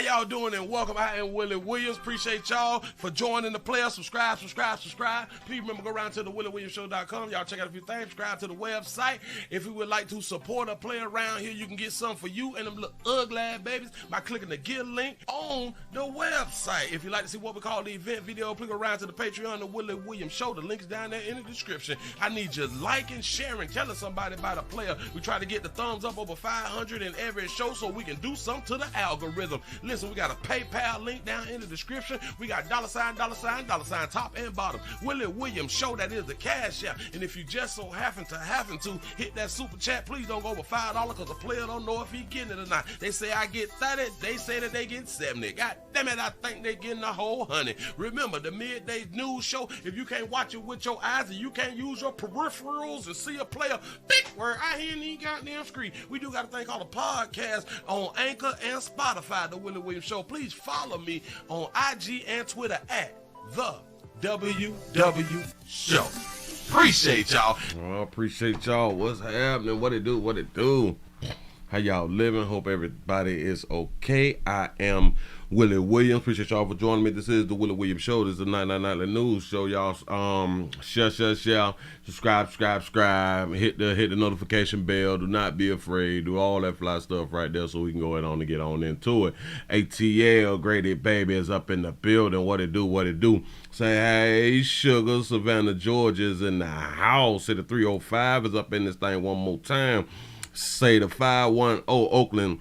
y'all doing? And welcome. I am Willie Williams. Appreciate y'all for joining the player. Subscribe. Please remember, go around to the WillieWilliamsShow.com. Y'all check out a few things. Subscribe to the website. If you would like to support a player around here, you can get something for you and them little ugly babies by clicking the Get link on the website. If you like to see what we call the event video, click around to the Patreon, the Willie Williams Show. The link's down there in the description. I need you liking, sharing, telling somebody about a player. We try to get the thumbs up over 500 in every show so we can do something to the algorithm. Listen, we got a PayPal link down in the description. We got $, top and bottom. Willie Williams Show, that is the cash app. And if you just so happen to hit that super chat, please don't go over $5 because the player don't know if he getting it or not. They say I get 30, they say that they get 70. God damn it, I think they getting a whole 100. Remember, the midday news show, if you can't watch it with your eyes and you can't use your peripherals and see a player, big word, I hear any goddamn screen. We do got a thing called a podcast on Anchor and Spotify, the Willie Williams Show. Please follow me on IG and Twitter at the WW Show. Appreciate y'all. Oh, appreciate y'all. What's happening? What it do? How y'all living? Hope everybody is okay. I am Willie Williams. Appreciate y'all for joining me. This is the Willie Williams Show. This is the 99 News Show. Y'all share. Subscribe. Hit the notification bell. Do not be afraid. Do all that fly stuff right there so we can go ahead on and get on into it. ATL, Grady Baby is up in the building. What it do? Say, hey, Sugar, Savannah, Georgia's in the house. Say the 305 is up in this thing one more time. Say the 510 Oakland,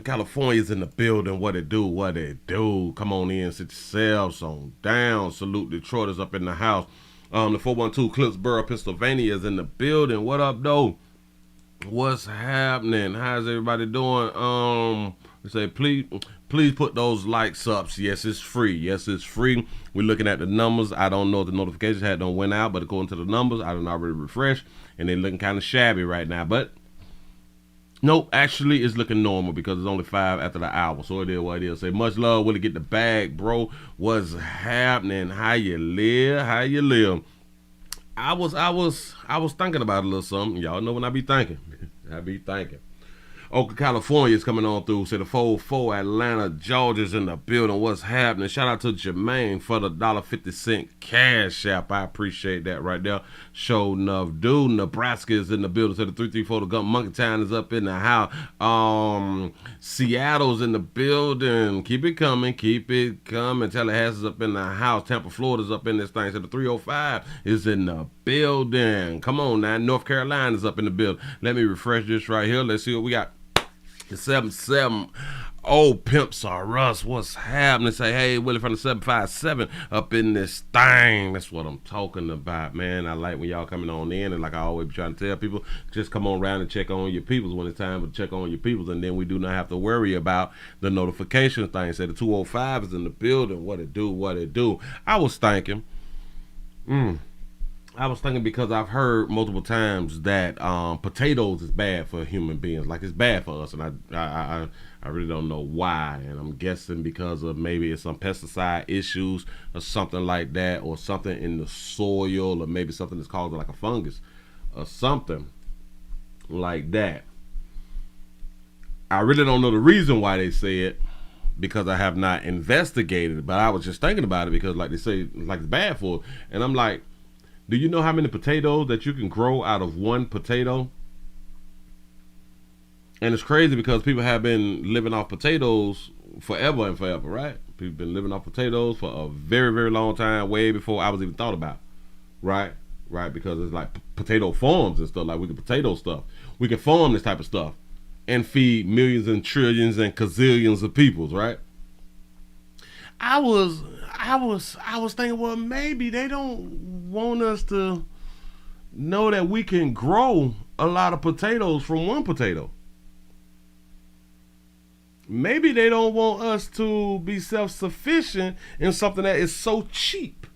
California is in the building. What it do? Come on in, sit yourselves on down. Salute Detroit is up in the house. The 412 Clipsboro, Pennsylvania is in the building. What up, though? What's happening? How's everybody doing? Say, please put those likes up. Yes, it's free. We're looking at the numbers. I don't know if the notifications had done went out, but according to the numbers, I done already refreshed, and they're looking kind of shabby right now. But nope, actually it's looking normal because it's only 5 after the hour. So it is what it is. Say much love, Willie, get the bag, bro. What's happening? How you live? I was thinking about a little something. Y'all know when I be thinking. Oakland, California is coming on through. Say the 404 Atlanta, Georgia's in the building. What's happening? Shout out to Jermaine for the $1.50 cash app. I appreciate that right there. Show enough, dude. Nebraska is in the building. So the 334 the Gump Monkey Town is up in the house. Seattle's in the building. Keep it coming. Tallahassee's up in the house. Tampa, Florida's up in this thing. So the 305 is in the building. Come on now. North Carolina's up in the building. Let me refresh this right here. Let's see what we got. The 77 Pimps Are Us. What's happening? Say, hey, Willie from the 757 up in this thing. That's what I'm talking about, man. I like when y'all coming on in, and like I always be trying to tell people, just come on around and check on your peoples when it's time to check on your peoples, and then we do not have to worry about the notification thing. Say the 205 is in the building. What it do? I was thinking because I've heard multiple times that potatoes is bad for human beings, like it's bad for us, and I really don't know why, and I'm guessing because of maybe it's some pesticide issues or something like that, or something in the soil, or maybe something that's causing like a fungus or something like that. I really don't know the reason why they say it, because I have not investigated it, but I was just thinking about it because like they say, like it's bad for it, and I'm like, do you know how many potatoes that you can grow out of one potato? And it's crazy because people have been living off potatoes forever and forever, right? People been living off potatoes for a very, very long time, way before I was even thought about, right? Because it's like potato farms and stuff, like we can potato stuff. We can farm this type of stuff and feed millions and trillions and gazillions of peoples, right? I was thinking, well, maybe they don't want us to know that we can grow a lot of potatoes from one potato. Maybe they don't want us to be self-sufficient in something that is so cheap.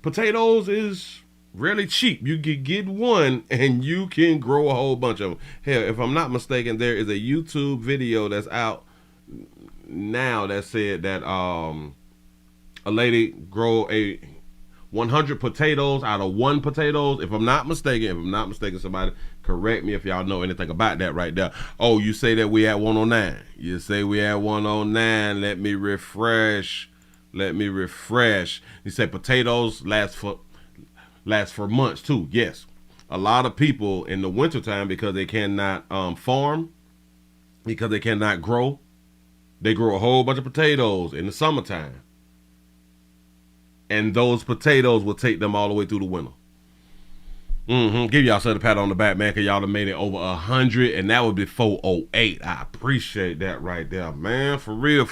Potatoes is really cheap. You can get one and you can grow a whole bunch of them. Hell, if I'm not mistaken, there is a YouTube video that's out now that said that a lady grow 100 potatoes out of one potatoes. If I'm not mistaken, somebody Correct me if y'all know anything about that right there. Oh, you say that we at 109. You say we at 109. Let me refresh. You say potatoes last for months too. Yes. A lot of people in the wintertime, because they cannot farm, because they cannot grow, they grow a whole bunch of potatoes in the summertime. And those potatoes will take them all the way through the winter. Give y'all a pat on the back, man, because y'all have made it over 100, and that was before 08. I appreciate that right there, man. For real.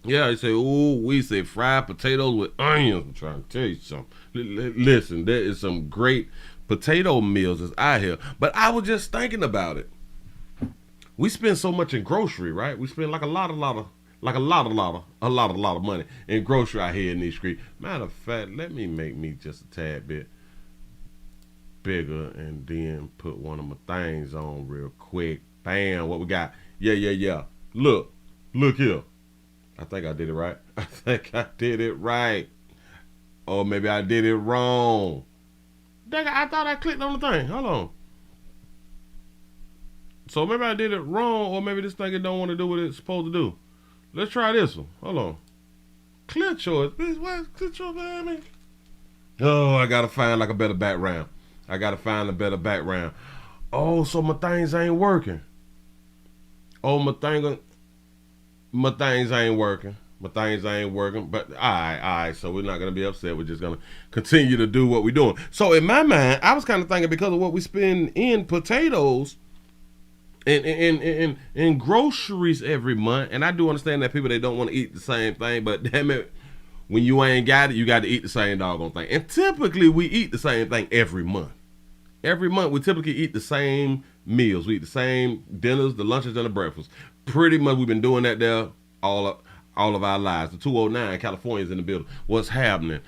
Yeah, they say, ooh, we say fried potatoes with onions. I'm trying to tell you something. Listen, there is some great potato meals that's out here. But I was just thinking about it. We spend so much in grocery, right? We spend like a lot of money in grocery out here in these streets. Matter of fact, let me make me just a tad bit bigger and then put one of my things on real quick. Bam, what we got? Yeah. Look here. I think I did it right. Or maybe I did it wrong. Dang, I thought I clicked on the thing. Hold on. So maybe I did it wrong, or maybe this thing it don't want to do what it's supposed to do. Let's try this one. Hold on. Clear choice. What's clear choice, man? Oh, I gotta find like a better background. Oh, so my things ain't working. Oh, my things ain't working. But all right. So we're not gonna be upset. We're just gonna continue to do what we're doing. So in my mind, I was kind of thinking, because of what we spend in potatoes and groceries every month, and I do understand that people, they don't want to eat the same thing, but damn it, when you ain't got it, you got to eat the same doggone thing. And typically we eat the same thing every month. Every month we typically eat the same meals. We eat the same dinners, the lunches, and the breakfasts. Pretty much we've been doing that there all of our lives. The 209 California's in the building. What's happening?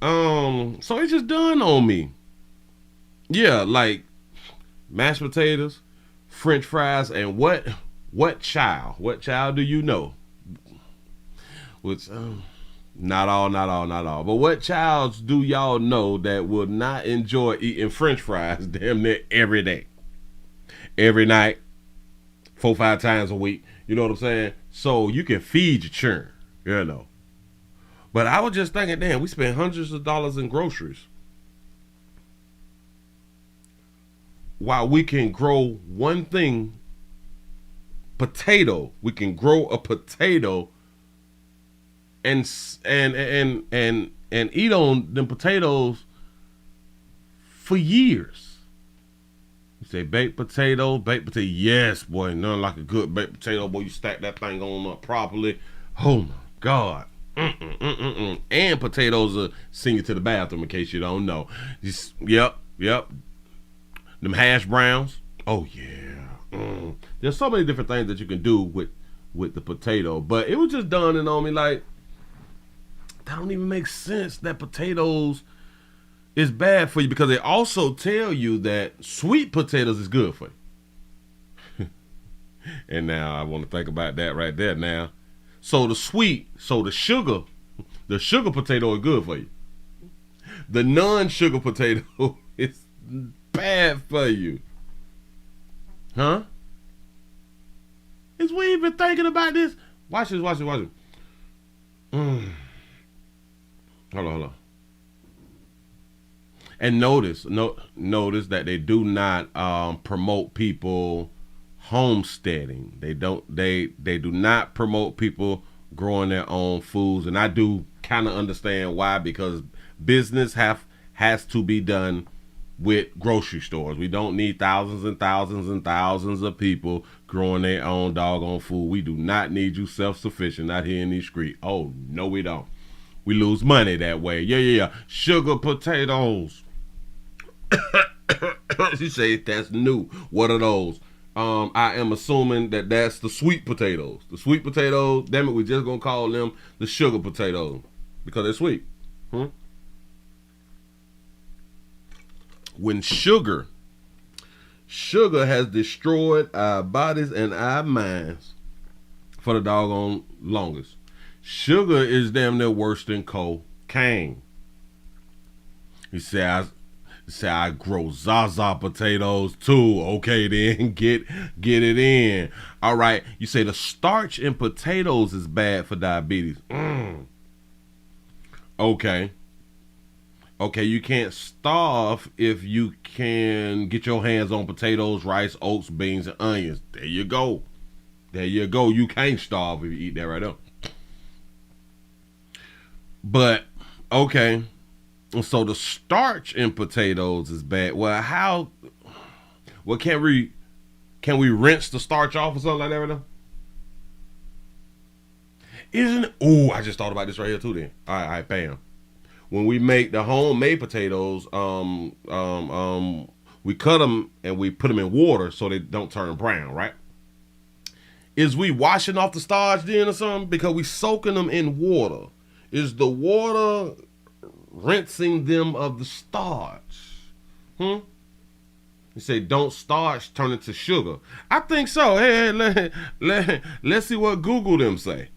So it just dawned on me. Yeah, like mashed potatoes, French fries, and what child? What child do you know? Which not all. But what childs do y'all know that will not enjoy eating French fries damn near every day, every night, 4-5 times a week? You know what I'm saying? So you can feed your churn, you know. But I was just thinking, damn, we spend hundreds of dollars in groceries, while we can grow one thing, potato. We can grow a potato and eat on them potatoes for years. You say baked potato. Yes, boy, nothing like a good baked potato. Boy, you stack that thing on up properly. Oh my God. And potatoes will send you to the bathroom, in case you don't know. Yep. Them hash browns. Oh yeah. There's so many different things that you can do with the potato. But it was just dawning on me, like, that don't even make sense that potatoes is bad for you, because they also tell you that sweet potatoes is good for you. And now I want to think about that right there now. So the sugar potato is good for you. The non-sugar potato is bad for you. Huh? Is we even thinking about this? Watch this. Hold on. And notice that they do not promote people homesteading. They do not promote people growing their own foods, and I do kind of understand why, because business has to be done with grocery stores. We don't need thousands and thousands and thousands of people growing their own doggone food. We do not need you self-sufficient out here in these streets. Oh, no, we don't. We lose money that way. Yeah. Sugar potatoes. She said that's new. What are those? I am assuming that that's the sweet potatoes. The sweet potatoes, damn it, we just gonna call them the sugar potatoes because they're sweet. When sugar has destroyed our bodies and our minds for the doggone longest. Sugar is damn near worse than cocaine. He said, Say I grow Zaza potatoes too. Okay, then get it in. All right. You say the starch in potatoes is bad for diabetes. Okay. Okay, you can't starve if you can get your hands on potatoes, rice, oats, beans, and onions. There you go. There you go. You can't starve if you eat that right up. But okay. So the starch in potatoes is bad. Well, how? Well, can we rinse the starch off or something like that right now? Isn't it? Oh, I just thought about this right here too. Then, all right, bam. When we make the homemade potatoes, we cut them and we put them in water so they don't turn brown, right? Is we washing off the starch then or something? Because we soaking them in water. Is the water rinsing them of the starch? You say don't starch turn into sugar. I think so. Hey, let's see what Google them say.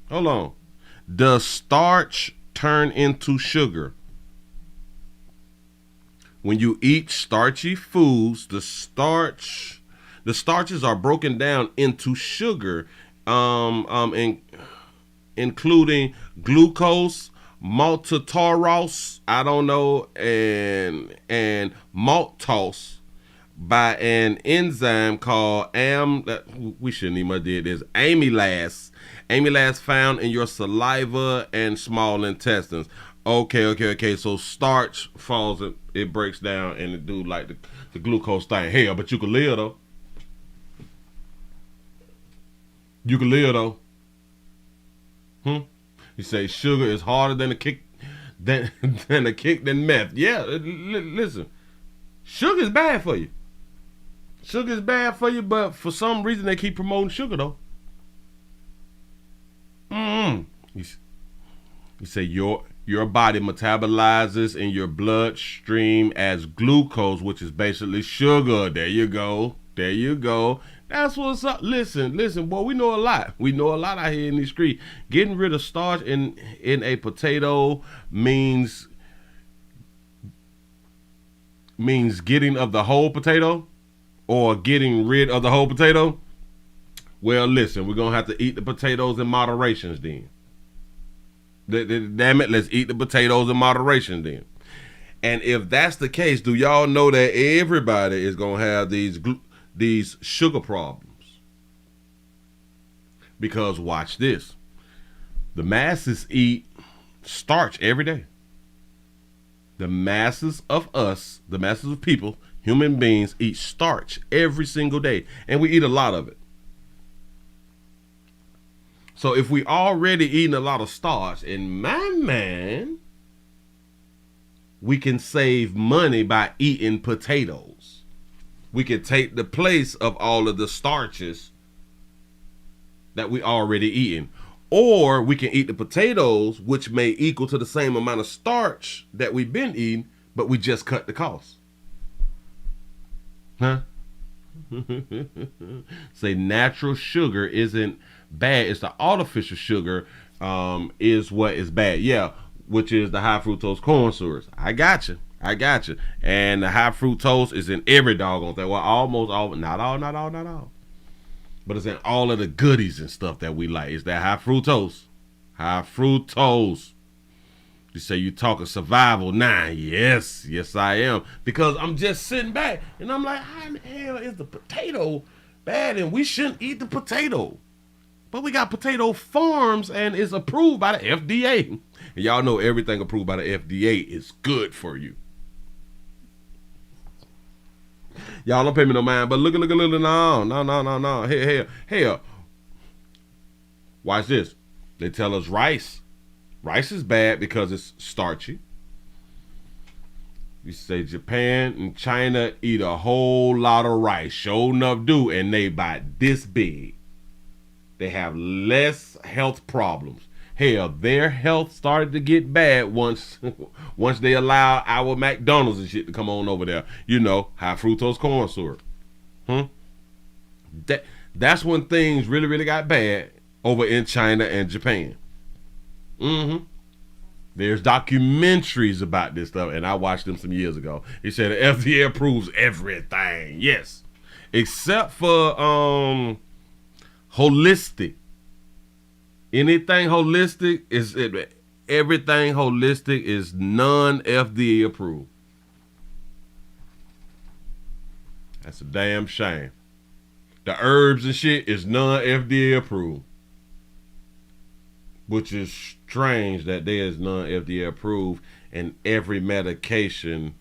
Hold on. Does starch turn into sugar? When you eat starchy foods, the starches are broken down into sugar, including glucose, maltose, I don't know, and maltose by an enzyme called we shouldn't even have did this, amylase found in your saliva and small intestines. Okay. So starch falls, it breaks down and it do like the glucose thing. Hell, but you can live though. You say sugar is harder than a kick than meth. Yeah, listen. Sugar is bad for you. But for some reason they keep promoting sugar though. You say your body metabolizes in your bloodstream as glucose, which is basically sugar. There you go. That's what's up. Listen, boy, we know a lot. Out here in these streets. Getting rid of starch in a potato means getting of the whole potato or getting rid of the whole potato. Well, listen, we're going to have to eat the potatoes in moderation then. Damn it, let's eat the potatoes in moderation then. And if that's the case, do y'all know that everybody is going to have these sugar problems? Because watch this. The masses eat starch every day. The masses of people, human beings, eat starch every single day. And we eat a lot of it. So if we already eating a lot of starch, in my mind, we can save money by eating potatoes. We can take the place of all of the starches that we already eating. Or we can eat the potatoes, which may equal to the same amount of starch that we've been eating, but we just cut the cost. Huh? Say natural sugar isn't bad. It's the artificial sugar is what is bad. Yeah, which is the high fructose corn syrup. I got you. And the high fructose is in every doggone thing. Well, almost all, not all. But it's in all of the goodies and stuff that we like. It's that high fructose. You say you talking survival now. Yes, I am. Because I'm just sitting back and I'm like, how in the hell is the potato bad and we shouldn't eat the potato? But we got potato farms and it's approved by the FDA. And y'all know everything approved by the FDA is good for you. Y'all don't pay me no mind, but look, no. Here. Watch this. They tell us rice. Rice is bad because it's starchy. You say Japan and China eat a whole lot of rice. Sure enough do, and they about this big. They have less health problems. Hell, their health started to get bad once they allow our McDonald's and shit to come on over there. You know, high fructose corn syrup. That's when things really got bad over in China and Japan. There's documentaries about this stuff, and I watched them some years ago. He said the FDA approves everything, yes, except for holistic. Anything holistic is everything holistic is non-FDA approved. That's a damn shame. The herbs and shit is non-FDA approved. Which is strange that there is non-FDA approved and every medication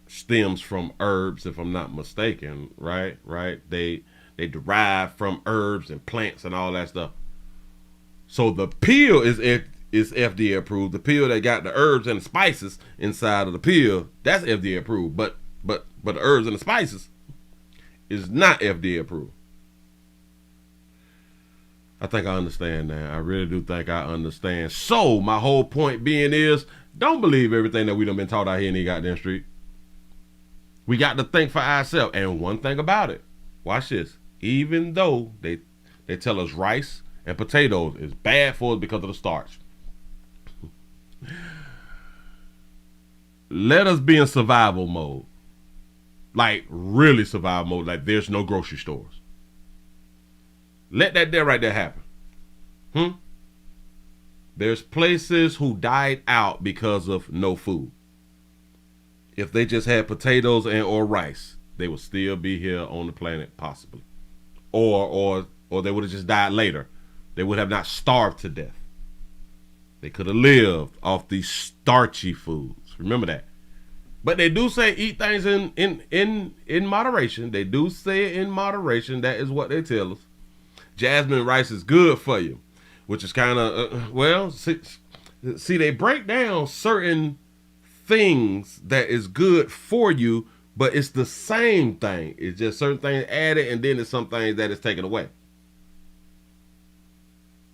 stems from herbs, if I'm not mistaken, right? They derive from herbs and plants and all that stuff. So the pill is FDA approved. The pill that got the herbs and the spices inside of the pill, that's FDA approved. But the herbs and the spices is not FDA approved. I think I understand now. I really do think I understand. So my whole point being is, don't believe everything that we done been taught out here in the goddamn street. We got to think for ourselves. And one thing about it, watch this. Even though they tell us rice and potatoes is bad for us because of the starch. Let us be in survival mode. Like really survival mode. Like there's no grocery stores. Let that there right there happen. There's places who died out because of no food. If they just had potatoes and or rice, they would still be here on the planet possibly. Or they would have just died later. They would have not starved to death. They could have lived off these starchy foods. Remember that. But they do say eat things in moderation. They do say it in moderation. That is what they tell us. Jasmine rice is good for you, which is kind of, see, they break down certain things that is good for you, but it's the same thing. It's just certain things added, and then there's some things that is taken away.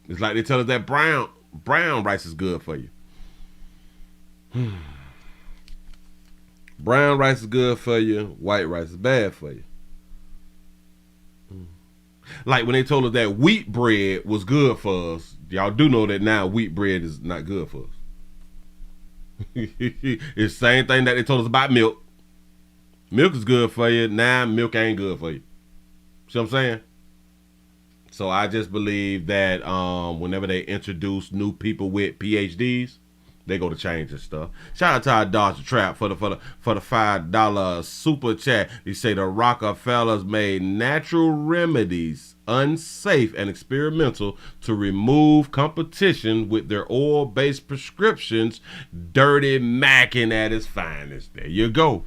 It's like they tell us that brown rice is good for you. Brown rice is good for you. White rice is bad for you. Like when they told us that wheat bread was good for us, y'all do know that now wheat bread is not good for us. It's the same thing that they told us about milk. Milk is good for you. Now milk ain't good for you. See what I'm saying? So I just believe that whenever they introduce new people with PhDs, they go to change this stuff. Shout out to our Dodge Trap for the $5 super chat. They say the Rockefellers made natural remedies unsafe and experimental to remove competition with their oil-based prescriptions. Dirty macking at its finest. There you go.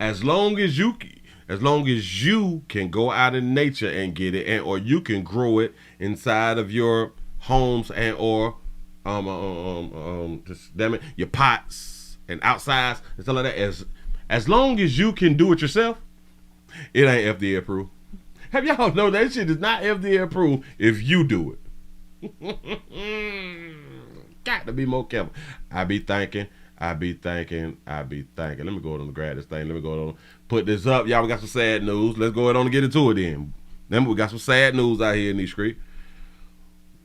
As long as you can go out in nature and get it, or you can grow it inside of your homes and or just damn it, your pots and outsides and stuff like that. As long as you can do it yourself, it ain't FDA approved. Have y'all know that shit is not FDA approved if you do it? Got to be more careful. I be thinking. Let me go on and grab this thing. Let me go on put this up. Y'all, we got some sad news. Let's go ahead on and get into it then. Remember, we got some sad news out here in these streets.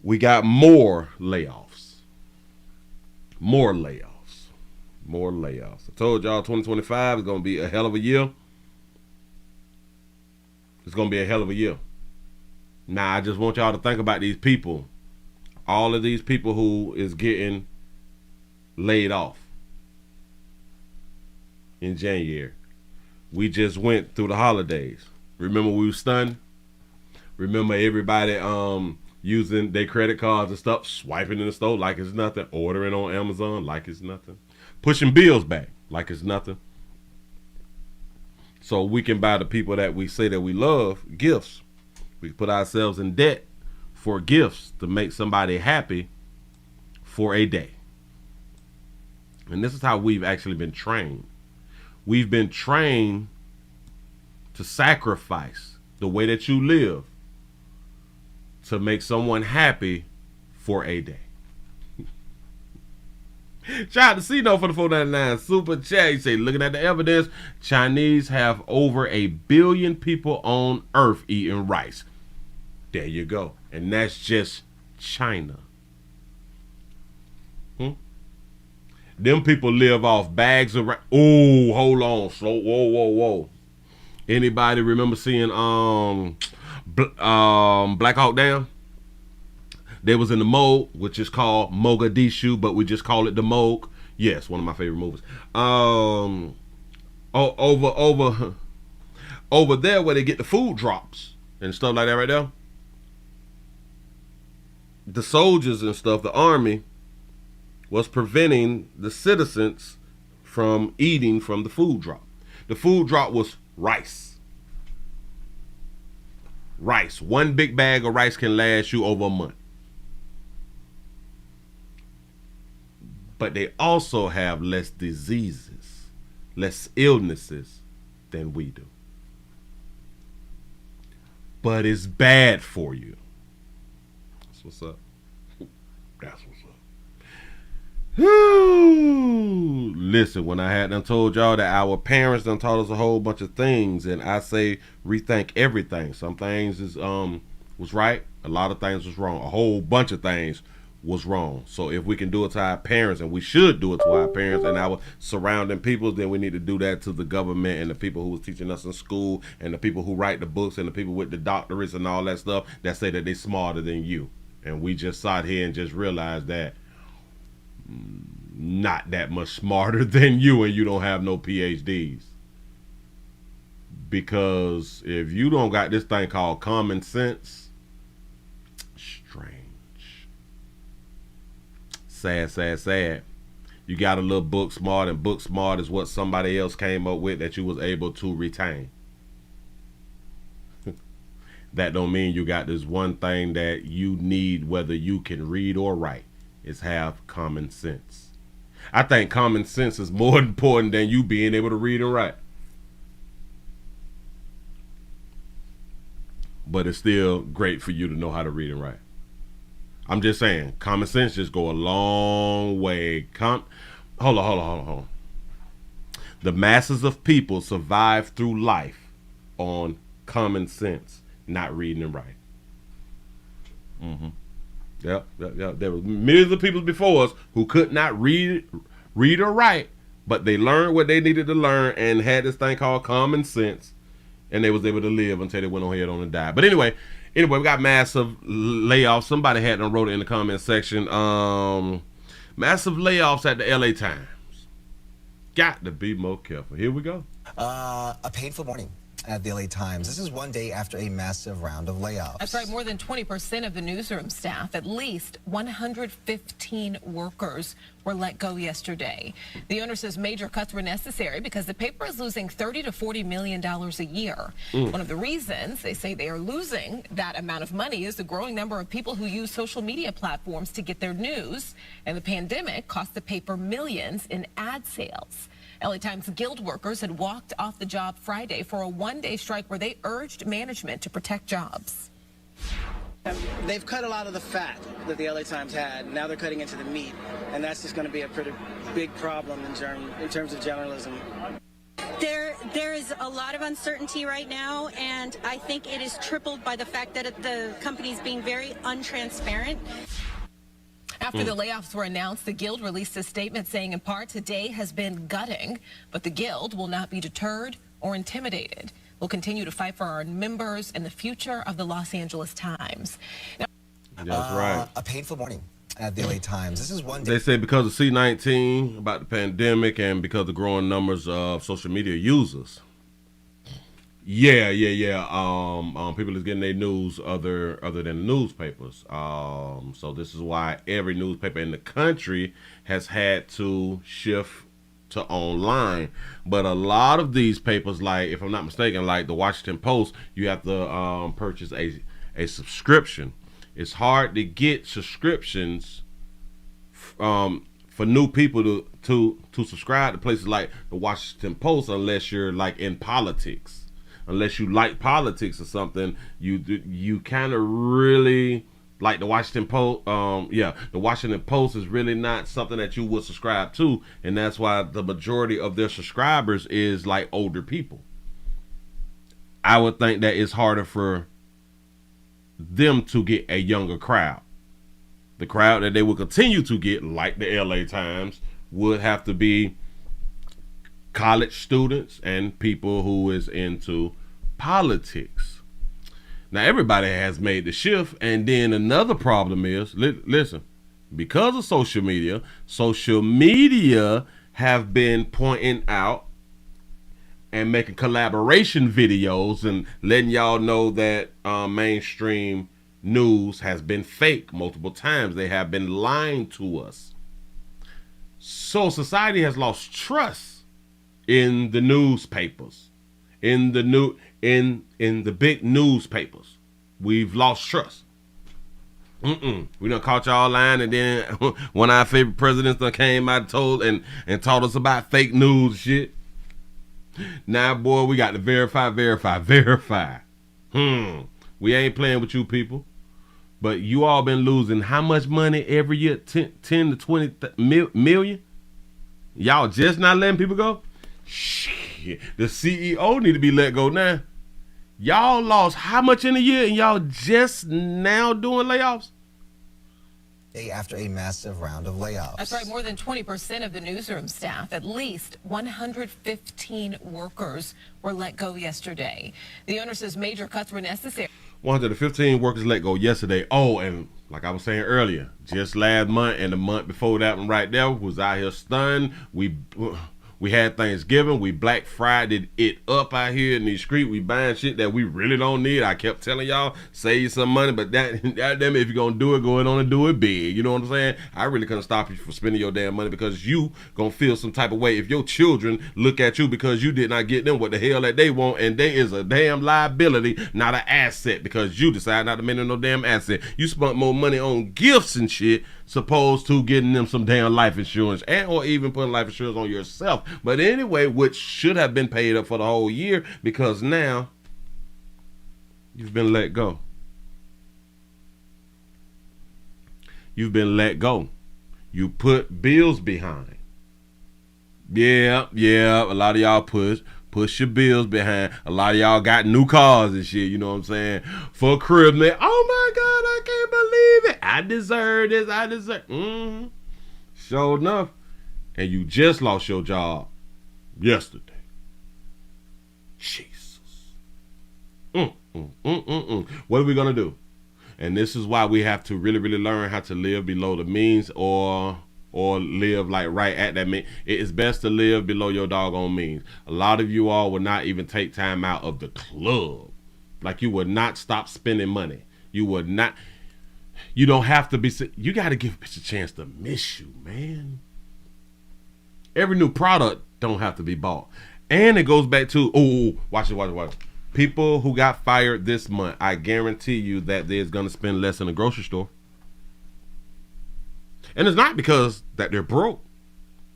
We got more layoffs. More layoffs. I told y'all 2025 is going to be a hell of a year. It's going to be a hell of a year. Now, I just want y'all to think about these people. All of these people who is getting laid off in January. We just went through the holidays. Remember we were stunned? Remember everybody using their credit cards and stuff, swiping in the store like it's nothing, ordering on Amazon like it's nothing, pushing bills back like it's nothing. So we can buy the people that we say that we love gifts. We put ourselves in debt for gifts to make somebody happy for a day. And this is how we've actually been trained. We've been trained to sacrifice the way that you live to make someone happy for a day. Shout out to C-No for the 499 super chat. He say, looking at the evidence, Chinese have over 1 billion people on Earth eating rice. There you go. And that's just China. Them people live off bags of oh, hold on. So whoa. Anybody remember seeing Black Hawk Down? They was in the Moog, which is called Mogadishu, but we just call it the Moog. Yes, one of my favorite movies. Over there where they get the food drops and stuff like that right there. The soldiers and stuff, the army, was preventing the citizens from eating from the food drop. The food drop was rice. Rice. One big bag of rice can last you over a month. But they also have less diseases, less illnesses than we do. But it's bad for you. That's what's up. That's what's up. Whew. Listen, when I had done told y'all that our parents done taught us a whole bunch of things, and I say rethink everything. Some things is was right, a lot of things was wrong. A whole bunch of things was wrong. So if we can do it to our parents, and we should do it to our parents and our surrounding people, then we need to do that to the government and the people who was teaching us in school and the people who write the books and the people with the doctorates and all that stuff that say that they smarter than you. And we just sat here and just realized that not that much smarter than you, and you don't have no PhDs. Because if you don't got this thing called common sense, strange. Sad. You got a little book smart, and book smart is what somebody else came up with that you was able to retain. That don't mean you got this one thing that you need, whether you can read or write, is have common sense. I think common sense is more important than you being able to read and write. But it's still great for you to know how to read and write. I'm just saying, common sense just go a long way. Hold on. The masses of people survive through life on common sense, not reading and writing. Yep. There were millions of people before us who could not read or write, but they learned what they needed to learn and had this thing called common sense, and they was able to live until they went on ahead on and died. But anyway, we got massive layoffs. Somebody had them wrote it in the comment section. Massive layoffs at the LA Times. Got to be more careful. Here we go. A painful morning at the LA Times. This is one day after a massive round of layoffs. That's right. More than 20% of the newsroom staff, at least 115 workers, were let go yesterday. The owner says major cuts were necessary because the paper is losing $30 to $40 million a year. One of the reasons they say they are losing that amount of money is the growing number of people who use social media platforms to get their news, and the pandemic cost the paper millions in ad sales. LA Times Guild workers had walked off the job Friday for a one-day strike where they urged management to protect jobs. They've cut a lot of the fat that the LA Times had. Now they're cutting into the meat, and that's just going to be a pretty big problem in terms of journalism. There is a lot of uncertainty right now, and I think it is tripled by the fact that the company is being very untransparent. After the layoffs were announced, the Guild released a statement saying, in part, today has been gutting, but the Guild will not be deterred or intimidated. We'll continue to fight for our members and the future of the Los Angeles Times. Now, that's right. A painful morning at the LA Times. This is one day. They say because of C-19, about the pandemic, and because of the growing numbers of social media users. Yeah. People is getting their news other than the newspapers. So this is why every newspaper in the country has had to shift to online. But a lot of these papers, like, if I'm not mistaken, like the Washington Post, you have to purchase a subscription. It's hard to get subscriptions for new people to subscribe to places like the Washington Post unless you're like in politics. Unless you like politics or something, you kind of really like the Washington Post. The Washington Post is really not something that you would subscribe to, and that's why the majority of their subscribers is like older people. I would think that it's harder for them to get a younger crowd. The crowd that they will continue to get, like the LA Times, would have to be college students and people who is into politics. Now, everybody has made the shift, and then another problem is, listen, because of social media have been pointing out and making collaboration videos and letting y'all know that mainstream news has been fake multiple times. They have been lying to us. So society has lost trust in the newspapers, in the big newspapers. We've lost trust. We done caught y'all lying, and then one of our favorite presidents done came out and taught us about fake news and shit. Now, boy, we got to verify. We ain't playing with you people. But you all been losing how much money every year? 10 to 20 million? Y'all just not letting people go? Shit. The CEO need to be let go now. Y'all lost how much in a year, and y'all just now doing layoffs? After a massive round of layoffs. That's right. More than 20% of the newsroom staff, at least 115 workers, were let go yesterday. The owner says major cuts were necessary. 115 workers let go yesterday. Oh, and like I was saying earlier, just last month and the month before that one right there was out here stunned. We had Thanksgiving. We Black Friday it up out here in these streets. We buying shit that we really don't need. I kept telling y'all, save some money, but that damn it, if you're going to do it, go ahead on and do it big. You know what I'm saying? I really couldn't stop you from spending your damn money, because you going to feel some type of way if your children look at you because you did not get them what the hell that they want, and they is a damn liability, not an asset, because you decide not to make them no damn asset. You spent more money on gifts and shit supposed to getting them some damn life insurance, and or even putting life insurance on yourself. But anyway, which should have been paid up for the whole year, because now you've been let go. You've been let go. You put bills behind. Yeah, a lot of y'all push your bills behind. A lot of y'all got new cars and shit, you know what I'm saying? For Christmas. Oh my God, I can't believe it. I deserve this. Sure enough. And you just lost your job yesterday. Jesus. What are we going to do? And this is why we have to really, really learn how to live below the means, or live like right at that mean. It is best to live below your doggone means. A lot of you all will not even take time out of the club. Like, you would not stop spending money. You would not. You don't have to be. You got to give a bitch a chance to miss you, man. Every new product don't have to be bought. And it goes back to, watch it. People who got fired this month, I guarantee you that they're going to spend less in the grocery store. And it's not because that they're broke.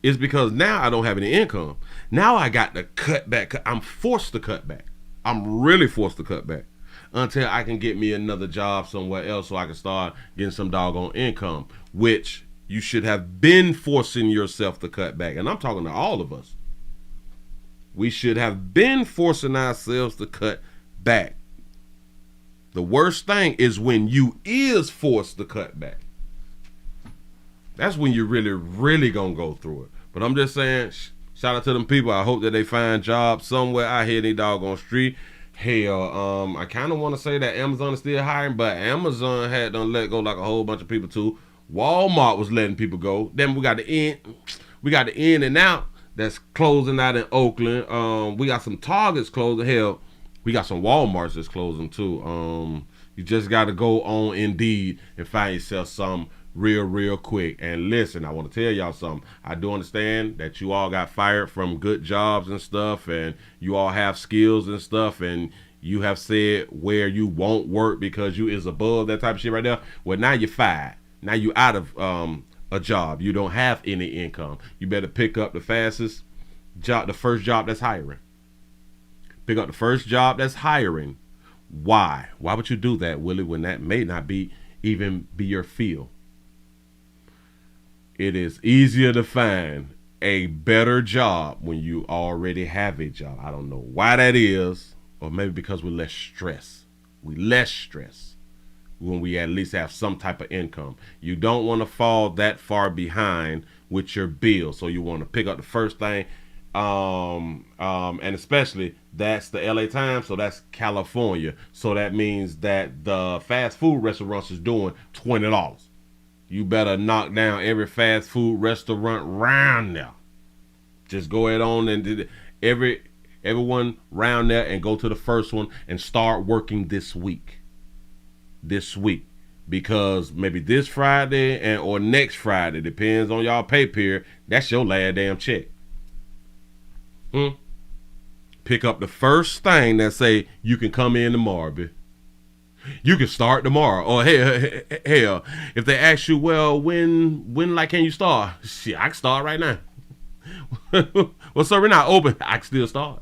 It's because now I don't have any income. Now I got to cut back. I'm forced to cut back. I'm really forced to cut back until I can get me another job somewhere else, so I can start getting some doggone income, which you should have been forcing yourself to cut back. And I'm talking to all of us. We should have been forcing ourselves to cut back. The worst thing is when you is forced to cut back. That's when you're really, really gonna go through it. But I'm just saying, shout out to them people. I hope that they find jobs somewhere out here in the doggone street. Hell, I kind of want to say that Amazon is still hiring, but Amazon had done let go like a whole bunch of people too. Walmart was letting people go. Then we got the In and Out that's closing out in Oakland. We got some Targets closing. Hell, we got some Walmarts that's closing too. You just got to go on Indeed and find yourself some real quick. And listen, I want to tell y'all something. I do understand that you all got fired from good jobs and stuff, and you all have skills and stuff, and you have said where you won't work because you is above that type of shit right there. Well, now you're fired. Now you out of a job. You don't have any income. You better pick up the fastest job, the first job that's hiring. Pick up the first job that's hiring. Why? Why would you do that, Willie, when that may not even be your field? It is easier to find a better job when you already have a job. I don't know why that is, or maybe because we're less stressed. We less stressed. when we at least have some type of income. You don't want to fall that far behind with your bills. So you want to pick up the first thing, and especially that's the LA Times, so that's California. So that means that the fast food restaurants is doing $20. You better knock down every fast food restaurant round there. Just go ahead on and everyone round there and go to the first one and start working this week. Because maybe this Friday or next Friday, depends on y'all pay period, that's your last damn check. Pick up the first thing that say you can come in tomorrow, bitch. You can start tomorrow. Or hell, if they ask you, well, when like can you start? Shit, I can start right now. Well, sir, we're not open. I can still start.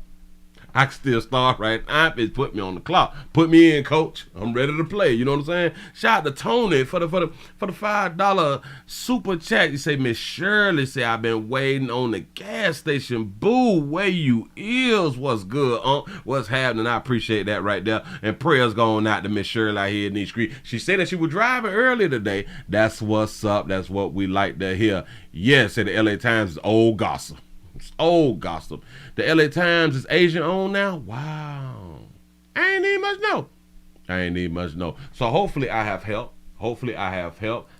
Right now. It's put me on the clock. Put me in, coach. I'm ready to play. You know what I'm saying? Shout out to Tony for the $5 super chat. You say, Miss Shirley say, I've been waiting on the gas station. Boo, where you is? What's good, what's happening? I appreciate that right there. And prayers going out to Miss Shirley out here in these streets. She said that she was driving earlier today. That's what's up. That's what we like to hear. Yes, and the LA Times is old gossip. It's old gossip. The LA Times is Asian owned now. Wow. I ain't even much know. So hopefully I have help.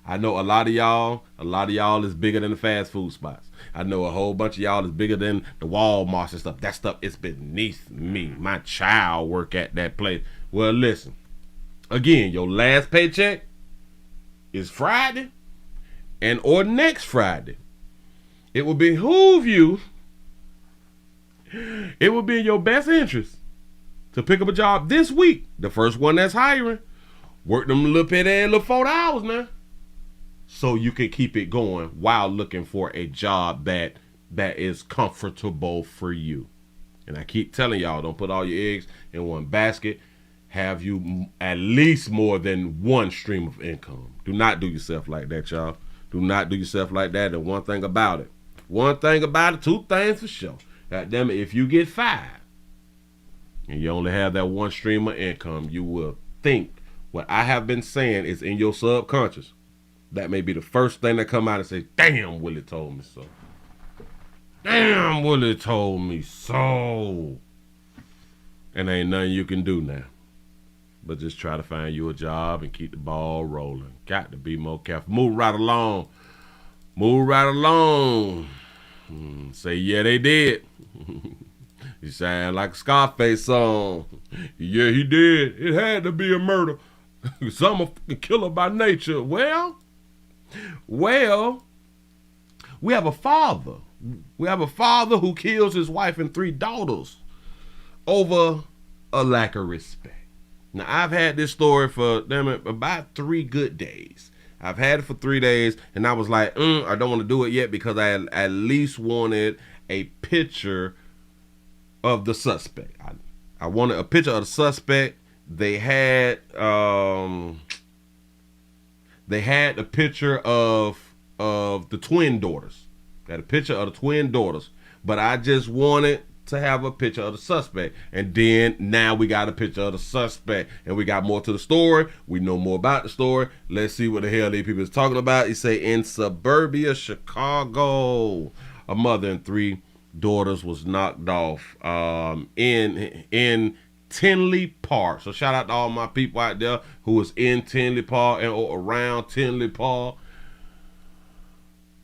I know a lot of y'all is bigger than the fast food spots. I know a whole bunch of y'all is bigger than the Walmarts and stuff. That stuff is beneath me. My child work at that place. Well, listen. Again, your last paycheck is Friday or next Friday. It will behoove you. It will be in your best interest to pick up a job this week. The first one that's hiring. Work them little petty little 4 hours now. So you can keep it going while looking for a job that is comfortable for you. And I keep telling y'all, don't put all your eggs in one basket. Have you at least more than one stream of income. Do not do yourself like that, y'all. Do not do yourself like that. And one thing about it, two things for sure. God damn it, if you get fired and you only have that one stream of income, you will think what I have been saying is in your subconscious. That may be the first thing that come out and say, damn, Willie told me so. Damn, Willie told me so. And ain't nothing you can do now. But just try to find you a job and keep the ball rolling. Got to be more careful. Move right along. Say, yeah, they did. You sound like a Scarface song. Yeah, he did. It had to be a murder. Some a killer by nature. Well, we have a father. We have a father who kills his wife and 3 daughters over a lack of respect. Now, I've had this story for about 3 good days. I've had it for 3 days, and I was like, I don't want to do it yet because I at least wanted a picture of the suspect. I wanted a picture of the suspect. They had a picture of the twin daughters. They had a picture of the twin daughters, but I just wanted to have a picture of the suspect. And then now we got a picture of the suspect, and we got more to the story. We know more about the story. Let's see what the hell these people is talking about. He say in suburbia Chicago, a mother and 3 daughters was knocked off in Tinley Park. So shout out to all my people out there who was in Tinley Park and around Tinley Park.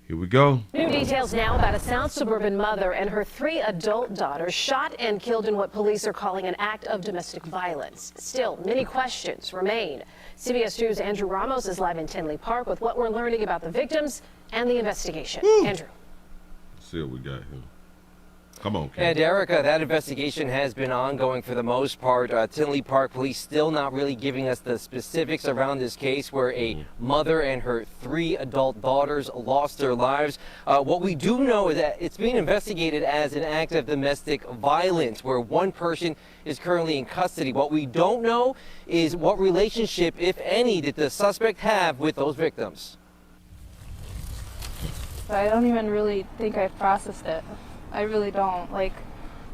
Here we go. New details now about a South suburban mother and her 3 adult daughters shot and killed in what police are calling an act of domestic violence. Still, many questions remain. CBS 2's Andrew Ramos is live in Tinley Park with what we're learning about the victims and the investigation. Andrew. Let's see what we got here. Come on, Ken. And Erica, that investigation has been ongoing for the most part. Tinley Park police still not really giving us the specifics around this case where a mother and her 3 adult daughters lost their lives. What we do know is that it's being investigated as an act of domestic violence where one person is currently in custody. What we don't know is what relationship, if any, did the suspect have with those victims. I don't even really think I've processed it. I really don't. Like,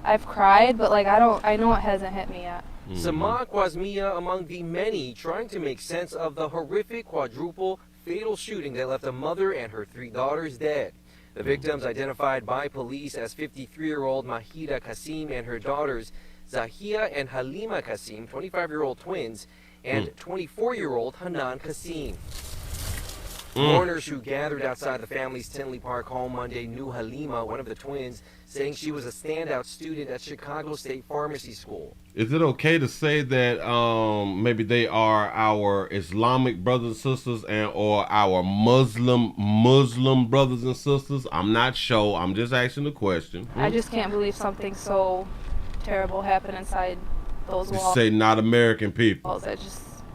I've cried, but like I know it hasn't hit me yet. Sama Kwasmia among the many trying to make sense of the horrific quadruple fatal shooting that left a mother and her 3 daughters dead. The victims identified by police as 53-year-old Mahida Kasim and her daughters Zahia and Halima Kasim, 25-year-old twins, and 24-year-old Hanan Kasim. Mourners who gathered outside the family's Tinley Park home Monday knew Halima, one of the twins, saying she was a standout student at Chicago State Pharmacy School. Is it okay to say that maybe they are our Islamic brothers and sisters and or our Muslim brothers and sisters? I'm not sure. I'm just asking the question. I just can't believe something so terrible happened inside those walls. You say not American people.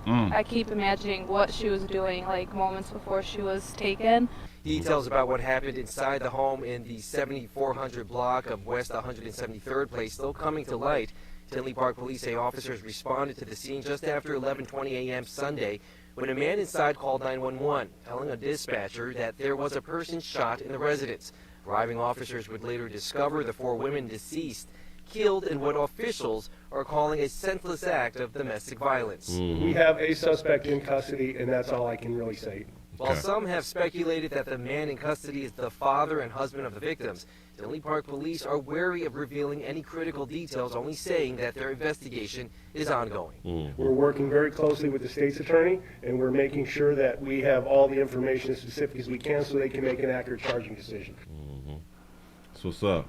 I keep imagining what she was doing like moments before she was taken. Details about what happened inside the home in the 7400 block of West 173rd Place still coming to light. Tinley Park police say officers responded to the scene just after 11:20 a.m. Sunday when a man inside called 911, telling a dispatcher that there was a person shot in the residence. Arriving officers would later discover the 4 women deceased killed in what officials are calling a senseless act of domestic violence. We have a suspect in custody, and that's all I can really say. While some have speculated that the man in custody is the father and husband of the victims, Tinley Park police are wary of revealing any critical details, only saying that their investigation is ongoing. We're working very closely with the state's attorney, and we're making sure that we have all the information as specific as we can so they can make an accurate charging decision. So what's up?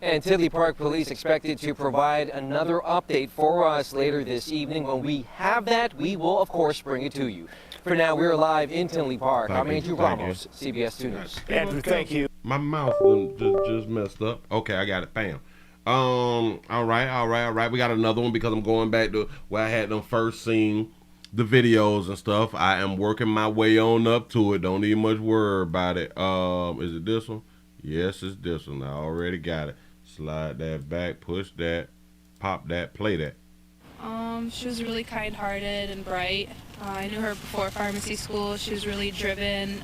And Tinley Park police expected to provide another update for us later this evening. When we have that, we will, of course, bring it to you. For now, we're live in Tinley Park. I'm Andrew Ramos, CBS 2 News. Andrew, thank you. My mouth just messed up. Okay, I got it. Bam. All right. We got another one because I'm going back to where I had them first seen the videos and stuff. I am working my way on up to it. Don't need much worry about it. Is it this one? Yes, it's this one. I already got it. Slide that back, push that, pop that, play that. She was really kind-hearted and bright. I knew her before pharmacy school. She was really driven.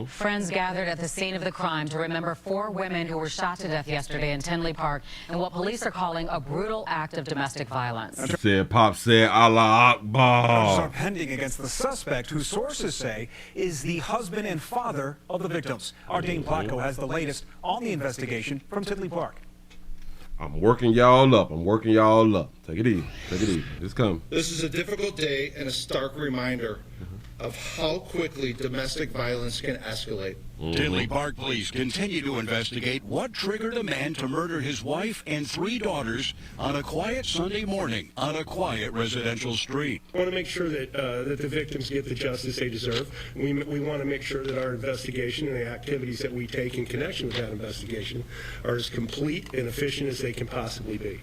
Friends gathered at the scene of the crime to remember 4 women who were shot to death yesterday in Tinley Park in what police are calling a brutal act of domestic violence. Pop said, Allah Akbar. Charges are pending against the suspect, who sources say is the husband and father of the victims. Our Dane Plotko has the latest on the investigation from Tinley Park. I'm working y'all up. Take it easy. It's coming. This is a difficult day and a stark reminder of how quickly domestic violence can escalate. Tinley Park police continue to investigate what triggered a man to murder his wife and 3 daughters on a quiet Sunday morning on a quiet residential street. We want to make sure that that the victims get the justice they deserve. We want to make sure that our investigation and the activities that we take in connection with that investigation are as complete and efficient as they can possibly be.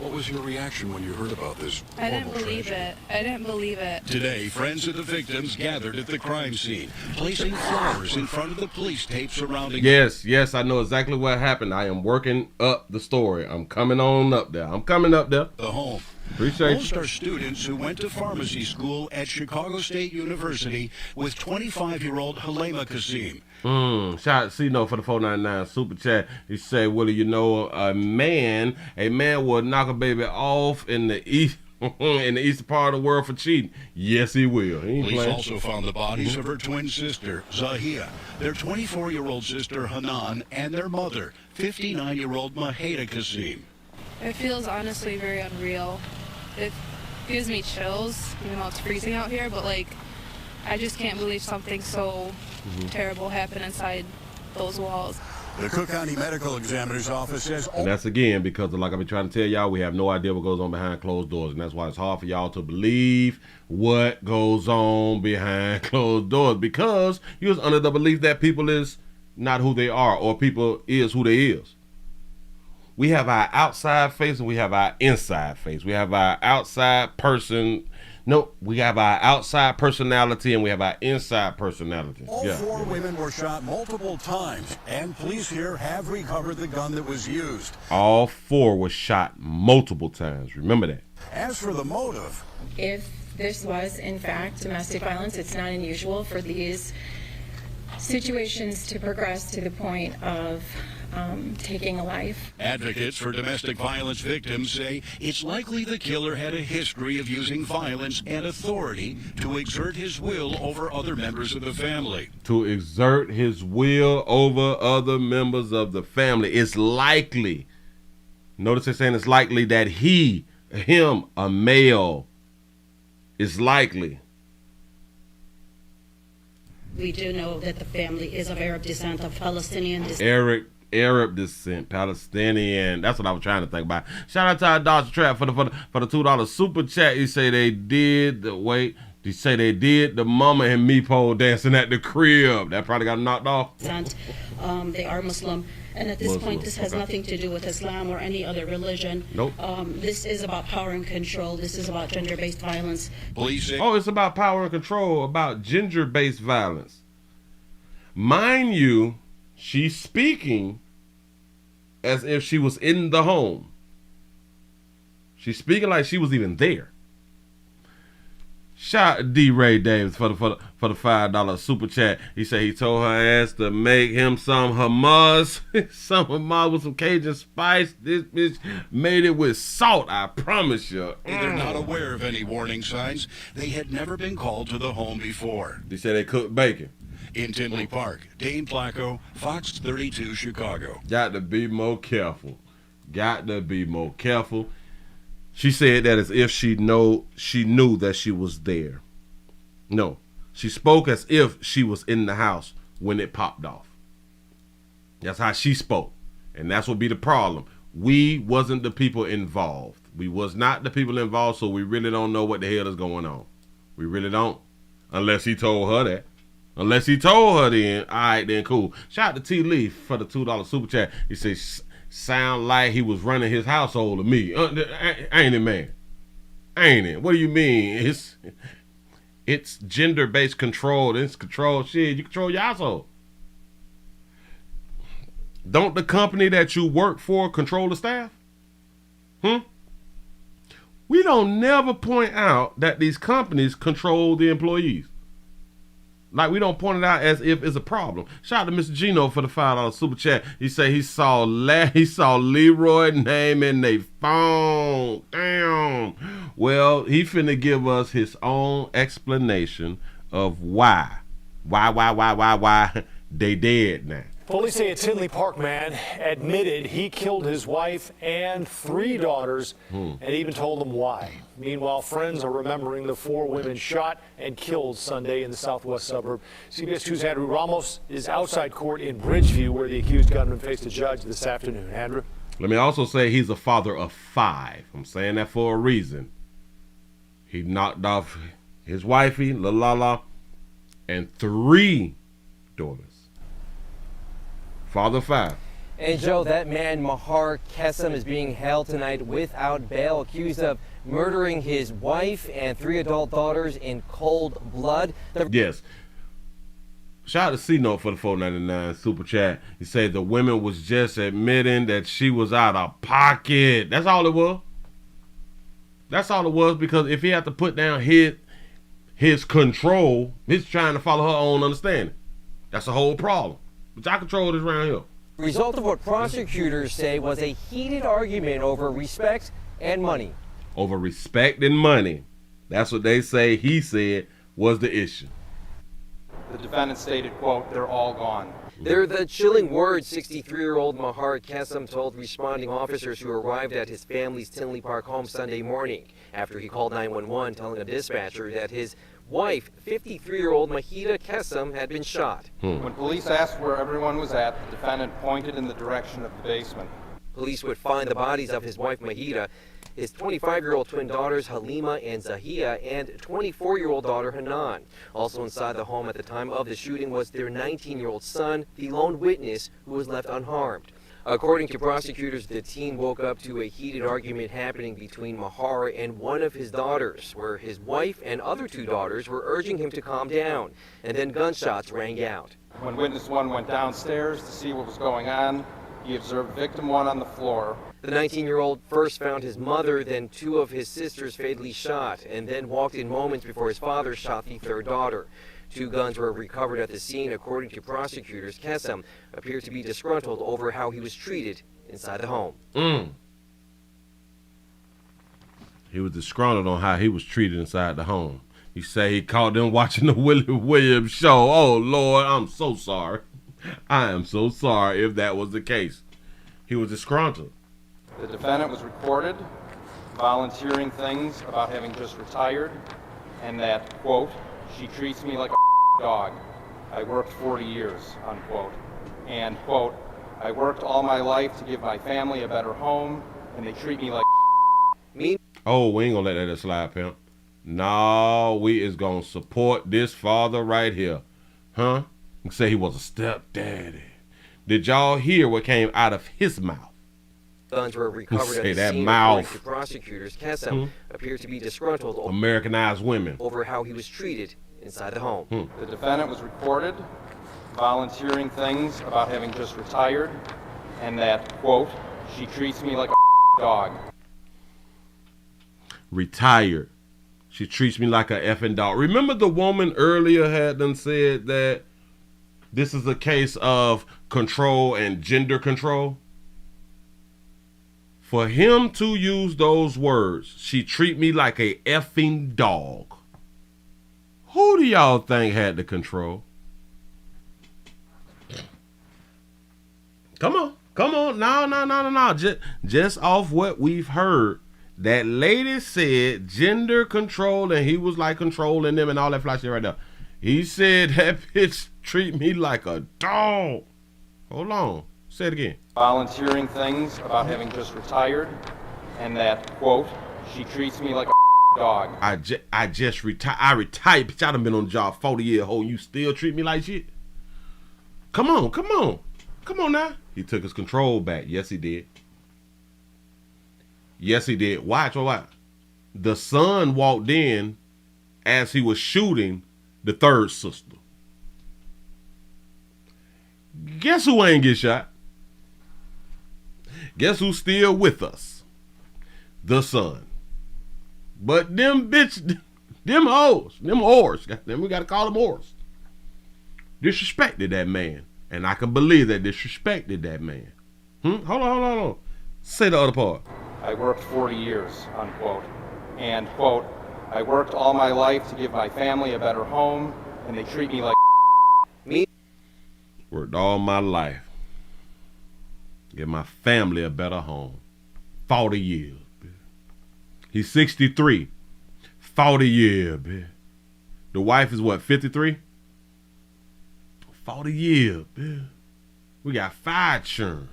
What was your reaction when you heard about this? I didn't believe it. Today, friends of the victims gathered at the crime scene, placing flowers in front of the police tape surrounding. Yes, I know exactly what happened. I am working up the story. I'm coming up there. The home. Appreciate Most are students who went to pharmacy school at Chicago State University with 25-year-old Halima Kasim. Shout out to C-No for the 499 super chat. He said, Willie, you know, a man will knock a baby off in the east. In the eastern part of the world for cheating. Yes, he will. Police also found the bodies of her twin sister, Zahia, their 24-year-old sister, Hanan, and their mother, 59-year-old Mahida Kasim. It feels honestly very unreal. It gives me chills, even though it's freezing out here, but like, I just can't believe something so terrible happened inside those walls. The Cook County Medical Examiner's Office says... And that's again because, like I've been trying to tell y'all, we have no idea what goes on behind closed doors. And that's why it's hard for y'all to believe what goes on behind closed doors. Because you was under the belief that people is not who they are or people is who they is. We have our outside face and we have our inside face. We have our outside person... No, we have our outside personality and we have our inside personality. All 4 women were shot multiple times, and police here have recovered the gun that was used. All 4 were shot multiple times. Remember that. As for the motive, if this was, in fact, domestic violence, it's not unusual for these situations to progress to the point of taking a life. Advocates for domestic violence victims say it's likely the killer had a history of using violence and authority to exert his will over other members of the family. To exert his will over other members of the family. It's likely, notice they're saying it's likely that him, a male, is likely. We do know that the family is of Arab descent, of Palestinian descent. Arab descent, Palestinian. That's what I was trying to think about. Shout out to our Dodge Trap for the $2 super chat. He say they did the mama and me pole dancing at the crib. That probably got knocked off. They are Muslim. And at this point, this has nothing to do with Islam or any other religion. Nope. This is about power and control. This is about gender-based violence. It's about power and control, about gender-based violence. Mind you, she's speaking as if she was in the home. She's speaking like she was even there. Shout out D. Ray Davis for the $5 super chat. He said he told her ass to make him some hummus, some hummus with some Cajun spice. This bitch made it with salt, I promise you. They're not aware of any warning signs. They had never been called to the home before. They said they cooked bacon. In Tinley Park, Dane Placco, Fox 32 Chicago. Got to be more careful. Got to be more careful. She said that as if she knew that she was there. No, she spoke as if she was in the house when it popped off. That's how she spoke. And that's what be the problem. We wasn't the people involved. We was not the people involved, so we really don't know what the hell is going on. We really don't. Unless he told her that. Unless he told her then, all right, then cool. Shout out to T. Lee for the $2 super chat. He says, sound like he was running his household to me. Ain't it, man? Ain't it? What do you mean? It's gender-based control. It's control. Shit, you control your household. Don't the company that you work for control the staff? We don't never point out that these companies control the employees. Like, we don't point it out as if it's a problem. Shout out to Mr. Gino for the $5 super chat. He said he saw Leroy name in they phone. Damn. Well, he finna give us his own explanation of why. Why they dead now. Police say a Tinley Park man admitted he killed his wife and 3 daughters and even told them why. Meanwhile, friends are remembering the 4 women shot and killed Sunday in the southwest suburb. CBS 2's Andrew Ramos is outside court in Bridgeview, where the accused gunman faced a judge this afternoon. Andrew? Let me also say he's a father of 5. I'm saying that for a reason. He knocked off his wifey, La, and 3 daughters. Father 5. And Joe, that man Mahar Kessam is being held tonight without bail, accused of murdering his wife and 3 adult daughters in cold blood. Yes. Shout out to C-Note for the $4.99 super chat. He said the woman was just admitting that she was out of pocket. That's all it was. That's all it was, because if he had to put down his control, he's trying to follow her own understanding. That's the whole problem. But I control this around here. Result of what prosecutors say was a heated argument over respect and money. Over respect and money. That's what they say he said was the issue. The defendant stated, quote, "They're all gone." They're the chilling words 63-year-old Mahar Kessam told responding officers who arrived at his family's Tinley Park home Sunday morning after he called 911, telling a dispatcher that his wife, 53-year-old Mahida Kessam, had been shot. When police asked where everyone was at, the defendant pointed in the direction of the basement. Police would find the bodies of his wife Mahida, his 25-year-old twin daughters Halima and Zahia, and 24-year-old daughter Hanan. Also inside the home at the time of the shooting was their 19-year-old son, the lone witness, who was left unharmed. According to prosecutors, the teen woke up to a heated argument happening between Mahar and one of his daughters, where his wife and other 2 daughters were urging him to calm down, and then gunshots rang out. When witness 1 went downstairs to see what was going on, he observed victim 1 on the floor. The 19-year-old first found his mother, then 2 of his sisters fatally shot, and then walked in moments before his father shot the 3rd daughter. 2 guns were recovered at the scene. According to prosecutors, Kesem appeared to be disgruntled over how he was treated inside the home. He was disgruntled on how he was treated inside the home. He said he caught them watching the Willie Williams show. Oh, Lord, I'm so sorry. I am so sorry if that was the case. He was disgruntled. The defendant was recorded volunteering things about having just retired, and that, quote, she treats me like a dog. I worked 40 years, unquote. And, quote, I worked all my life to give my family a better home, and they treat me like me. Oh, we ain't gonna let that slide, pimp. No, we is gonna support this father right here. Huh? Say he was a stepdaddy. Did y'all hear what came out of his mouth? Guns were recovered at the scene. According to prosecutors, Kesem appeared to be disgruntled Americanized women over how he was treated inside the home. The defendant was recorded volunteering things about having just retired, and that, quote, she treats me like a dog. Retired. She treats me like a effing dog. Remember the woman earlier had done said that this is a case of control and gender control? For him to use those words, she treat me like a effing dog. Who do y'all think had the control? Come on. No. Just off what we've heard, that lady said gender control, and he was like controlling them and all that fly shit right there. He said that bitch treat me like a dog. Hold on. Say it again. Volunteering things about having just retired, and that, quote, she treats me like a dog. I just retired. I retired, bitch. I done been on the job 40 years old. You still treat me like shit? Come on now. He took his control back. Yes, he did. Watch. The son walked in as he was shooting the third sister. Guess who ain't get shot? Guess who's still with us? The son. But them bitch, them hoes, them whores, goddamn, we gotta call them whores, disrespected that man. And I can believe that disrespected that man. Hold on. Say the other part. I worked 40 years, unquote. And, quote, I worked all my life to give my family a better home, and they treat me like me. Worked all my life. Give my family a better home. 40 years. He's 63. 40 years, bitch. The wife is what, 53? 40 years, bitch. We got 5 children.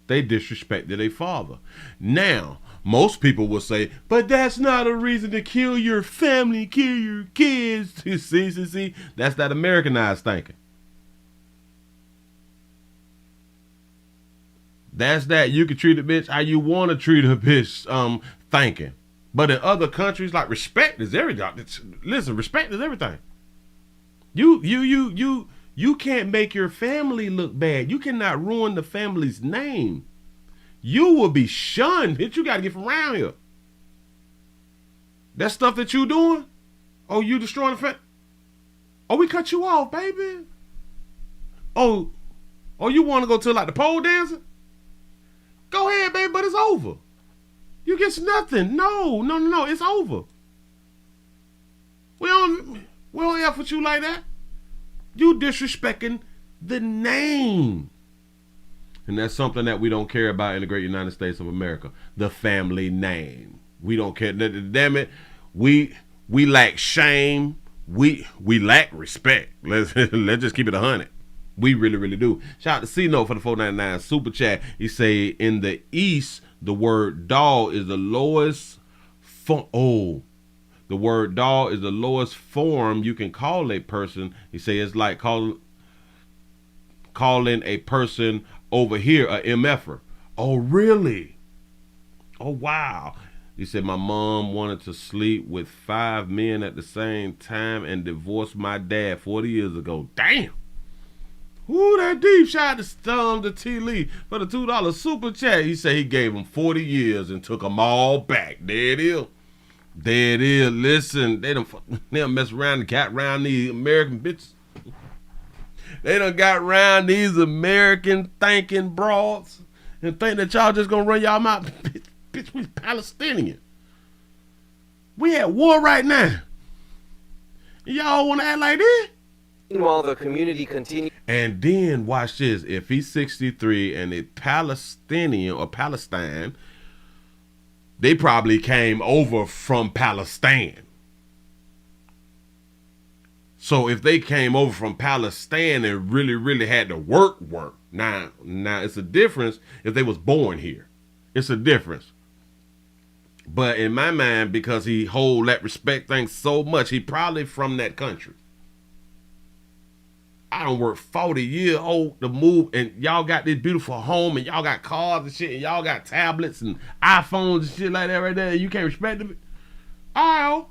They disrespected their father. Now, most people will say, but that's not a reason to kill your family, kill your kids. See? That's that Americanized thinking. That's that you can treat a bitch how you want to treat a bitch thinking. But in other countries, like, respect is everything. Listen, respect is everything. You can't make your family look bad. You cannot ruin the family's name. You will be shunned, bitch. You got to get from around here. That stuff that you doing, oh, you destroying the family. Oh, we cut you off, baby. Oh, you want to go to like the pole dancing? Go ahead, baby, but it's over. You get nothing. No, it's over. We don't F with you like that. You disrespecting the name. And that's something that we don't care about in the great United States of America. The family name. We don't care. Damn it. We lack shame. We lack respect. Let's just keep it 100. We really, really do. Shout out to C-Note for the $4.99 super chat. He say in the East, the word dog is the lowest the word dog is the lowest form you can call a person. He say it's like calling a person over here a MFer. Oh, really? Oh, wow. He said, my mom wanted to sleep with 5 men at the same time and divorced my dad 40 years ago. Damn. Ooh, that deep. Shout out to T. Lee for the $2 super chat. He said he gave him 40 years and took them all back. There it is. There it is. Listen, they done mess around and got around these American bitches. They done got around these American thinking broads and think that y'all just gonna run y'all mouth. Bitch, we Palestinian. We at war right now. Y'all wanna act like this? Meanwhile, the community continues. And then watch this. If he's 63 and it's Palestinian or Palestine, they probably came over from Palestine. So if they came over from Palestine and really had to work. Now it's a difference if they was born here. It's a difference. But in my mind, because he hold that respect thing so much, he probably from that country. I done worked 40 years old to move, and y'all got this beautiful home, and y'all got cars and shit, and y'all got tablets and iPhones and shit like that right there, and you can't respect it? All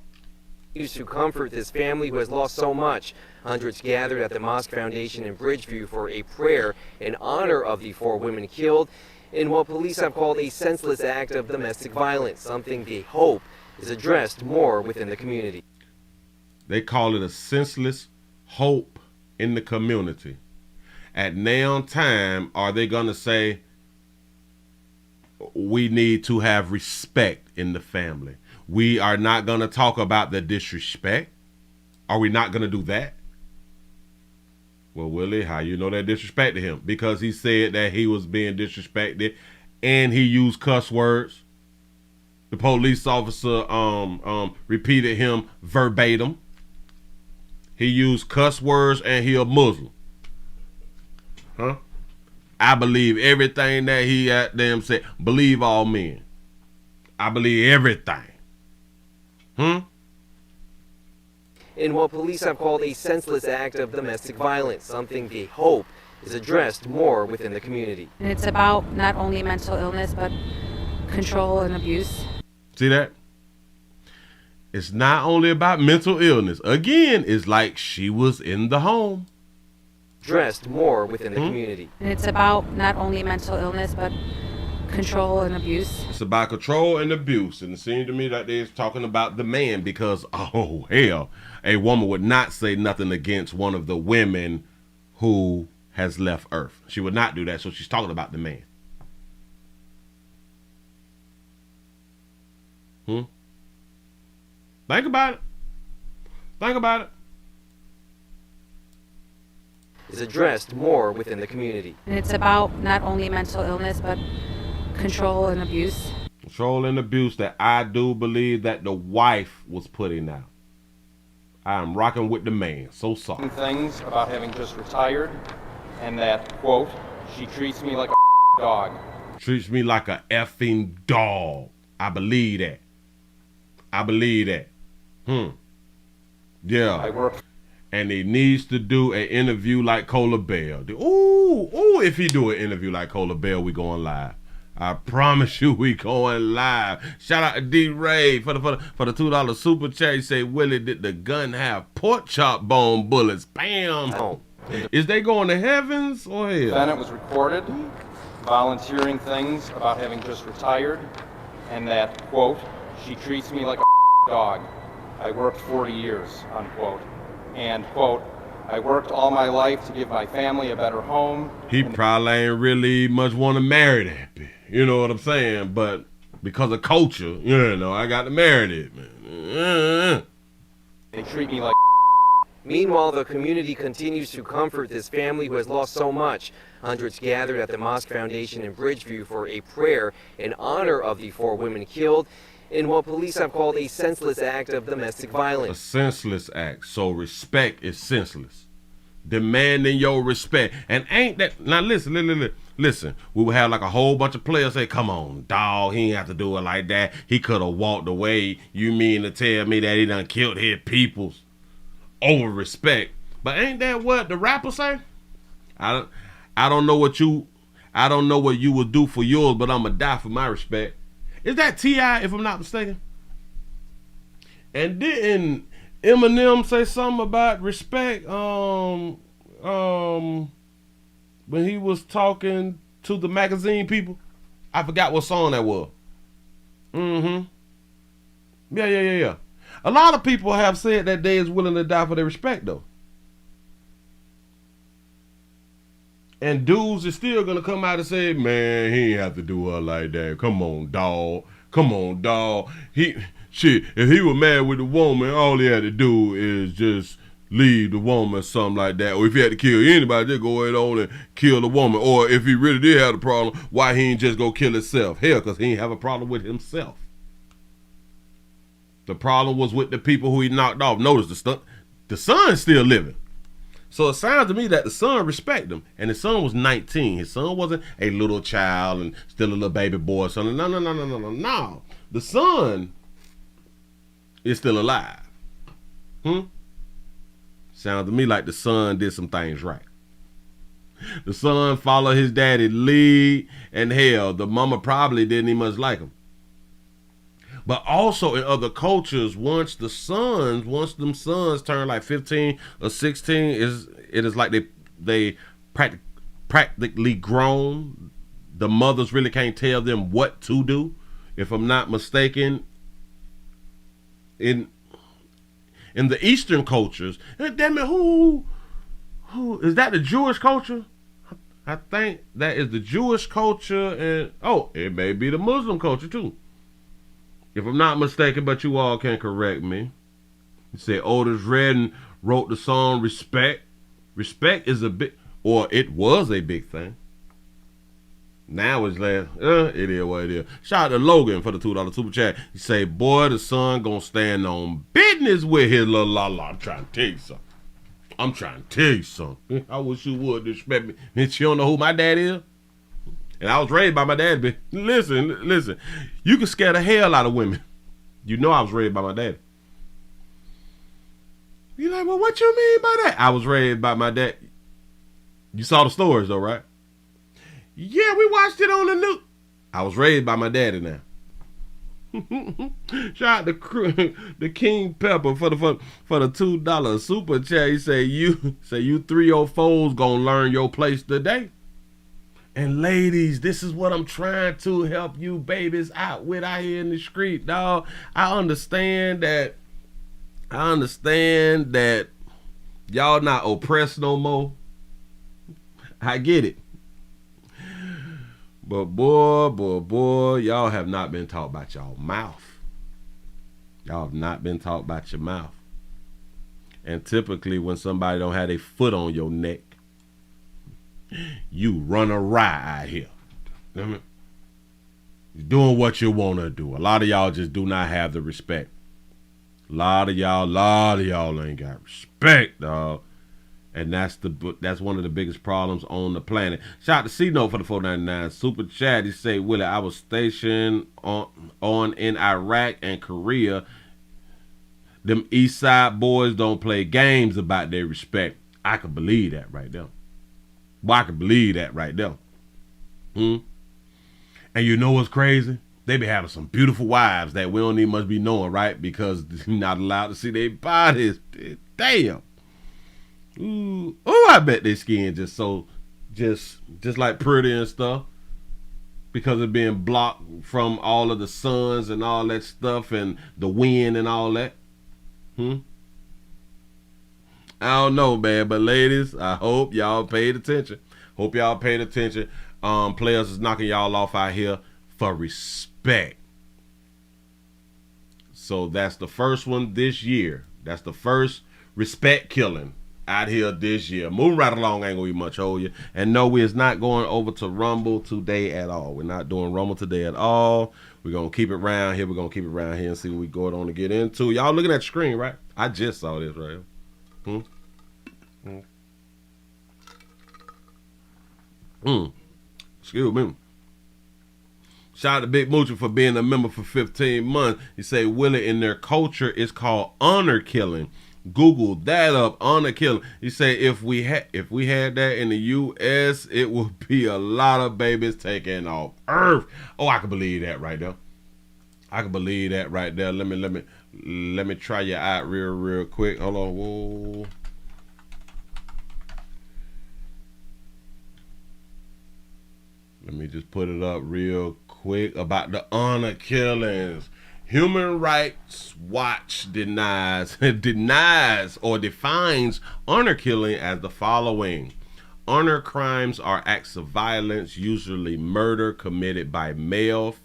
right. To comfort this family who has lost so much. Hundreds gathered at the Mosque Foundation in Bridgeview for a prayer in honor of the 4 women killed in what police have called a senseless act of domestic violence, something they hope is addressed more within the community. They call it a senseless hope in the community. At now time, are they going to say, we need to have respect in the family? We are not going to talk about the disrespect. Are we not going to do that? Well, Willie, how you know that disrespected him? Because he said that he was being disrespected and he used cuss words. The police officer repeated him verbatim. He used cuss words and he a Muslim. Huh? I believe everything that he at them said. Believe all men. I believe everything. In what police have called a senseless act of domestic violence, something they hope is addressed more within the community. And it's about not only mental illness, but control and abuse. See that? It's not only about mental illness. Again, it's like she was in the home. Addressed more within the community. And it's about not only mental illness, but control and abuse. It's about control and abuse. And it seemed to me that they're talking about the man because, oh, hell, a woman would not say nothing against one of the women who has left Earth. She would not do that, so she's talking about the man. Think about it. Think about it. Is addressed more within the community. And it's about not only mental illness, but control and abuse. Control and abuse that I do believe that the wife was putting out. I am rocking with the man. So sorry. Things about having just retired, and that, quote, she treats me like a dog. Treats me like a effing dog. I believe that. I believe that. Yeah. I work. And he needs to do an interview like Cola Bell. Ooh, if he do an interview like Cola Bell, we going live. I promise you we going live. Shout out to D-Ray for the $2 super chat. He say, Willie, did the gun have pork chop bone bullets? Bam. Is they going to heavens or hell? Bennett was recorded volunteering things about having just retired, and that, quote, she treats me like a dog. I worked 40 years, unquote. And, quote, I worked all my life to give my family a better home. He probably ain't really much want to marry that bitch. You know what I'm saying? But because of culture, you know, I got to marry it, man. They treat me like. Meanwhile, the community continues to comfort this family who has lost so much. Hundreds gathered at the Mosque Foundation in Bridgeview for a prayer in honor of the 4 women killed in what police have called a senseless act of domestic violence. A senseless act. So respect is senseless. Demanding your respect. And ain't that... Now listen. We would have like a whole bunch of players say, come on, dog, he ain't have to do it like that. He could have walked away. You mean to tell me that he done killed his peoples over respect? But ain't that what the rappers say? I don't know what you would do for yours, but I'ma die for my respect. Is that T.I., if I'm not mistaken? And didn't Eminem say something about respect when he was talking to the magazine people? I forgot what song that was. Yeah. A lot of people have said that they is willing to die for their respect, though. And dudes is still gonna come out and say, man, he ain't have to do her like that. Come on, dog. Shit, if he was mad with the woman, all he had to do is just leave the woman or something like that. Or if he had to kill anybody, just go ahead on and kill the woman. Or if he really did have a problem, why he ain't just go kill himself? Hell, because he ain't have a problem with himself. The problem was with the people who he knocked off. Notice the son's still living. So it sounds to me that the son respect him. And the son was 19. His son wasn't a little child and still a little baby boy or something. No. The son is still alive. Sounds to me like the son did some things right. The son followed his daddy's lead, and hell, the mama probably didn't even much like him. But also in other cultures, once them sons turn like 15 or 16, it is like they practically grown. The mothers really can't tell them what to do. If I'm not mistaken, in the Eastern cultures, damn it, who is that? The Jewish culture? I think that is the Jewish culture, and it may be the Muslim culture too. If I'm not mistaken, but you all can correct me. You say Otis Redding wrote the song Respect. Respect is it was a big thing. Now it's like, it is what it is. Shout out to Logan for the $2 super chat. He say, boy, the son gonna stand on business with his little la. I'm trying to tell you something. I wish you would respect me. And you don't know who my dad is? And I was raised by my dad, but listen. You can scare the hell out of women. You know I was raised by my dad. You're like, well, what you mean by that? I was raised by my dad. You saw the stories though, right? Yeah, we watched it on the news. I was raised by my daddy now. Shout out to the King Pepper for the $2 super chat. He say you 304s gonna learn your place today. And ladies, this is what I'm trying to help you babies out with out here in the street, dog. I understand that y'all not oppressed no more. I get it. But boy, y'all have not been taught about y'all mouth. Y'all have not been taught about your mouth. And typically when somebody don't have their foot on your neck, you run awry out here. You're doing what you want to do. A lot of y'all just do not have the respect. A lot of y'all ain't got respect, dog. And that's one of the biggest problems on the planet. Shout out to C-Note for the $4.99 super chat. He say, Willie, I was stationed on in Iraq and Korea. Them East Side boys don't play games about their respect. I could believe that right there. Well, I could believe that right there. And you know what's crazy? They be having some beautiful wives that we don't even must be knowing, right? Because you're not allowed to see their bodies. Damn. Ooh, I bet their skin just like pretty and stuff, because of being blocked from all of the suns and all that stuff and the wind and all that. I don't know, man, but ladies, I hope y'all paid attention. Players is knocking y'all off out here for respect. So that's the first one this year. That's the first respect killing out here this year. Moving right along, ain't gonna be much hold you. And no, we is not going over to Rumble today at all. We're not doing Rumble today at all. We're gonna keep it around here. We're gonna keep it around here and see what we going on to get into. Y'all looking at the screen, right? I just saw this right here. Excuse me. Shout out to Big Moocher for being a member for 15 months. He say, Willie, in their culture, it's called honor killing. Google that up, honor killing. He say, if we had that in the U.S., it would be a lot of babies taken off Earth. Oh, I can believe that right there. Let me try you out real quick. Hold on. Whoa. Let me just put it up real quick about the honor killings. Human Rights Watch denies or defines honor killing as the following. Honor crimes are acts of violence, usually murder, committed by male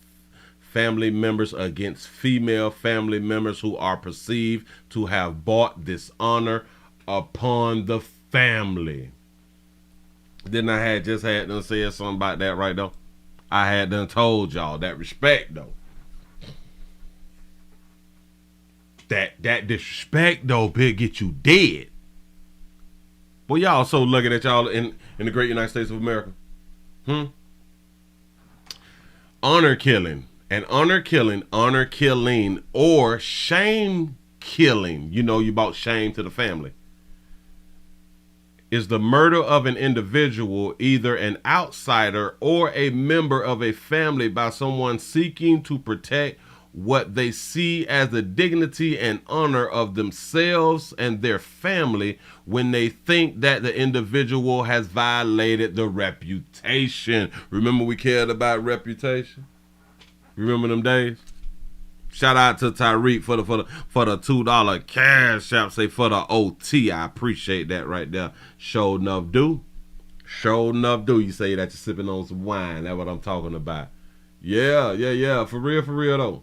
family members against female family members who are perceived to have brought dishonor upon the family. Didn't I just had done said something about that right though? I had done told y'all that respect though. That disrespect though, will get you dead. Well, y'all so lucky that y'all in the great United States of America. Honor killing. And honor killing or shame killing, you know, you brought shame to the family, is the murder of an individual, either an outsider or a member of a family, by someone seeking to protect what they see as the dignity and honor of themselves and their family when they think that the individual has violated the reputation. Remember we cared about reputation? Remember them days? Shout out to Tyreek for the $2 cash app. Say for the OT. I appreciate that right there. Show enough do. Show enough do. You say that you're sipping on some wine. That's what I'm talking about. Yeah. For real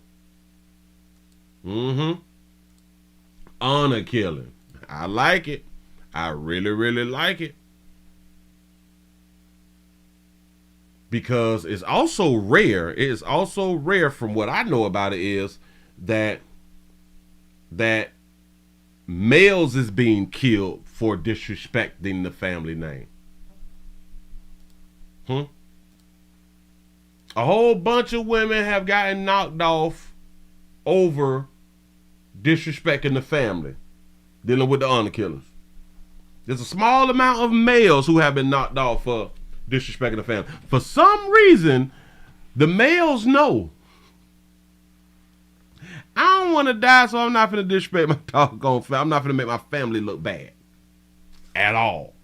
though. Honor killing. I like it. I really like it. Because it's also rare. It is also rare, from what I know about it, is that males is being killed for disrespecting the family name. A whole bunch of women have gotten knocked off over disrespecting the family, dealing with the honor killers. There's a small amount of males who have been knocked off for disrespecting the family. For some reason, the males know. I don't want to die, so I'm not going to disrespect my doggone family. I'm not going to make my family look bad at all.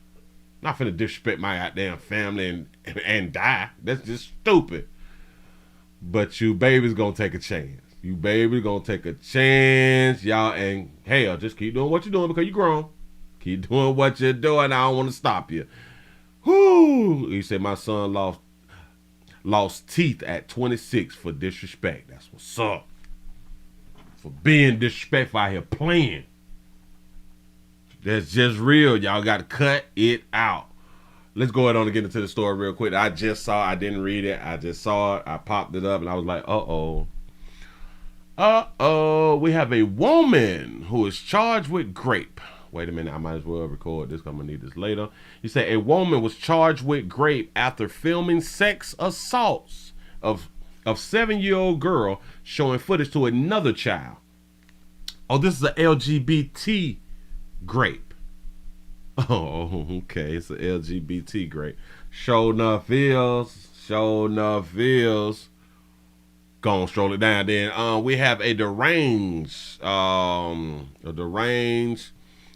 I'm not going to disrespect my goddamn family and die. That's just stupid. But you babies going to take a chance. You babies going to take a chance, y'all. And hell, just keep doing what you're doing because you're grown. Keep doing what you're doing. I don't want to stop you. Whoo! He said my son lost teeth at 26 for disrespect. That's what's up. For being disrespectful out here playing. That's just real. Y'all got to cut it out. Let's go ahead on and get into the story real quick. I just saw, I didn't read it. I just saw it. I popped it up and I was like, uh-oh. We have a woman who is charged with grape. Wait a minute, I might as well record this. I'm going to need this later. He said a woman was charged with grape after filming sex assaults of 7-year-old girl showing footage to another child. Oh, this is an LGBT grape. Oh, okay. It's an LGBT grape. Show enough feels. Go on, stroll it down. Then we have a deranged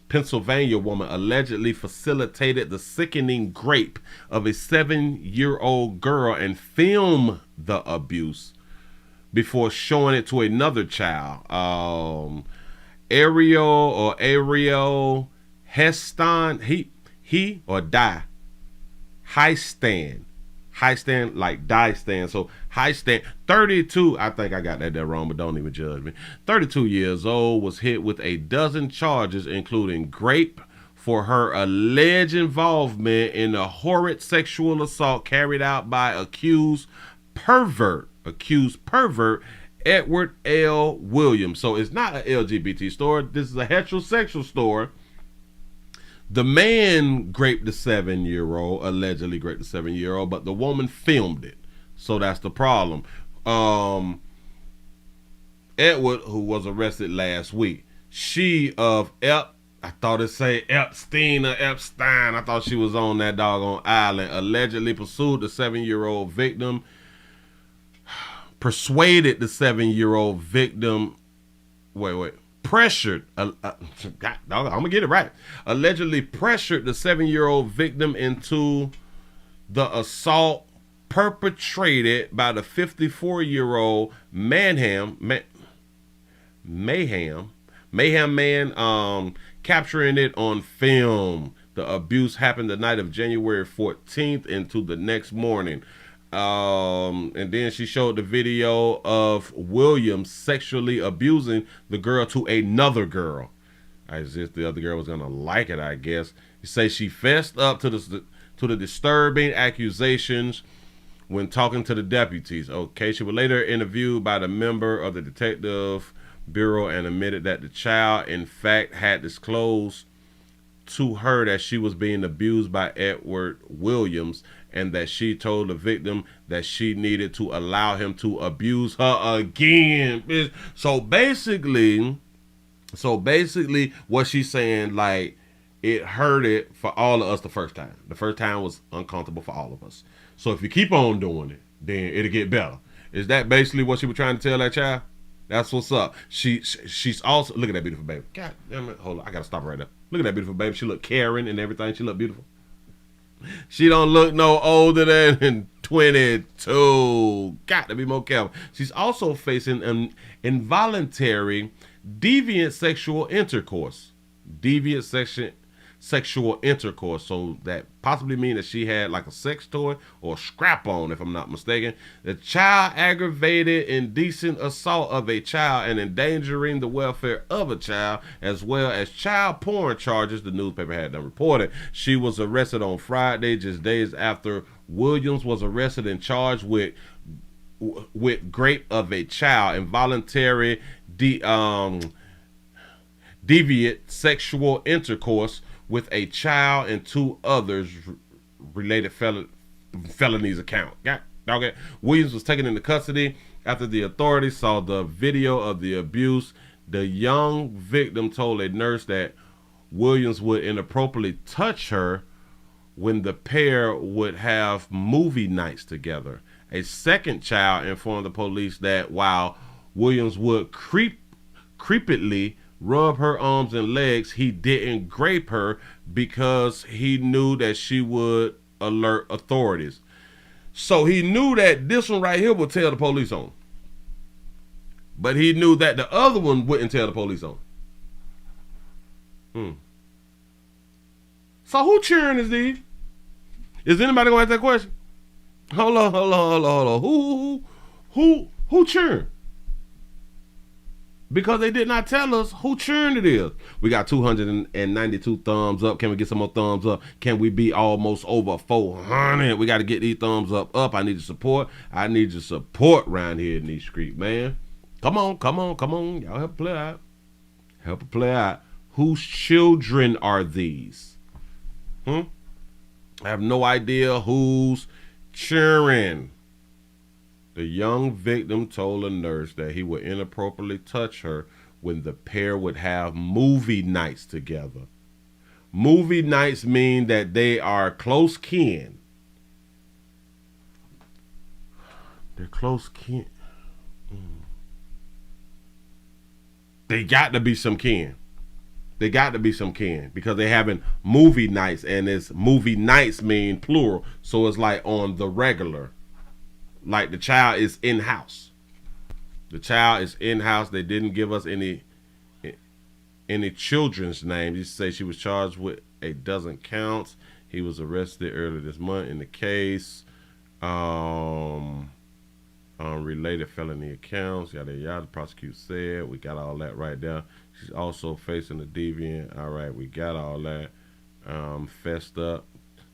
Pennsylvania woman allegedly facilitated the sickening grape of a 7-year-old girl and filmed the abuse before showing it to another child. Ariel Heston, he or die high stand like die stand. So high stand, 32, I think I got that there wrong, but don't even judge me. 32 years old, was hit with a dozen charges, including grape for her alleged involvement in a horrid sexual assault carried out by accused pervert Edward L. Williams. So it's not an LGBT store. This is a heterosexual store. The man raped the 7-year-old, allegedly raped the 7-year-old, but the woman filmed it. So that's the problem. Edward, who was arrested last week, she of I thought it say Epstein or Epstein. I thought she was on that doggone island. Allegedly pursued the 7-year-old victim, persuaded the 7-year-old victim, pressured, I'm gonna get it right. Allegedly pressured the 7-year-old victim into the assault perpetrated by the 54-year-old Mayhem Man, capturing it on film. The abuse happened the night of January 14th into the next morning. And then she showed the video of Williams sexually abusing the girl to another girl. As if the other girl was gonna like it, I guess. You say she fessed up to the disturbing accusations when talking to the deputies. Okay, she was later interviewed by the member of the detective bureau and admitted that the child, in fact, had disclosed to her that she was being abused by Edward Williams, and that she told the victim that she needed to allow him to abuse her again. So basically what she's saying, like, it hurted for all of us the first time. The first time was uncomfortable for all of us. So if you keep on doing it, then it'll get better. Is that basically what she was trying to tell that child? That's what's up. She's also, look at that beautiful baby. God damn it, hold on, I gotta stop right there. Look at that beautiful baby. She look caring and everything. She look beautiful. She don't look no older than 22. Got to be more careful. She's also facing an involuntary deviant sexual intercourse. Sexual intercourse. So that possibly means that she had like a sex toy or scrap on, if I'm not mistaken. The child aggravated indecent assault of a child and endangering the welfare of a child, as well as child porn charges, the newspaper had done reported. She was arrested on Friday, just days after Williams was arrested and charged with rape of a child, involuntary deviant sexual intercourse with a child, and 2 others related felonies account. Okay. Williams was taken into custody after the authorities saw the video of the abuse. The young victim told a nurse that Williams would inappropriately touch her when the pair would have movie nights together. A second child informed the police that while Williams would creepily rub her arms and legs, he didn't grape her because he knew that she would alert authorities. So he knew that this one right here would tell the police on, but he knew that the other one wouldn't tell the police on. So who cheering is these? Is anybody gonna ask that question? Hold on. Who cheering? Because they did not tell us who churn it is. We got 292 thumbs up. Can we get some more thumbs up? Can we be almost over 400? We got to get these thumbs up. I need your support. I need your support around here in these streets, man. Come on. Y'all help play out. Whose children are these? I have no idea who's cheering. The young victim told a nurse that he would inappropriately touch her when the pair would have movie nights together. Movie nights mean that they are close kin. They're close kin. They got to be some kin. Because they're having movie nights, and it's movie nights mean plural. So it's like on the regular. Like the child is in-house. They didn't give us any children's names. They say she was charged with a dozen counts. He was arrested earlier this month in the case. Related felony accounts. Yada. The prosecutor said. We got all that right there. She's also facing a deviant. All right, we got all that. Fessed up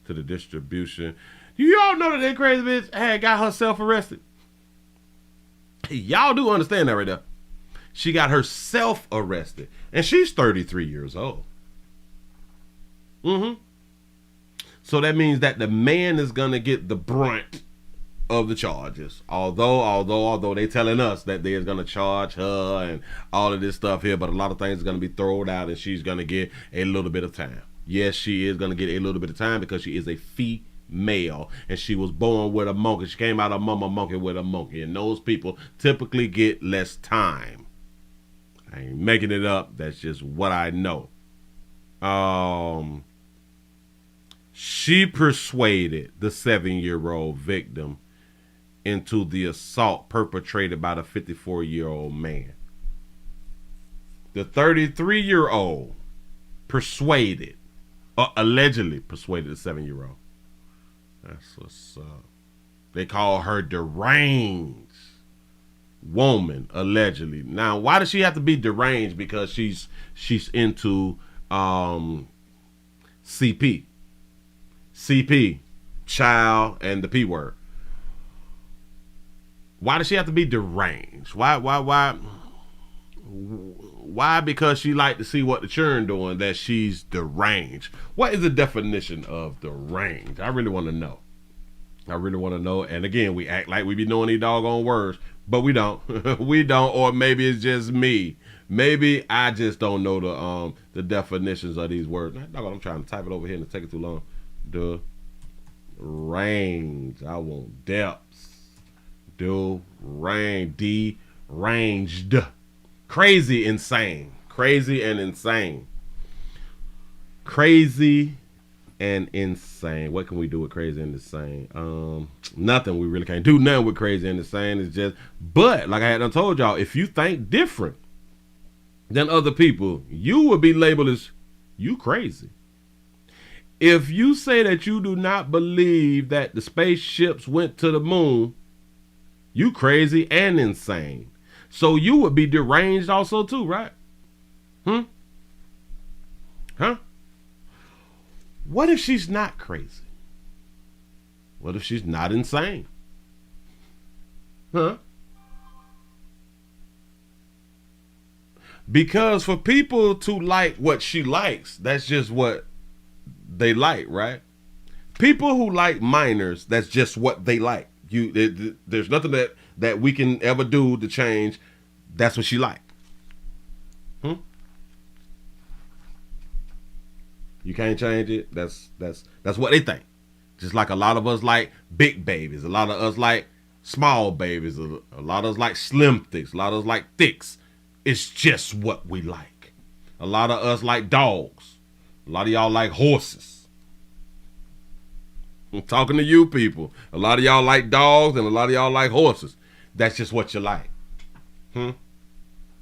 to the distribution. Do y'all know that that crazy bitch had got herself arrested? Y'all do understand that right there. She got herself arrested. And she's 33 years old. So that means that the man is going to get the brunt of the charges. Although they telling us that they're going to charge her and all of this stuff here, but a lot of things are going to be thrown out and she's going to get a little bit of time. Yes, she is going to get a little bit of time because she is a female and she was born with a monkey. She came out of mama monkey with a monkey, and those people typically get less time. I ain't making it up. That's just what I know. She persuaded the 7-year-old victim into the assault perpetrated by the 54-year-old man. The 33-year-old persuaded, or allegedly persuaded the 7-year-old. That's what's up. They call her deranged woman, allegedly. Now, why does she have to be deranged? Because she's into CP, child, and the P word. Why does she have to be deranged? Why? Because she like to see what the children doing, that she's deranged. What is the definition of deranged? I really want to know. And again, we act like we be knowing these doggone words, but we don't. We don't, or maybe it's just me. Maybe I just don't know the definitions of these words. I'm trying to type it over here and it's taking too long. Deranged. I want depths. Deranged. Crazy, insane. Crazy and insane. Crazy and insane. What can we do with crazy and insane? Nothing. We really can't do nothing with crazy and insane. It's just, but like I had told y'all, if you think different than other people, you will be labeled as you crazy. If you say that you do not believe that the spaceships went to the moon, you crazy and insane. So you would be deranged also too, right? Huh? What if she's not crazy? What if she's not insane? Huh? Because for people to like what she likes, that's just what they like, right? People who like minors, that's just what they like. There's nothing that we can ever do to change. That's what she like. You can't change it. That's what they think. Just like a lot of us like big babies, a lot of us like small babies, a lot of us like slim thicks, a lot of us like thicks. It's just what we like. A lot of us like dogs. A lot of y'all like horses. I'm talking to you people. A lot of y'all like dogs and a lot of y'all like horses. That's just what you like. You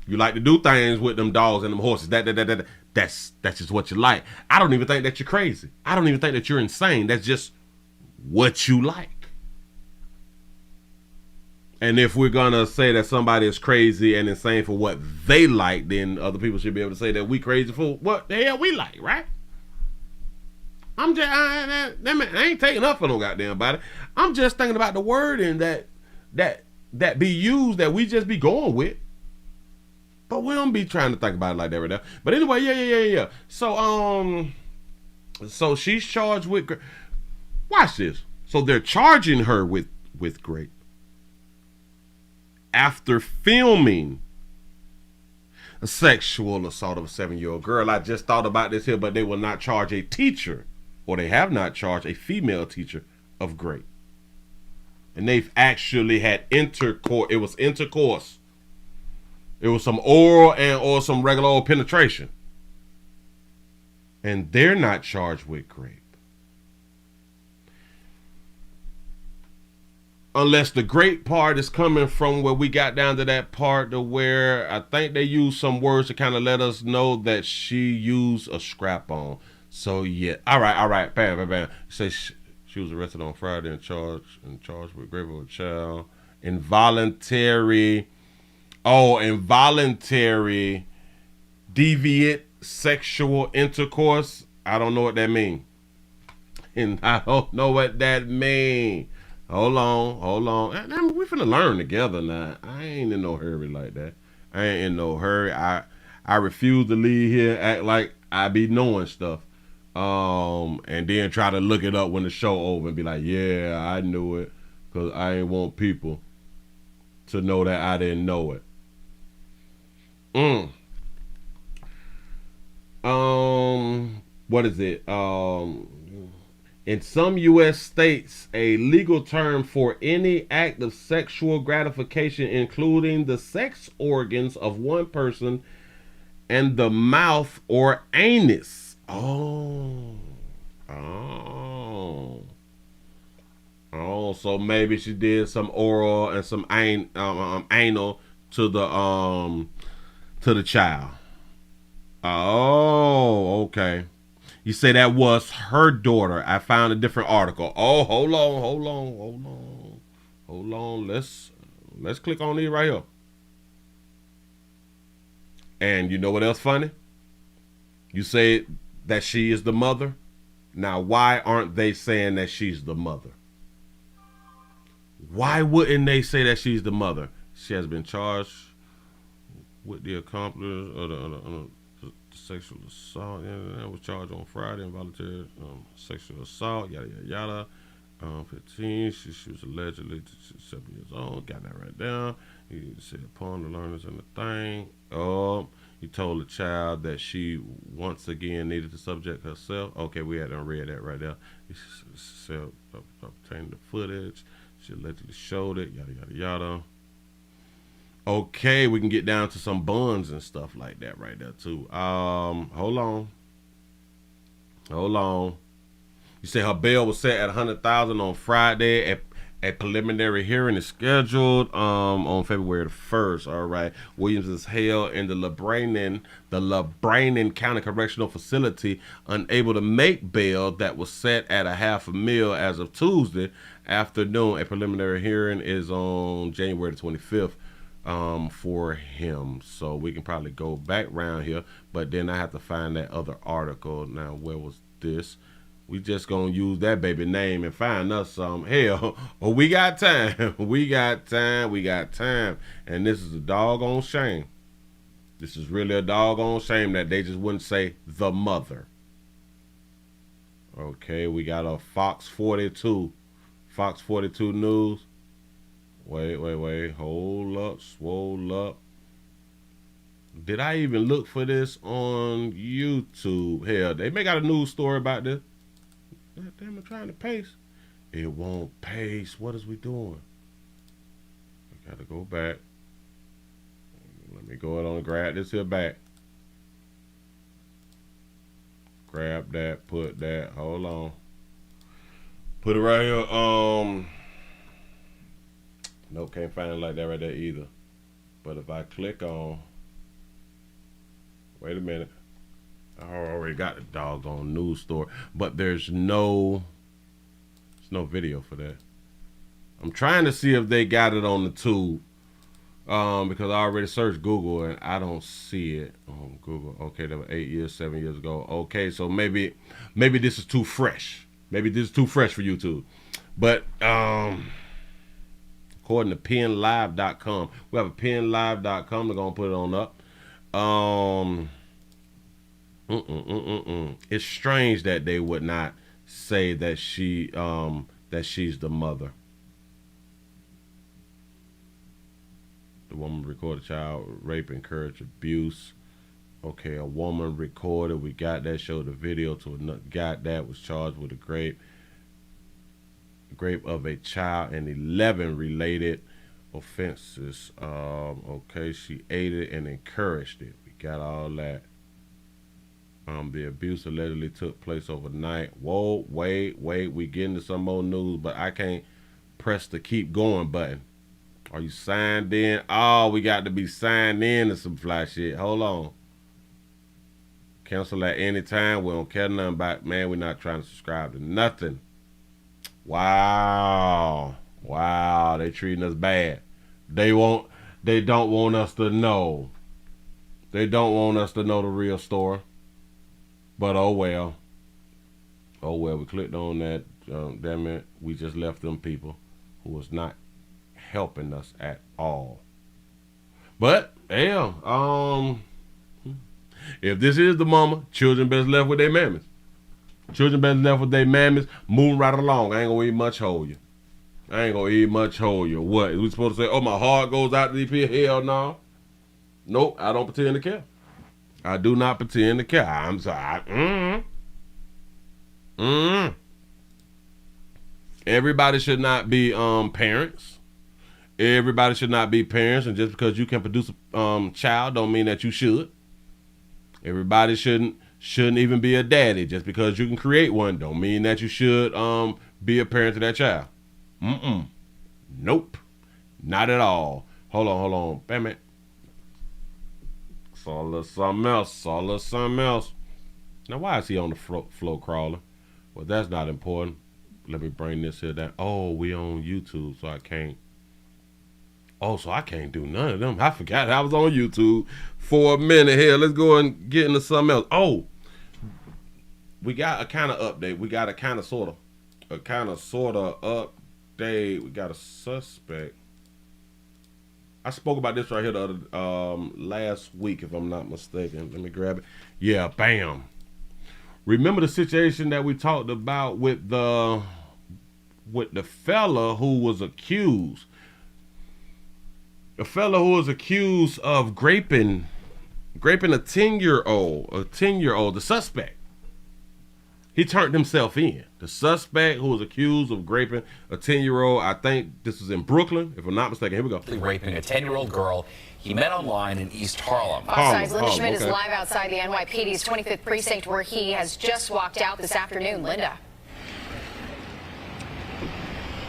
like to do things with them dogs and them horses. That's just what you like. I don't even think that you're crazy. I don't even think that you're insane. That's just what you like. And if we're gonna say that somebody is crazy and insane for what they like, then other people should be able to say that we crazy for what the hell we like, right? I ain't taking up for no goddamn body. I'm just thinking about the wording that be used, that we just be going with. But we don't be trying to think about it like that right now. But anyway, yeah. So she's charged with, watch this. So they're charging her with rape after filming a sexual assault of a 7-year-old girl. I just thought about this here, but they will not charge a teacher, or they have not charged a female teacher of rape. And they've actually had intercourse. It was intercourse. It was some oral or some regular old penetration. And they're not charged with rape. Unless the great part is coming from where we got down to that part to where I think they used some words to kind of let us know that she used a scrap on. So yeah. All right. Bam. Say she was arrested on Friday and charged with rape of a child. Involuntary deviant sexual intercourse. I don't know what that means. And I don't know what that means. Hold on. We finna learn together now. I ain't in no hurry like that. I ain't in no hurry. I refuse to leave here, act like I be knowing stuff. And then try to look it up when the show over and be like, yeah, I knew it. Because I ain't want people to know that I didn't know it. What is it? In some U.S. states, a legal term for any act of sexual gratification, including the sex organs of one person and the mouth or anus. So maybe she did some oral and some anal to the child. Oh, okay. You say that was her daughter. I found a different article. Oh, hold on. Let's click on these right here. And you know what else funny? You say that she is the mother. Now, why aren't they saying that she's the mother? Why wouldn't they say that she's the mother? She has been charged with the accomplice of the sexual assault. Yeah, was charged on Friday, involuntary sexual assault. Yada yada yada. 15. She was allegedly 7 years old. Got that right down. He said upon the learners and the thing. He told the child that she once again needed to subject herself. Okay, we hadn't read that right there. He said obtained the footage. She allegedly showed it. Yada yada yada. Okay, we can get down to some buns and stuff like that right there too. Hold on. You say her bail was set at $100,000 on Friday. A preliminary hearing is scheduled on February the 1st. All right. Williams is held in the LeBrainin County Correctional Facility, unable to make bail that was set at $500,000 as of Tuesday afternoon. A preliminary hearing is on January the 25th. For him, so we can probably go back around here, but then I have to find that other article. Now, where was this? We just gonna use that baby name and find us some. Hell, we got time. We got time. And this is a doggone shame. This is really a doggone shame that they just wouldn't say the mother. Okay, we got a Fox 42 News. Wait. Hold up, swole up. Did I even look for this on YouTube? Hell, they may got a news story about this. God damn, I'm trying to paste. It won't paste. What is we doing? I gotta go back. Let me go ahead and grab this here back. Grab that, put that. Hold on. Put it right here. Nope, can't find it like that right there either. But if I click on, wait a minute, I already got the doggone news story, but there's no video for that. I'm trying to see if they got it on the tube, because I already searched Google and I don't see it on Google. Okay, that was 7 years ago. Okay, so maybe this is too fresh. Maybe this is too fresh for YouTube. But according to penlive.com. We have a penlive.com. They're going to put it on up. It's strange that they would not say that she's the mother. The woman recorded child rape, encouraged abuse. Okay, a woman recorded. We got that. Showed the video to another. Got that. Was charged with a rape of a child and 11 related offenses. Okay, she aided and encouraged it. We got all that. The abuse allegedly took place overnight. Whoa, wait, we getting to some more news, but I can't press the keep going button. Are you signed in? Oh, we got to be signed in to some fly shit. Hold on. Cancel at any time. We don't care nothing about, man, we're not trying to subscribe to nothing. Wow, they treating us bad. They don't want us to know. They don't want us to know the real story. But oh well, we clicked on that. Damn it, we just left them people who was not helping us at all. But hell, if this is the mama, children best left with their mammies. Children best left with their mammies, moving right along. I ain't gonna eat much hold you. What? We supposed to say, oh, my heart goes out to these people? Hell no. Nope, I don't pretend to care. I do not pretend to care. I'm sorry. Everybody should not be parents. Everybody should not be parents, and just because you can produce a child don't mean that you should. Everybody shouldn't even be a daddy. Just because you can create one don't mean that you should be a parent to that child. Nope. Not at all. Hold on. Damn it. Saw a little something else. Now, why is he on the floor crawler? Well, that's not important. Let me bring this here down. Oh, we on YouTube, so I can't. Oh, so I can't do none of them. I forgot I was on YouTube for a minute here. Let's go and get into something else. Oh, we got a kind of update. We got a kind of sort of update. We got a suspect. I spoke about this right here the other last week, if I'm not mistaken. Let me grab it. Yeah, bam. Remember the situation that we talked about with the fella who was accused. A fella who was accused of raping a 10-year-old, the suspect. He turned himself in. The suspect who was accused of raping a 10-year-old, I think this was in Brooklyn, if I'm not mistaken. Here we go. Raping a 10-year-old girl he met online in East Harlem. Fox Linda Schmidt is live outside the NYPD's 25th precinct, where he has just walked out this afternoon. Linda.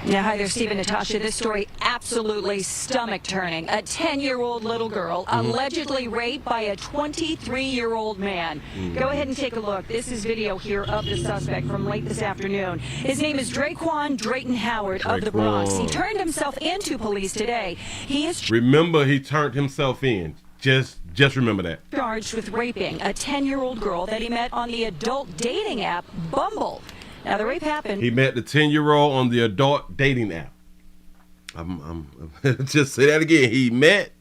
Yeah, hi there, Steve and Natasha. This story absolutely stomach-turning. A 10-year-old little girl allegedly raped by a 23-year-old man. Go ahead and take a look. This is video here of the suspect from late this afternoon. His name is Draquan Drayton Howard of the Bronx. He turned himself into police today. He is Remember, he turned himself in. Just remember that. Charged with raping a 10-year-old girl that he met on the adult dating app Bumble. Now, the rape happened. He met the 10-year-old on the adult dating app. I'm just say that again. He met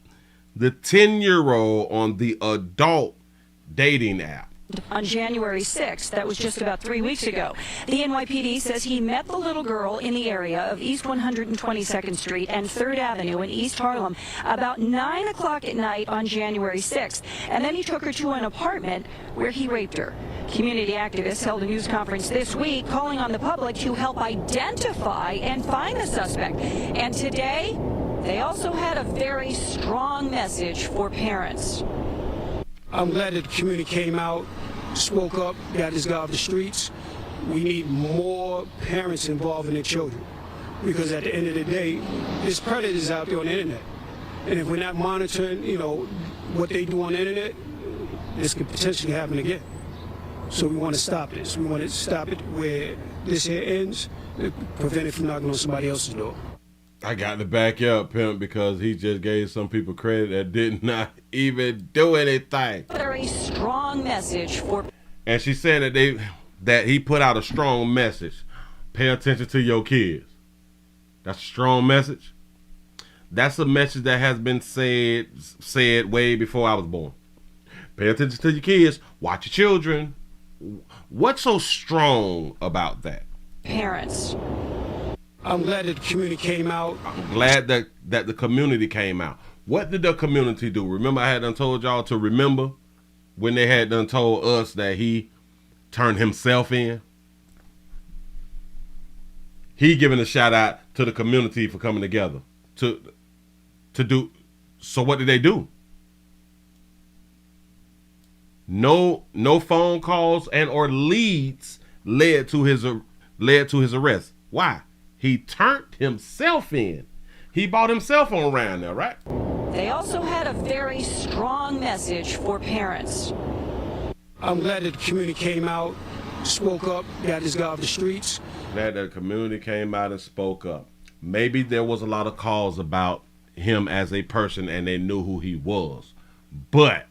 the 10-year-old on the adult dating app. On January 6th, that was just about 3 weeks ago. The NYPD says he met the little girl in the area of East 122nd Street and 3rd Avenue in East Harlem about 9 o'clock at night on January 6th. And then he took her to an apartment where he raped her. Community activists held a news conference this week calling on the public to help identify and find the suspect. And today, they also had a very strong message for parents. I'm glad that the community came out, spoke up, got this guy off the streets. We need more parents involved in their children, because at the end of the day, there's predators out there on the internet. And if we're not monitoring, what they do on the internet, this could potentially happen again. So we want to stop this. We want to stop it where this here ends, prevent it from knocking on somebody else's door. I got to back you up, Pimp, because he just gave some people credit that did not even do anything. Very strong message for. And she said that he put out a strong message. Pay attention to your kids. That's a strong message. That's a message that has been said way before I was born. Pay attention to your kids. Watch your children. What's so strong about that? Parents. I'm glad that the community came out. I'm glad that the community came out. What did the community do? Remember, I had done told y'all to remember when they had done told us that he turned himself in? He giving a shout out to the community for coming together to do. So what did they do? No phone calls and or leads led to his arrest. Why? He turned himself in. He bought himself on around there, right? They also had a very strong message for parents. I'm glad that the community came out, spoke up, got this guy off the streets. Glad that the community came out and spoke up. Maybe there was a lot of calls about him as a person and they knew who he was. But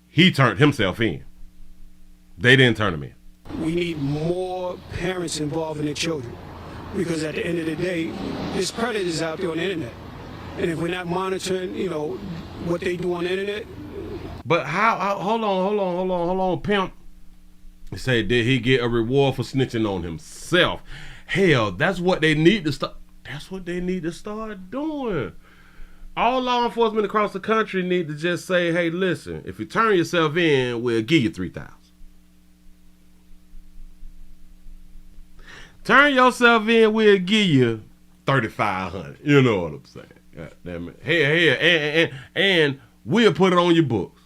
he turned himself in. They didn't turn him in. We need more parents involved in their children, because at the end of the day, there's predators out there on the internet. And if we're not monitoring, what they do on the internet. But how hold on, Pimp. He said, did he get a reward for snitching on himself? Hell, that's what they need to start. That's what they need to start doing. All law enforcement across the country need to just say, hey, listen, if you turn yourself in, we'll give you $3,000. Turn yourself in, we'll give you $3,500. You know what I'm saying? God damn it. Hey, and we'll put it on your books.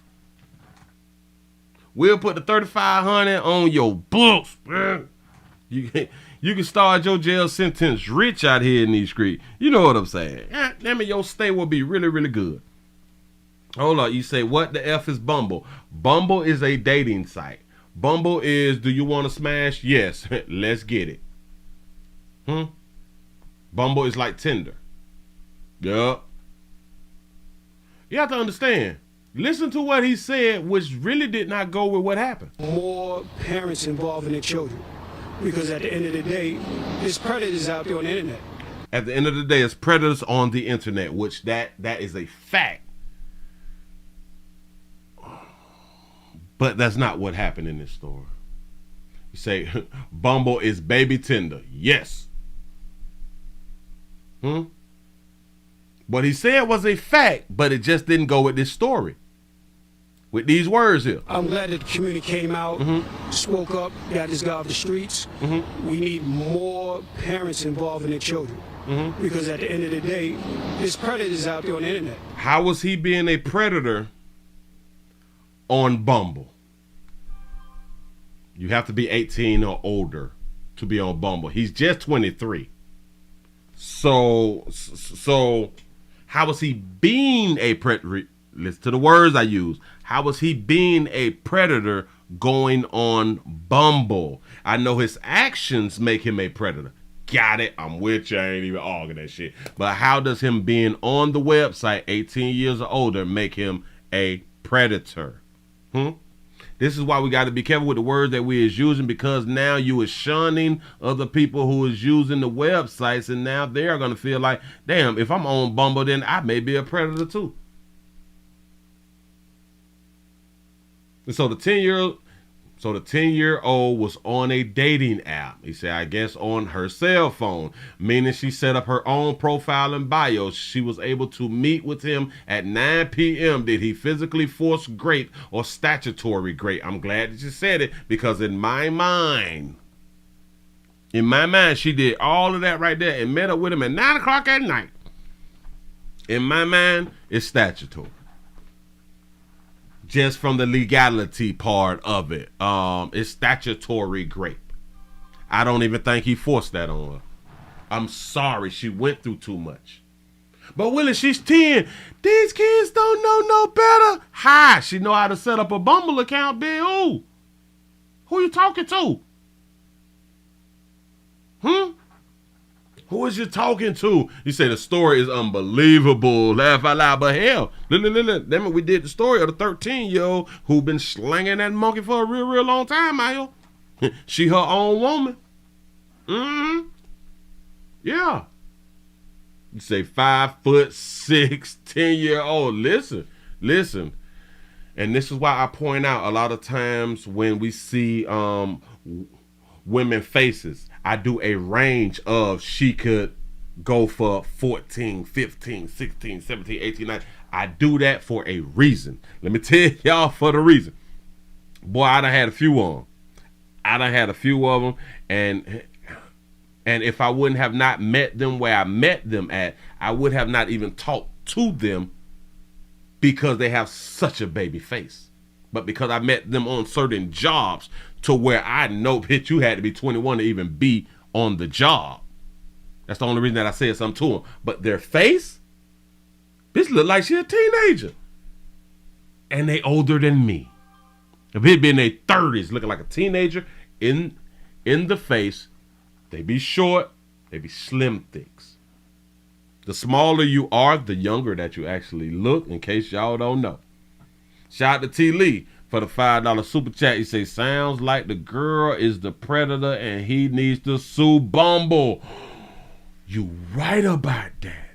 We'll put the $3,500 on your books, man. You can start your jail sentence rich out here in these streets. You know what I'm saying? God damn it, your stay will be really, really good. Hold on. You say, what the F is Bumble? Bumble is a dating site. Bumble is, do you want to smash? Yes. Let's get it. Bumble is like Tinder. Yup. You have to understand. Listen to what he said, which really did not go with what happened. More parents involved in their children. Because at the end of the day, there's predators out there on the internet. At the end of the day, it's predators on the internet, which that is a fact. But that's not what happened in this story. You say, Bumble is baby Tinder. Yes. What he said was a fact, but it just didn't go with this story. With these words here. I'm glad that the community came out, spoke up, got this guy off the streets. We need more parents involved in their children. Because at the end of the day, there's predators out there on the internet. How was he being a predator on Bumble? You have to be 18 or older to be on Bumble. He's just 23. So how was he being a predator? Listen to the words I use. How was he being a predator going on Bumble? I know his actions make him a predator. Got it. I'm with you. I ain't even arguing that shit. But how does him being on the website, 18 years or older, make him a predator? This is why we got to be careful with the words that we is using, because now you is shunning other people who is using the websites, and now they're going to feel like, damn, if I'm on Bumble, then I may be a predator too. And so the 10-year-old was on a dating app. He said, I guess on her cell phone, meaning she set up her own profile and bio. She was able to meet with him at 9 p.m. Did he physically force grape or statutory grape? I'm glad that you said it, because in my mind, she did all of that right there and met up with him at 9 o'clock at night. In my mind, it's statutory. Just from the legality part of it. It's statutory grape. I don't even think he forced that on her. I'm sorry, she went through too much. But Willie, she's 10. These kids don't know no better. Hi, she know how to set up a Bumble account, Bill. Who you talking to? Who is you talking to? You say the story is unbelievable. Laugh out loud. But hell, look, we did the story of the 13-year-old who been slanging that monkey for a real long time out here. She her own woman. Yeah. You say 5'6", 10-year-old. Listen. And this is why I point out a lot of times when we see women faces, I do a range of, she could go for 14, 15, 16, 17, 18, 19. I do that for a reason. Let me tell y'all for the reason. Boy, I done had a few of them. And if I wouldn't have not met them where I met them at, I would have not even talked to them, because they have such a baby face. But because I met them on certain jobs to where I know, bitch, you had to be 21 to even be on the job. That's the only reason that I said something to them. But their face, bitch, look like she a teenager. And they older than me. If it be in their 30s, looking like a teenager in the face, they be short, they be slim thicks. The smaller you are, the younger that you actually look, in case y'all don't know. Shout out to T. Lee for the $5 super chat. He say, sounds like the girl is the predator and he needs to sue Bumble. You right about that.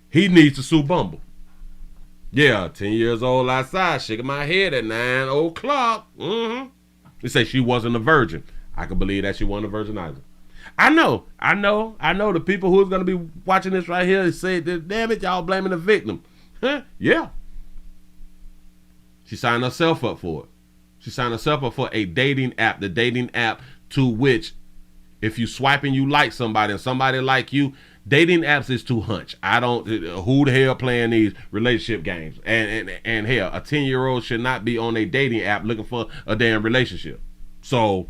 He needs to sue Bumble. Yeah, 10 years old outside, shaking my head at 9 o'clock. He say she wasn't a virgin. I can believe that she wasn't a virgin either. I know the people who's going to be watching this right here say, damn it, y'all blaming the victim. Yeah. She signed herself up for it. She signed herself up for a dating app, the dating app to which if you swipe and you like somebody and somebody like you, dating apps is too hunch. Who the hell playing these relationship games? And hell, a 10-year-old should not be on a dating app looking for a damn relationship. So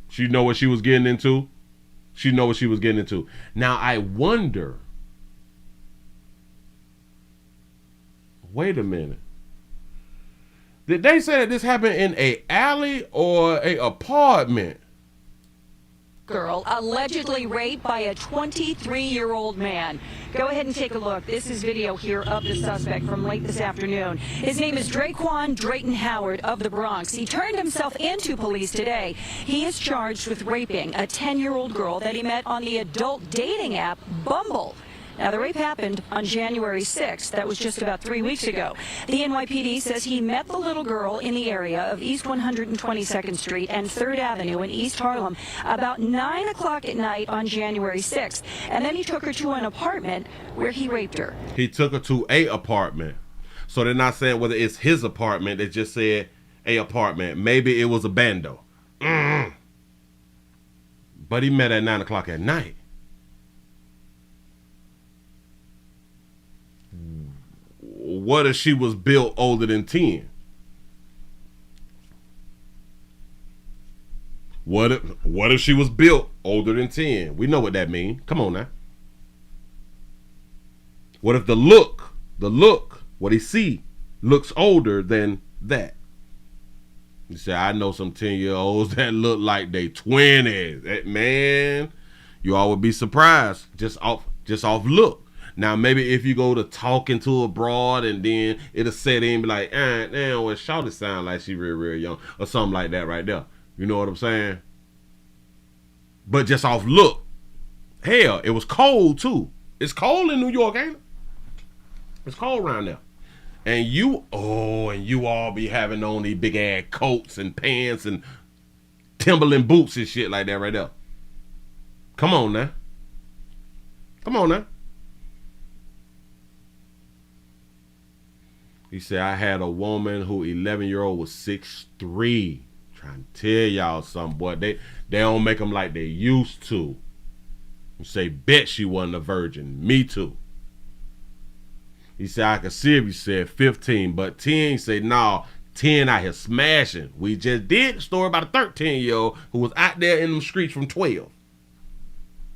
she know what she was getting into. Now I wonder Wait a minute. Did they say that this happened in a alley or a apartment? Girl allegedly raped by a 23-year-old man. Go ahead and take a look. This is video here of the suspect from late this afternoon. His name is Draquan Drayton Howard of the Bronx. He turned himself into police today. He is charged with raping a 10-year-old girl that he met on the adult dating app Bumble. Now, the rape happened on January 6th. That was just about 3 weeks ago. The NYPD says he met the little girl in the area of East 122nd Street and 3rd Avenue in East Harlem about 9 o'clock at night on January 6th. And then he took her to an apartment where he raped her. He took her to a apartment. So they're not saying whether it's his apartment. They just said a apartment. Maybe it was a bando. But he met at 9 o'clock at night. What if she was built older than 10? What if she was built older than 10? We know what that means. Come on now. What if the look, what he see, looks older than that? You say, I know some 10-year-olds that look like they 20s. Man, you all would be surprised just off look. Now, maybe if you go to talking to a broad and then it'll set in and be like, damn, well, Shawty sound like she real young or something like that right there. You know what I'm saying? But just off look. Hell, it was cold too. It's cold in New York, ain't it? It's cold around there. And you all be having on these big ass coats and pants and Timberland boots and shit like that right there. Come on now. Come on now. He said, I had a woman who 11-year-old was 6'3". Trying to tell y'all something, boy. They don't make them like they used to. You say, bet she wasn't a virgin. Me too. He said, I could see if you said 15, but 10, he said, no, 10 out here smashing. We just did the story about a 13-year-old who was out there in the streets from 12.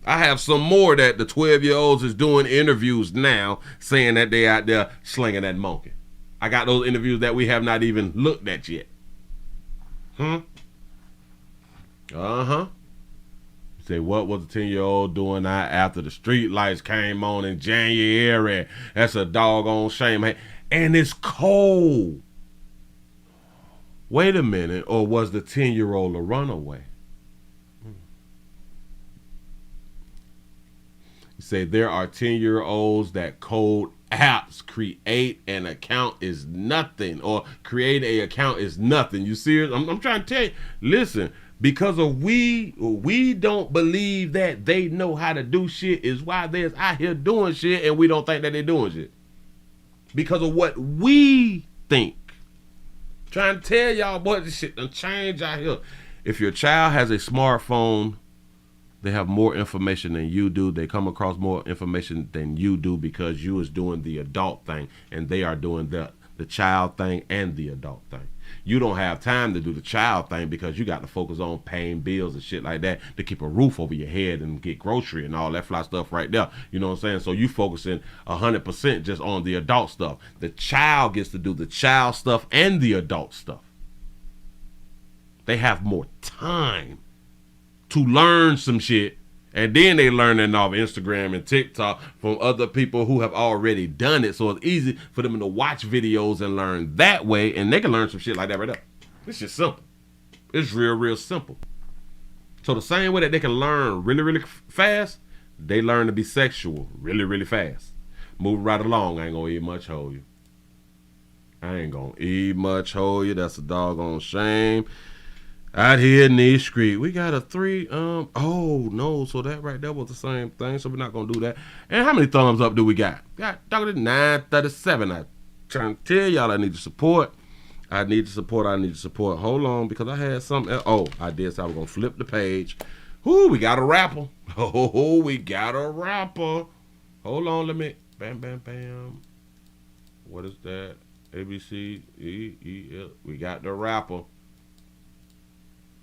I have some more that the 12-year-olds is doing interviews now saying that they out there slinging that monkey. I got those interviews that we have not even looked at yet. Say, what was the 10-year-old doing after the street lights came on in January? That's a doggone shame. And it's cold. Wait a minute. Or was the 10-year-old a runaway? You say there are 10-year-olds that code apps create an account is nothing, or create a account is nothing. You serious? I'm trying to tell you, listen, because of we don't believe that they know how to do shit is why they're out here doing shit and we don't think that they're doing shit. Because of what we think. Trying to tell y'all, boy, this shit done change out here. If your child has a smartphone, they have more information than you do. They come across more information than you do because you is doing the adult thing and they are doing the child thing and the adult thing. You don't have time to do the child thing because you got to focus on paying bills and shit like that to keep a roof over your head and get grocery and all that fly stuff right there. You know what I'm saying? So you focusing 100% just on the adult stuff. The child gets to do the child stuff and the adult stuff. They have more time to learn some shit, and then they learn it off Instagram and TikTok from other people who have already done it. So it's easy for them to watch videos and learn that way, and they can learn some shit like that right there. It's just simple. It's real simple. So the same way that they can learn really fast, they learn to be sexual really fast. Move right along. I ain't gonna eat much, hold you. I ain't gonna eat much, hold you. That's a doggone shame. Out here in this street, we got a 3. Oh no, so that right there was the same thing. So we're not gonna do that. And how many thumbs up do we got? Got 937. I'm trying to tell y'all I need to support. I need to support. Hold on, because I had something else. Oh, I did. So I was gonna flip the page. Ooh, we got a rapper. Oh, we got a rapper. Hold on, let me. Bam. What is that? ABCDEF. We got the rapper.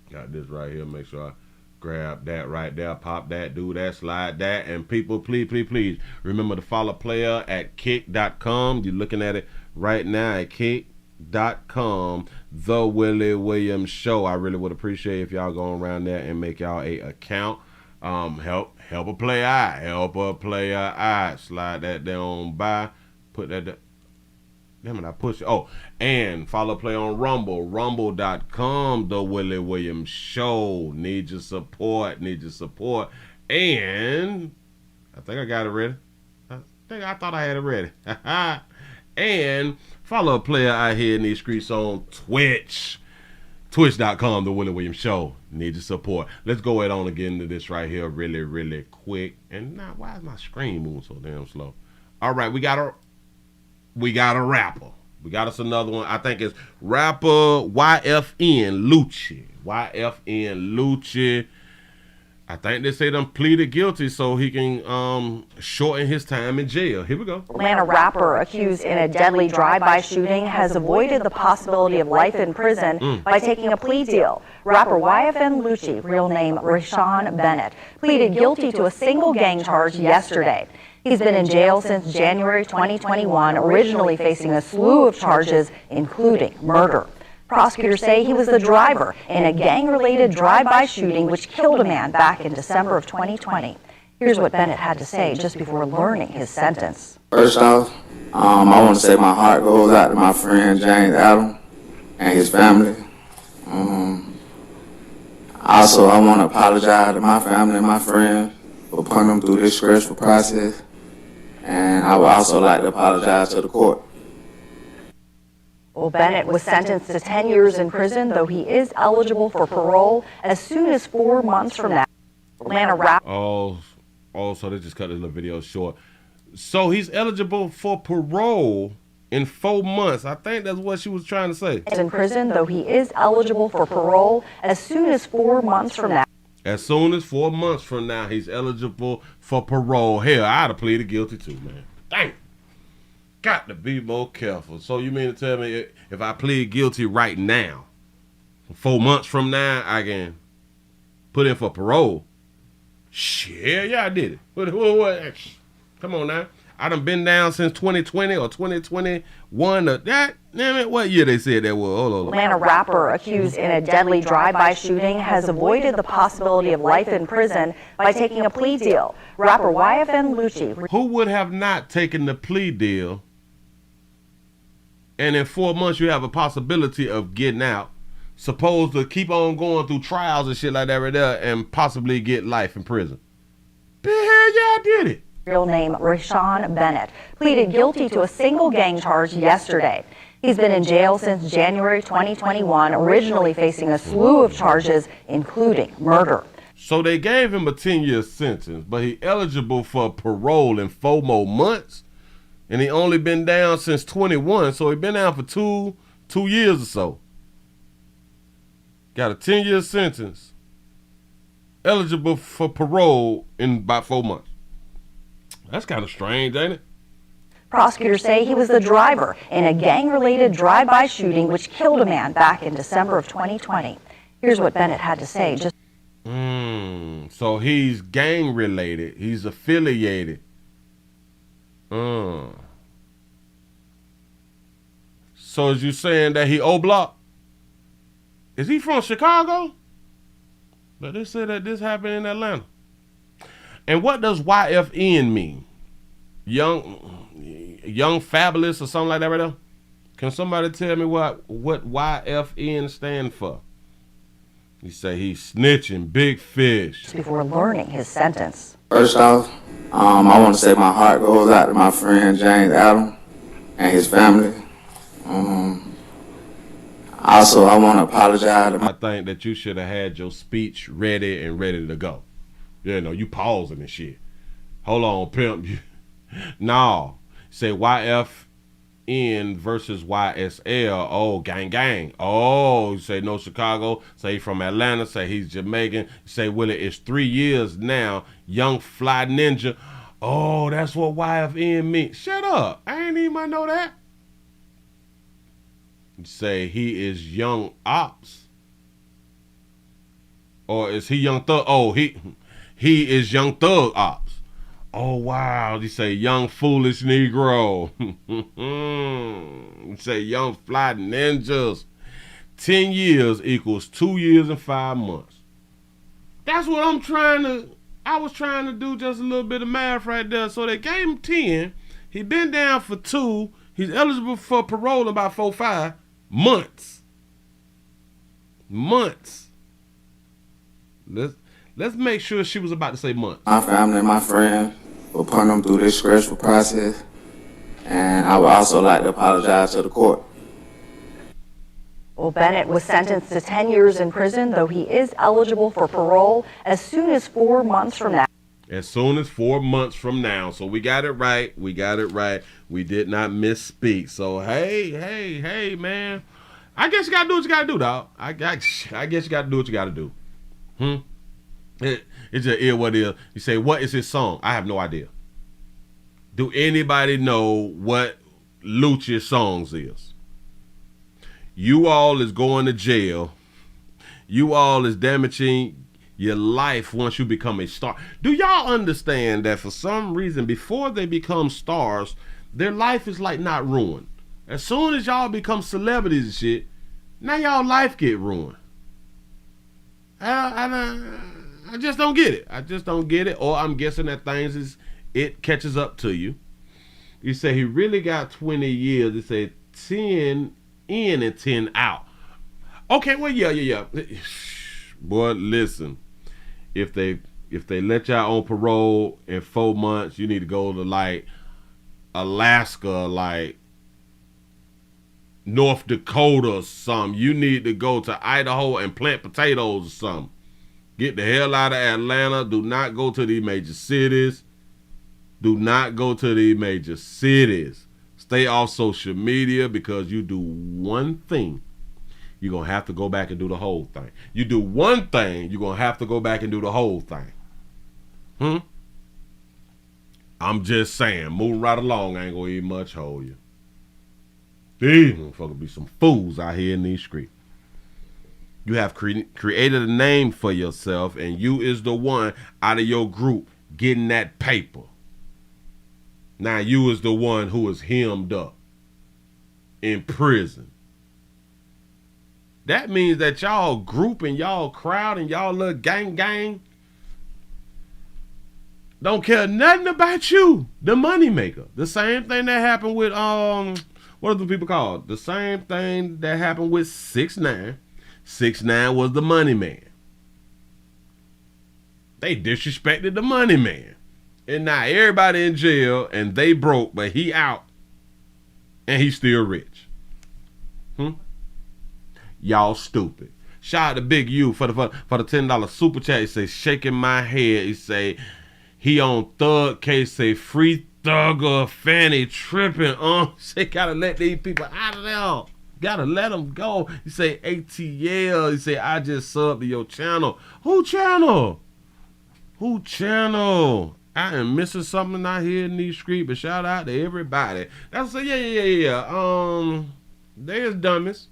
Got this right here. Make sure I grab that right there. Pop that, do that, slide that. And people, please remember to follow player at kick.com. You're looking at it right now at kick.com, The Willie Williams Show. I really would appreciate if y'all go around there and make y'all a account. Help a player out. Help a player out. Slide that down by. Put that. Damn it, I pushed it. Oh, and follow play on Rumble. Rumble.com, The Willie Williams Show. Need your support. Need your support. And I think I got it ready. I thought I had it ready. And follow a player out here in these streets on Twitch. Twitch.com, The Willie Williams Show. Need your support. Let's go ahead on and get into this right here really, really quick. And now, why is my screen moving so damn slow? All right, we got a rapper. We got us another one. I think it's rapper YFN Lucci. YFN Lucci. I think they say them pleaded guilty so he can shorten his time in jail. Here we go. Atlanta rapper accused in a deadly drive-by shooting has avoided the possibility of life in prison by taking a plea deal. Rapper YFN Lucci, real name Rashawn Bennett, pleaded guilty to a single gang charge yesterday. He's been in jail since January 2021, originally facing a slew of charges, including murder. Prosecutors say he was the driver in a gang-related drive-by shooting which killed a man back in December of 2020. Here's what Bennett had to say just before learning his sentence. First off, I want to say my heart goes out to my friend James Adam and his family. Also, I want to apologize to my family and my friends for putting them through this stressful process. And I would also like to apologize to the court. Well, Bennett was sentenced to 10 years in prison, though he is eligible for parole as soon as 4 months from now. Atlanta rapper. Oh, so they just cut this little video short. So he's eligible for parole in 4 months. I think that's what she was trying to say. In prison, though he is eligible for parole as soon as 4 months from now. As soon as 4 months from now, he's eligible for parole. Hell, I'd have pleaded guilty too, man. Dang. Got to be more careful. So you mean to tell me if I plead guilty right now, 4 months from now, I can put in for parole? Shit, yeah, I did it. What? Come on now. I done been down since 2020 or 2021 or that. Damn it, what year they said that was? Hold on. Atlanta rapper accused in a deadly drive-by shooting has avoided the possibility of life in prison by taking a plea deal. Rapper YFN Lucci. Who would have not taken the plea deal? And in 4 months, you have a possibility of getting out. Supposed to keep on going through trials and shit like that right there and possibly get life in prison. The hell yeah, I did it. Real name Rashawn Bennett pleaded guilty to a single gang charge yesterday. He's been in jail since January 2021, originally facing a slew of charges, including murder. So they gave him a 10-year sentence, but he eligible for parole in 4 more months. And he only been down since 21, so he been down for two years or so. Got a 10-year sentence. Eligible for parole in about 4 months. That's kind of strange, ain't it? Prosecutors say he was the driver in a gang-related drive-by shooting which killed a man back in December of 2020. Here's what Bennett had to say. So he's gang-related. He's affiliated. So is you saying that he O-Block? Is he from Chicago? But they said that this happened in Atlanta. And what does YFN mean? Young Fabulous or something like that right there? Can somebody tell me what YFN stand for? He say he's snitching big fish. Before learning his sentence. First off, I want to say my heart goes out to my friend James Adam and his family. Also, I want to apologize to I think that you should have had your speech ready to go. You know, you pausing and shit. Hold on, pimp. No. Say YFN versus YSL. Oh, gang. Oh, you say no Chicago. Say he from Atlanta. Say he's Jamaican. Say Willie, it's 3 years now. Young fly ninja. Oh, that's what YFN means. Shut up. I ain't even might know that. You say he is young ops. Or is he young thug? Oh, he is young thug ops. Oh, wow. You say young foolish Negro. You say young fly ninjas. 10 years equals 2 years and 5 months. That's what I was trying to do just a little bit of math right there. So they gave him 10. He been down for 2. He's eligible for parole in about 4 or 5 months. Months. Let's make sure she was about to say months. My family and my friends will put them through this stressful process, and I would also like to apologize to the court. Well, Bennett was sentenced to 10 years in prison, though he is eligible for parole as soon as 4 months from now. As soon as 4 months from now. So we got it right. We got it right. We did not misspeak. So, hey, man. I guess you got to do what you got to do, dog. I guess you got to do what you got to do. It's just what it is. You say, what is his song? I have no idea. Do anybody know what Lucci's songs is? You all is going to jail. You all is damaging your life once you become a star. Do y'all understand that for some reason, before they become stars, their life is like not ruined? As soon as y'all become celebrities and shit, now y'all life get ruined. I just don't get it. I just don't get it. Or I'm guessing that it catches up to you. You say he really got 20 years. They say 10 in and 10 out. Okay, well, yeah. Boy, listen. If they let y'all on parole in 4 months, you need to go to like Alaska, like North Dakota or something. You need to go to Idaho and plant potatoes or something. Get the hell out of Atlanta. Do not go to these major cities. Do not go to these major cities. Stay off social media, because you do one thing, you're going to have to go back and do the whole thing. You do one thing, you're going to have to go back and do the whole thing. I'm just saying, moving right along, I ain't going to even much hold you. These motherfuckers be some fools out here in these streets. You have created a name for yourself, and you is the one out of your group getting that paper. Now you is the one who is hemmed up in prison. That means that y'all group and y'all crowd and y'all little gang don't care nothing about you, the money maker. The same thing that happened with what are the people called? The same thing that happened with 6ix9ine. 6ix9ine was the money man. They disrespected the money man. And now everybody in jail and they broke, but he out and he's still rich. Y'all stupid. Shout out to Big U for the $10 super chat. He say, shaking my head. He say, he on thug case. Say, free thugger Fanny tripping. Say, gotta let these people out of there. Gotta let them go. He say, ATL. He say, I just subbed to your channel. Who channel? Who channel? I am missing something out here in these streets, but shout out to everybody. That's yeah. There's dummies,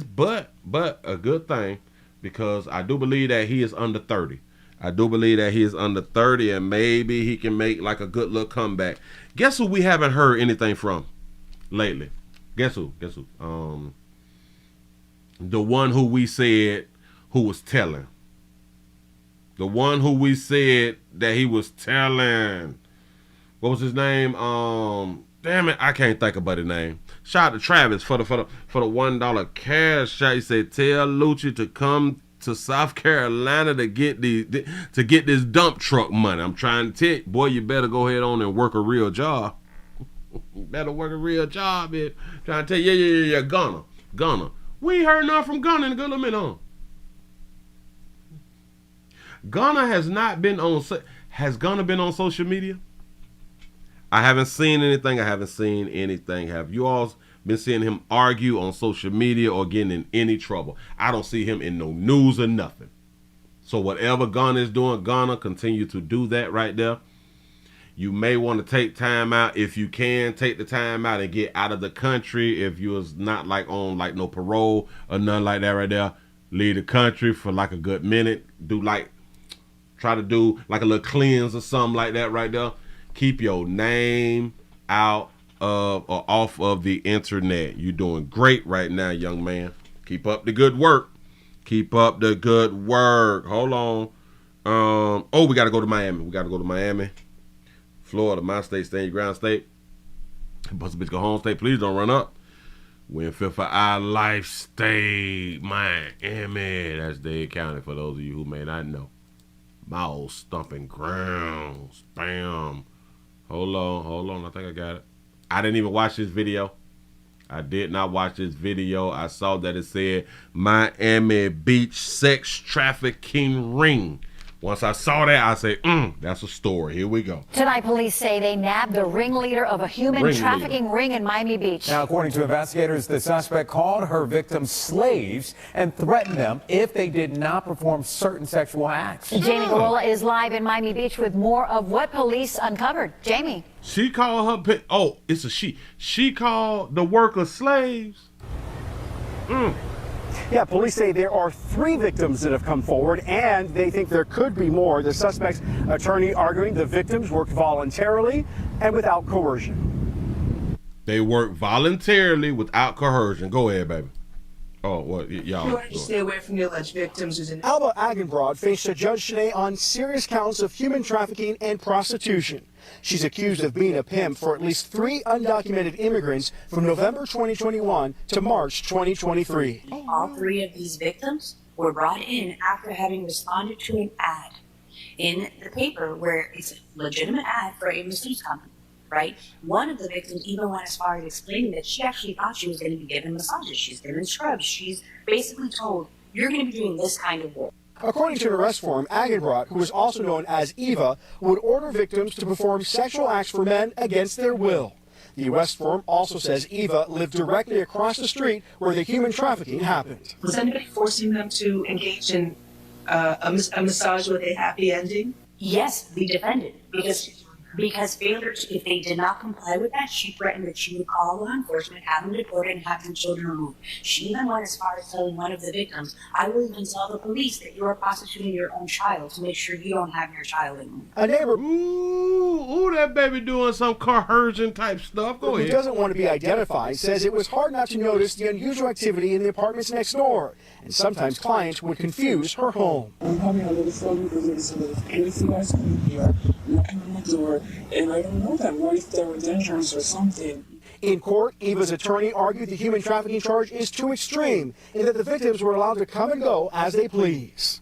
but a good thing, because I do believe that he is under 30. I do believe that he is under 30, and maybe he can make like a good little comeback. Guess who we haven't heard anything from lately? Guess who? The one who we said who was telling. The one who we said that he was telling. What was his name? Damn it, I can't think about his name. Shout out to Travis for the $1 cash shot. He said, tell Lucci to come to South Carolina to get this dump truck money. I'm trying to tell you, boy, you better go ahead on and work a real job. You better work a real job, man. Trying to tell you, yeah, Gunna. We ain't heard nothing from Gunna in a good little minute on. Gunna has Gunna been on social media? I haven't seen anything. Have you all been seeing him argue on social media or getting in any trouble? I don't see him in no news or nothing. So whatever Gunna is doing, Gunna continue to do that right there. You may want to take time out. If you can, take the time out and get out of the country. If you was not like on like no parole or nothing like that right there, leave the country for like a good minute. Do like try to do like a little cleanse or something like that right there. Keep your name out of or off of the internet. You're doing great right now, young man. Keep up the good work. Keep up the good work. Hold on. Oh, we got to go to Miami. We got to go to Miami. Florida, my state, stay in your ground state. Bust a bitch go home state. Please don't run up. We're in Fifth of our life state, Miami. That's Dade County for those of you who may not know. My old stomping grounds. Bam. Hold on. I think I got it. I didn't even watch this video. I did not watch this video. I saw that it said Miami Beach sex trafficking ring. Once I saw that, I said, that's a story. Here we go. Tonight, police say they nabbed the ringleader of a human trafficking ring in Miami Beach. Now, according to investigators, the suspect called her victims slaves and threatened them if they did not perform certain sexual acts. Jamie Gorola is live in Miami Beach with more of what police uncovered. Jamie. She called her, it's a she. She called the workers slaves. Yeah, police say there are 3 victims that have come forward, and they think there could be more. The suspect's attorney arguing the victims worked voluntarily and without coercion. They work voluntarily without coercion. Go ahead, baby. Oh, what? Y'all. You want to stay away from the alleged victims. Alba Agenbrod faced a judge today on serious counts of human trafficking and prostitution. She's accused of being a pimp for at least 3 undocumented immigrants from November 2021 to March 2023. All 3 of these victims were brought in after having responded to an ad in the paper where it's a legitimate ad for a masseuse company, right? One of the victims even went as far as explaining that she actually thought she was going to be given massages. She's given scrubs. She's basically told, you're going to be doing this kind of work. According to an arrest form, Agenbrod, who is also known as Eva, would order victims to perform sexual acts for men against their will. The arrest form also says Eva lived directly across the street where the human trafficking happened. Was anybody forcing them to engage in a massage with a happy ending? Yes, the defendant, because failure to, if they did not comply with that, she threatened that she would call law enforcement, have them deported, and have their children removed. She even went as far as telling one of the victims, I will even tell the police that you are prostituting your own child to make sure you don't have your child anymore. A neighbor, ooh, that baby doing some coercion type stuff. Go ahead. Who doesn't want to be identified, says it was hard not to notice the unusual activity in the apartments next door, and sometimes clients would confuse her home. I'm having a little trouble because there's a lot of crazy guys coming here, knocking on my door, and I don't know them. What if they're dangerous or something? In court, Eva's attorney argued the human trafficking charge is too extreme in that the victims were allowed to come and go as they please.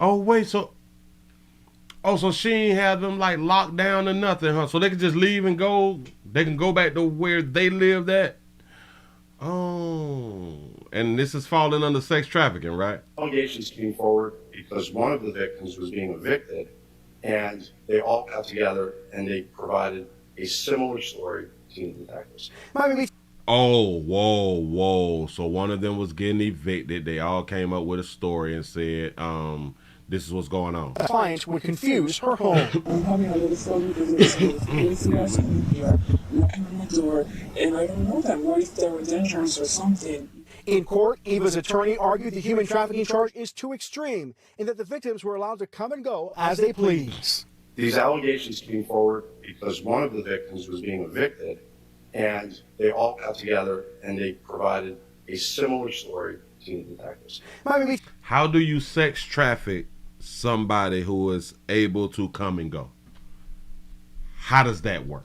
Oh, wait, so she ain't have them like locked down or nothing, huh? So they can just leave and go. They can go back to where they lived at. Oh, and this is falling under sex trafficking, right? Allegations came forward because one of the victims was being evicted, and they all got together and they provided a similar story to the detectives. Oh, whoa. So one of them was getting evicted. They all came up with a story and said, this is what's going on. Clients would confuse her home. I'm having a little trouble because there's crazy guys coming here, knocking on my door, and I don't know them. What if they're dangerous or something? In court, Eva's attorney argued the human trafficking charge is too extreme in that the victims were allowed to come and go as they please. These allegations came forward because one of the victims was being evicted, and they all got together and they provided a similar story to the detectives. How do you sex traffic somebody who is able to come and go? How does that work?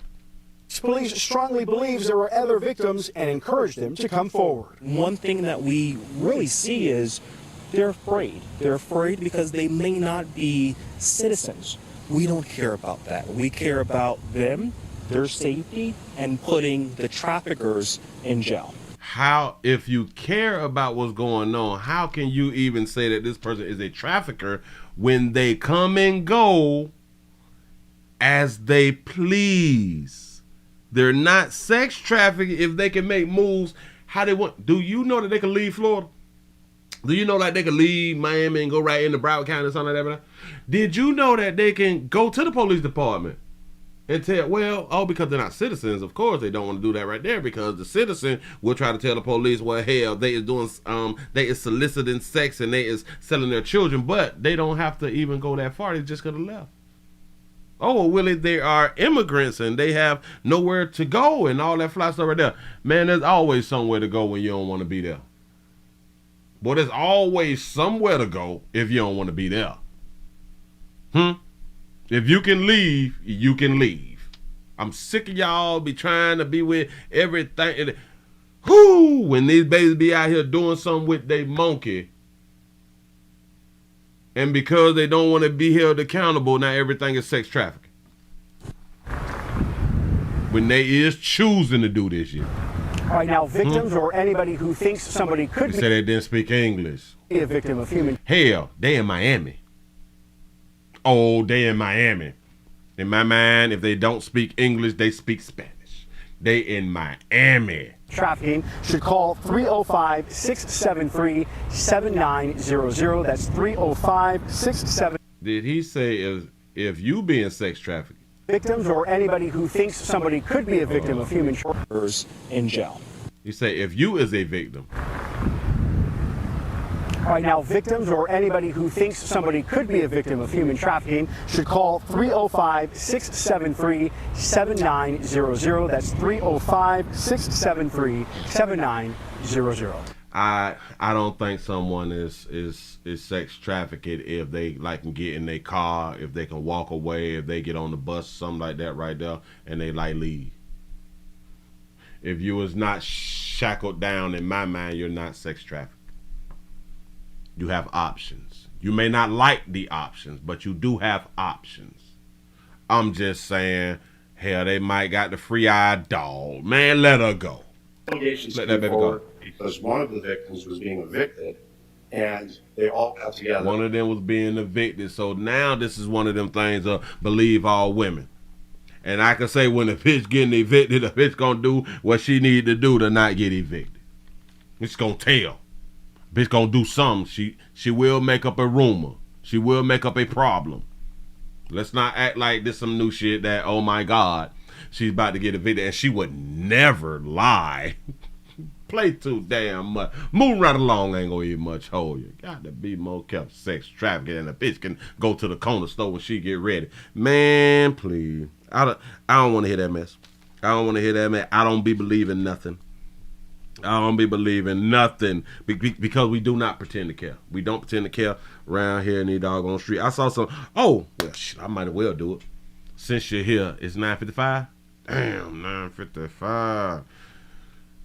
Police strongly believes there are other victims and encourage them to come forward. One thing that we really see is they're afraid. They're afraid because they may not be citizens. We don't care about that. We care about them, their safety, and putting the traffickers in jail. How, if you care about what's going on, how can you even say that this person is a trafficker when they come and go as they please? They're not sex trafficking if they can make moves how they want. Do you know that they can leave Florida? Do you know that they can leave Miami and go right into Broward County or something like that? Did you know that they can go to the police department and tell, well, oh, because they're not citizens, of course they don't want to do that right there, because the citizen will try to tell the police, well, hell, they is doing, they is soliciting sex and they is selling their children, but they don't have to even go that far. They just could have left. Oh, Willie, they are immigrants and they have nowhere to go and all that fly stuff right there. Man, there's always somewhere to go when you don't want to be there. Boy, there's always somewhere to go if you don't want to be there. If you can leave, you can leave. I'm sick of y'all be trying to be with everything. Whoo, when these babies be out here doing something with they monkey, and because they don't want to be held accountable, now everything is sex trafficking. When they is choosing to do this shit. All right, now victims or anybody who thinks somebody could say they didn't speak English. Be a victim of human. Hell, they in Miami. Oh, they in Miami. In my mind, if they don't speak English, they speak Spanish. They in Miami. Trafficking should call 305-673-7900. That's 305-67. Did he say if you being sex trafficked? Victims or anybody who thinks somebody could be a victim of human trafficking in jail. You say if you is a victim. All right, now victims or anybody who thinks somebody could be a victim of human trafficking should call 305-673-7900. That's 305-673-7900. I don't think someone is sex trafficked if they like can get in their car, if they can walk away, if they get on the bus, something like that right there, and they like leave. If you was not shackled down, in my mind, you're not sex trafficked. You have options. You may not like the options, but you do have options. I'm just saying, hell, they might got the free-eyed dog. Man, let her go. Allegations Let that baby go. Because one of the victims was being evicted, and they all got together. One of them was being evicted, so now this is one of them things of believe all women. And I can say when a bitch getting evicted, a bitch gonna do what she need to do to not get evicted. It's gonna tell. Bitch gonna do something. She will make up a rumor. She will make up a problem. Let's not act like this some new shit that, oh my God, she's about to get evicted, and she would never lie. Play too damn much. Move right along, ain't gonna eat much hole. You got to be more careful. Sex trafficking, and a bitch can go to the corner store when she get ready. Man, please. I don't want to hear that mess. I don't want to hear that mess. I don't be believing nothing. I don't be believing nothing because we do not pretend to care. We don't pretend to care around here in the doggone street. I saw some. Oh, well, shit, I might as well do it. Since you're here, it's 9:55. Damn, 9:55.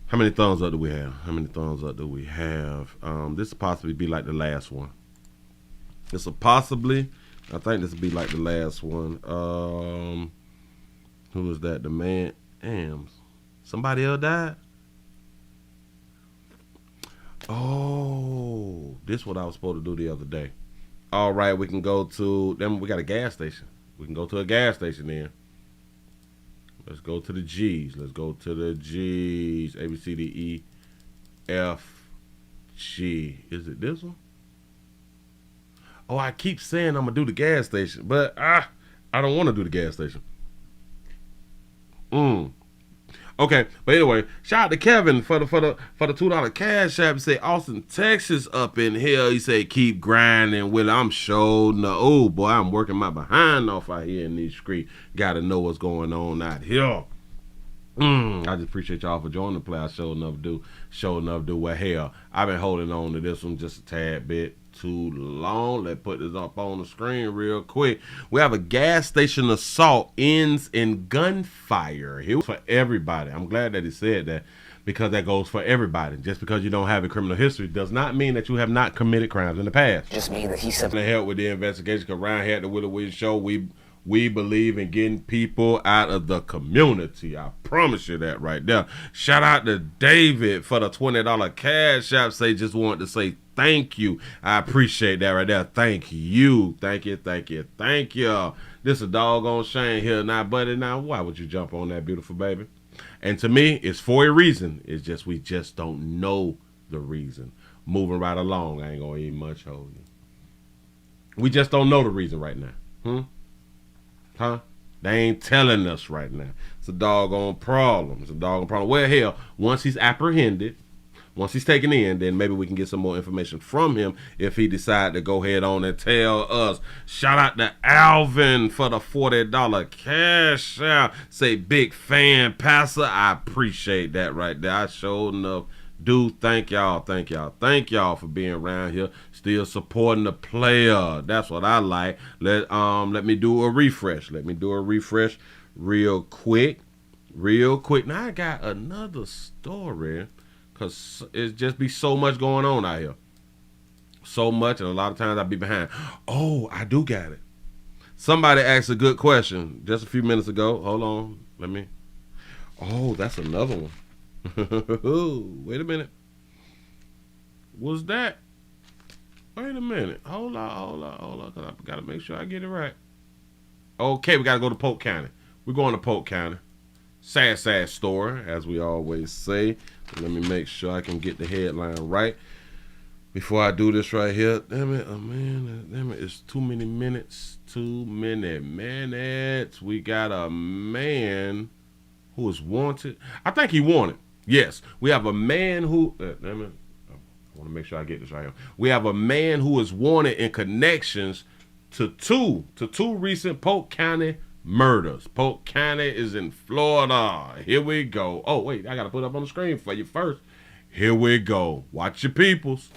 How many thumbs up do we have? How many thumbs up do we have? This will possibly be like the last one. This will possibly, I think this will be like the last one. Who was that? The man. Damn, somebody else died. Oh, this is what I was supposed to do the other day. All right, we can go to, then we got a gas station. We can go to a gas station then. Let's go to the G's. Let's go to the G's. A, B, C, D, E, F, G. Is it this one? Oh, I keep saying I'm going to do the gas station, but I don't want to do the gas station. Okay, but anyway, shout out to Kevin for the $2 cash app. He say Austin, Texas up in here. He say keep grinding, Willie. I'm sure no. Oh boy, I'm working my behind off out here in these streets. Got to know what's going on out here. I just appreciate y'all for joining the play. I sure enough do. Well, hell, I've been holding on to this one just a tad bit too long. Let's put this up on the screen real quick. We have a gas station assault ends in gunfire. Here for everybody. I'm glad that he said that, because that goes for everybody. Just because you don't have a criminal history does not mean that you have not committed crimes in the past. Just mean that he simply help with the investigation. Because around here at the Willie Williams Show, we believe in getting people out of the community. I promise you that right there. Shout out to David for the $20 cash app. Just wanted to say thank you. I appreciate that right there. Thank you. Thank you. This a doggone shame here now, buddy. Now, why would you jump on that beautiful baby? And to me, it's for a reason. It's just we just don't know the reason. Moving right along. I ain't gonna eat much hold you. We just don't know the reason right now. Huh? They ain't telling us right now. It's a doggone problem. It's a doggone problem. Well, hell, once he's apprehended, once he's taken in, then maybe we can get some more information from him if he decide to go ahead on and tell us. Shout out to Alvin for the $40 cash out. Say, big fan, Pastor. I appreciate that right there. I sure enough do. Thank y'all for being around here, still supporting the player. That's what I like. Let me do a refresh. Real quick. Now I got another story, because it just be so much going on out here. So much, and a lot of times I be behind. Oh, I do got it. Somebody asked a good question just a few minutes ago. Hold on. Oh, that's another one. Wait a minute. What's that? Wait a minute. Hold on. Cause I gotta make sure I get it right. Okay, we gotta go to Polk County. We're going to Polk County. Sad story, as we always say. Let me make sure I can get the headline right before I do this right here. Damn it, it's too many minutes. We got a man who is wanted. I think he wanted. Yes, we have a man who, I want to make sure I get this right here. We have a man who is wanted in connections to two recent Polk County murders. Polk County is in Florida. Here we go. Oh, wait, I got to put it up on the screen for you first. Here we go. Watch your peoples.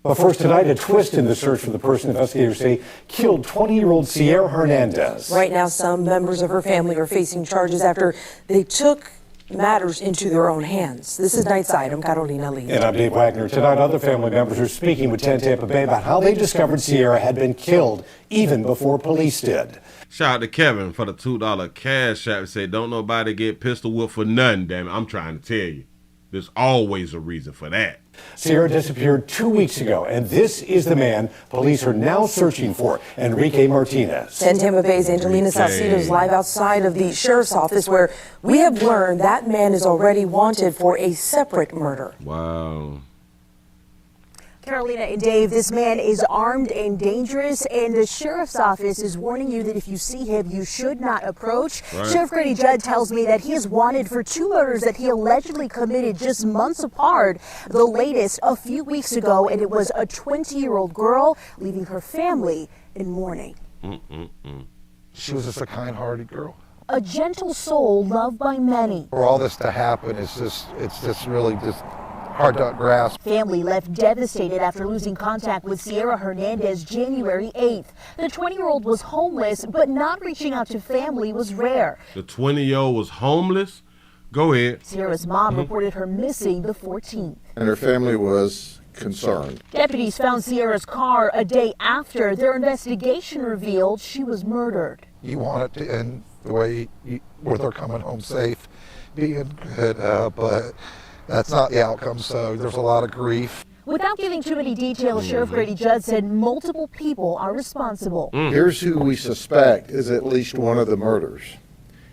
But first tonight, a twist in the search for the person investigators say killed 20-year-old Sierra Hernandez. Right now, some members of her family are facing charges after they took matters into their own hands. This is Nightside. I'm Carolina Lee. And I'm Dave Wagner. Tonight, other family members are speaking with 10 Tampa Bay about how they discovered Sierra had been killed even before police did. Shout out to Kevin for the $2 cash app. Say, don't nobody get pistol whipped for nothing, damn it. I'm trying to tell you. There's always a reason for that. Sierra disappeared 2 weeks ago, and this is the man police are now searching for, Enrique Martinez. 10 Tampa Bay's Angelina Salcido is live outside of the sheriff's office, where we have learned that man is already wanted for a separate murder. Wow. Carolina and Dave, this man is armed and dangerous, and the sheriff's office is warning you that if you see him, you should not approach. Right. Sheriff Grady Judd tells me that he is wanted for 2 murders that he allegedly committed just months apart. The latest a few weeks ago, and it was a 20-year-old girl, leaving her family in mourning. She was just a kind-hearted girl. A gentle soul loved by many. For all this to happen, it's just really hard to grasp. Family left devastated after losing contact with Sierra Hernandez January 8th. The 20-year-old was homeless, but not reaching out to family was rare. The 20-year-old was homeless? Go ahead. Sierra's mom reported her missing the 14th. And her family was concerned. Deputies found Sierra's car a day after their investigation revealed she was murdered. You want it to end the way with her coming home safe, being good, but that's not the outcome, so there's a lot of grief. Without giving too many details, Sheriff Grady Judd said multiple people are responsible. Here's who we suspect is at least one of the murders.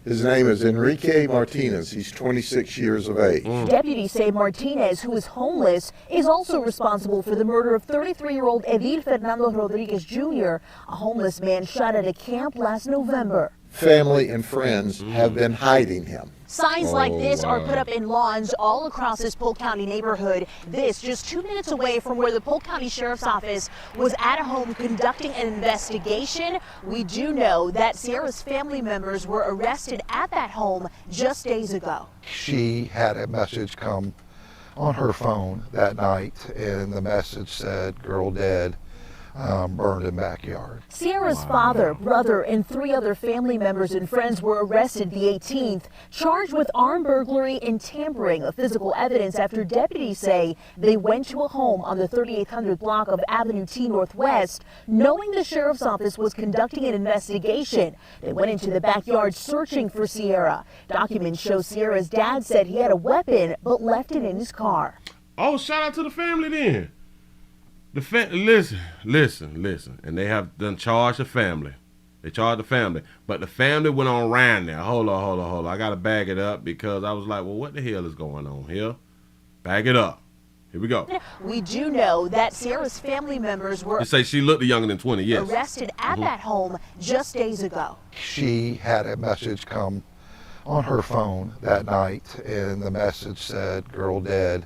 His name is Enrique Martinez. He's 26 years of age. Deputies say Martinez, who is homeless, is also responsible for the murder of 33-year-old Edil Fernando Rodriguez Jr., a homeless man shot at a camp last November. Family and friends have been hiding him. Signs like this are put up in lawns all across this Polk County neighborhood. This just 2 minutes away from where the Polk County Sheriff's Office was at a home conducting an investigation. We do know that Sierra's family members were arrested at that home just days ago. She had a message come on her phone that night, and the message said, "Girl dead. Burned in backyard." Sierra's father, brother, and 3 other family members and friends were arrested the 18th, charged with armed burglary and tampering of physical evidence after deputies say they went to a home on the 3800 block of Avenue T Northwest, knowing the sheriff's office was conducting an investigation. They went into the backyard searching for Sierra. Documents show Sierra's dad said he had a weapon but left it in his car. Oh, shout out to the family then. Listen, and they have done charged the family. They charged the family, but the family went on around there. Hold on. I gotta bag it up because I was like, well, what the hell is going on here? Bag it up. Here we go. We do know that Sierra's family members were You say she looked younger than 20, yes. arrested at that home just days ago. She had a message come on her phone that night, and the message said, "Girl dead,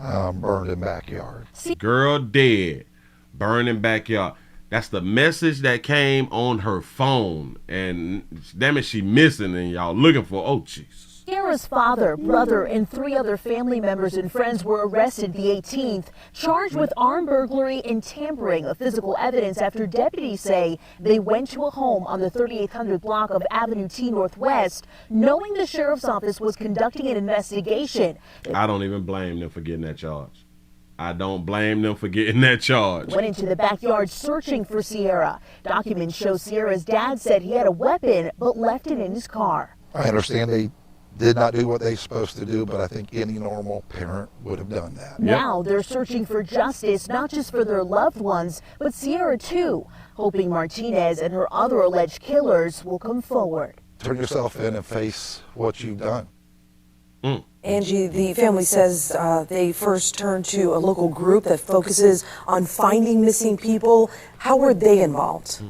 burned in backyard." Girl dead, burned in backyard. That's the message that came on her phone. And damn it, she missing and y'all looking for, oh, Jesus. Sierra's father, brother, and 3 other family members and friends were arrested the 18th, charged with armed burglary and tampering of physical evidence after deputies say they went to a home on the 3800 block of Avenue T Northwest, knowing the sheriff's office was conducting an investigation. I don't even blame them for getting that charge. I don't blame them for getting that charge. Went into the backyard searching for Sierra. Documents show Sierra's dad said he had a weapon but left it in his car. I understand they did not do what they're supposed to do, but I think any normal parent would have done that. Now they're searching for justice, not just for their loved ones, but Sierra too, hoping Martinez and her other alleged killers will come forward. Turn yourself in and face what you've done. Angie, the family says they first turned to a local group that focuses on finding missing people. How were they involved?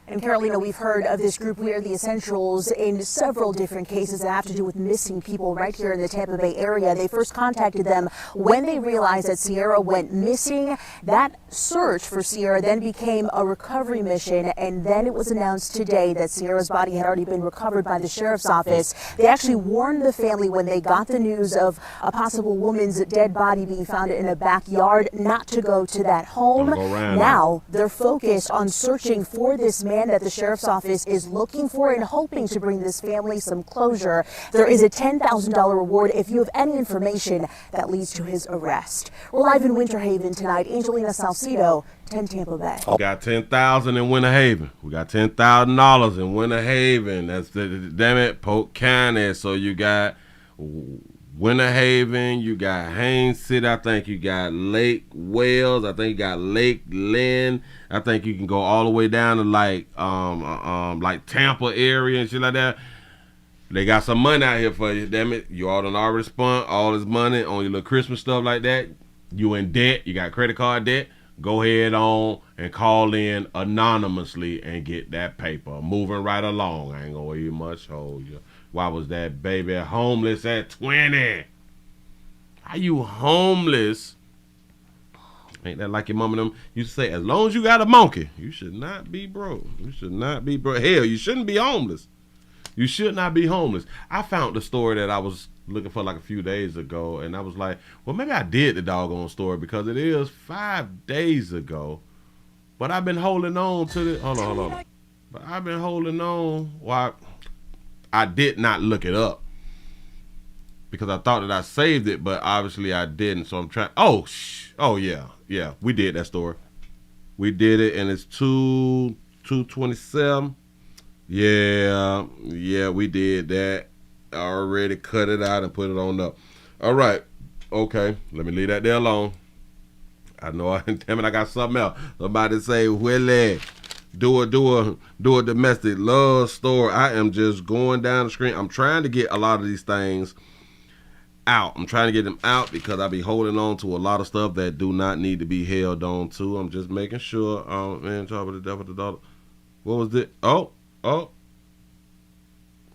And Carolina, we've heard of this group, We Are the Essentials, in several different cases that have to do with missing people right here in the Tampa Bay area. They first contacted them when they realized that Sierra went missing. That search for Sierra then became a recovery mission, and then it was announced today that Sierra's body had already been recovered by the sheriff's office. They actually warned the family when they got the news of a possible woman's dead body being found in a backyard not to go to that home. Now they're focused on searching for this man that the sheriff's office is looking for and hoping to bring this family some closure. There is a $10,000 reward if you have any information that leads to his arrest. We're live in Winter Haven tonight. Angelina Salcido, 10 Tampa Bay. We got $10,000 in Winter Haven. We got $10,000 in Winter Haven. That's damn it, Polk County. So you got Winter Haven, you got Haines City, I think you got Lake Wales, I think you got Lake Lynn, I think you can go all the way down to like Tampa area and shit like that. They got some money out here for you, damn it. You all done already spent all this money on your little Christmas stuff like that. You in debt, you got credit card debt. Go ahead on and call in anonymously and get that paper. Moving right along. I ain't gonna eat much hold you. Why was that baby homeless at 20? How you homeless? Ain't that like your mama them used to say, as long as you got a monkey, you should not be broke. You should not be broke. Hell, you shouldn't be homeless. You should not be homeless. I found the story that I was looking for like a few days ago, and I was like, well, maybe I did the doggone story because it is 5 days ago. But I've been holding on to the, hold on. But I've been holding on. Well, I did not look it up because I thought that I saved it, but obviously I didn't. So I'm trying. Oh yeah, we did that story. We did it, and it's 227. Yeah, we did that. I already cut it out and put it on up. All right, okay. Let me leave that there alone. I know. Damn it, I got something else. Somebody say, Willie, do a domestic love story. I am just going down the screen. I'm trying to get a lot of these things out. I'm trying to get them out because I be holding on to a lot of stuff that do not need to be held on to. I'm just making sure. Man, top of the devil, the dollar. What was it? Oh. Well,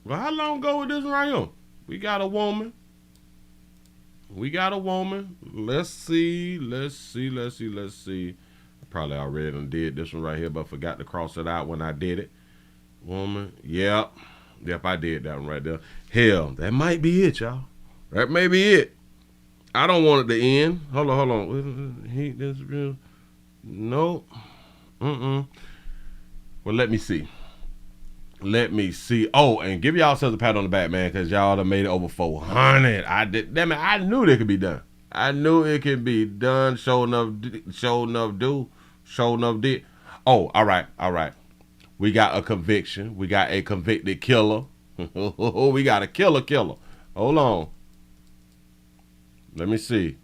how long ago was this right here? We got a woman. Let's see. I probably already done did this one right here, but forgot to cross it out when I did it. Woman. Yep, I did that one right there. Hell, that might be it, y'all. That may be it. I don't want it to end. Hold on. Heat this real. No. Well, let me see. Oh, and give y'all selves a pat on the back, man, because y'all done made it over 400. I knew it could be done. Show enough did. Oh, all right. We got a conviction. We got a convicted killer. We got a killer. Hold on. Let me see.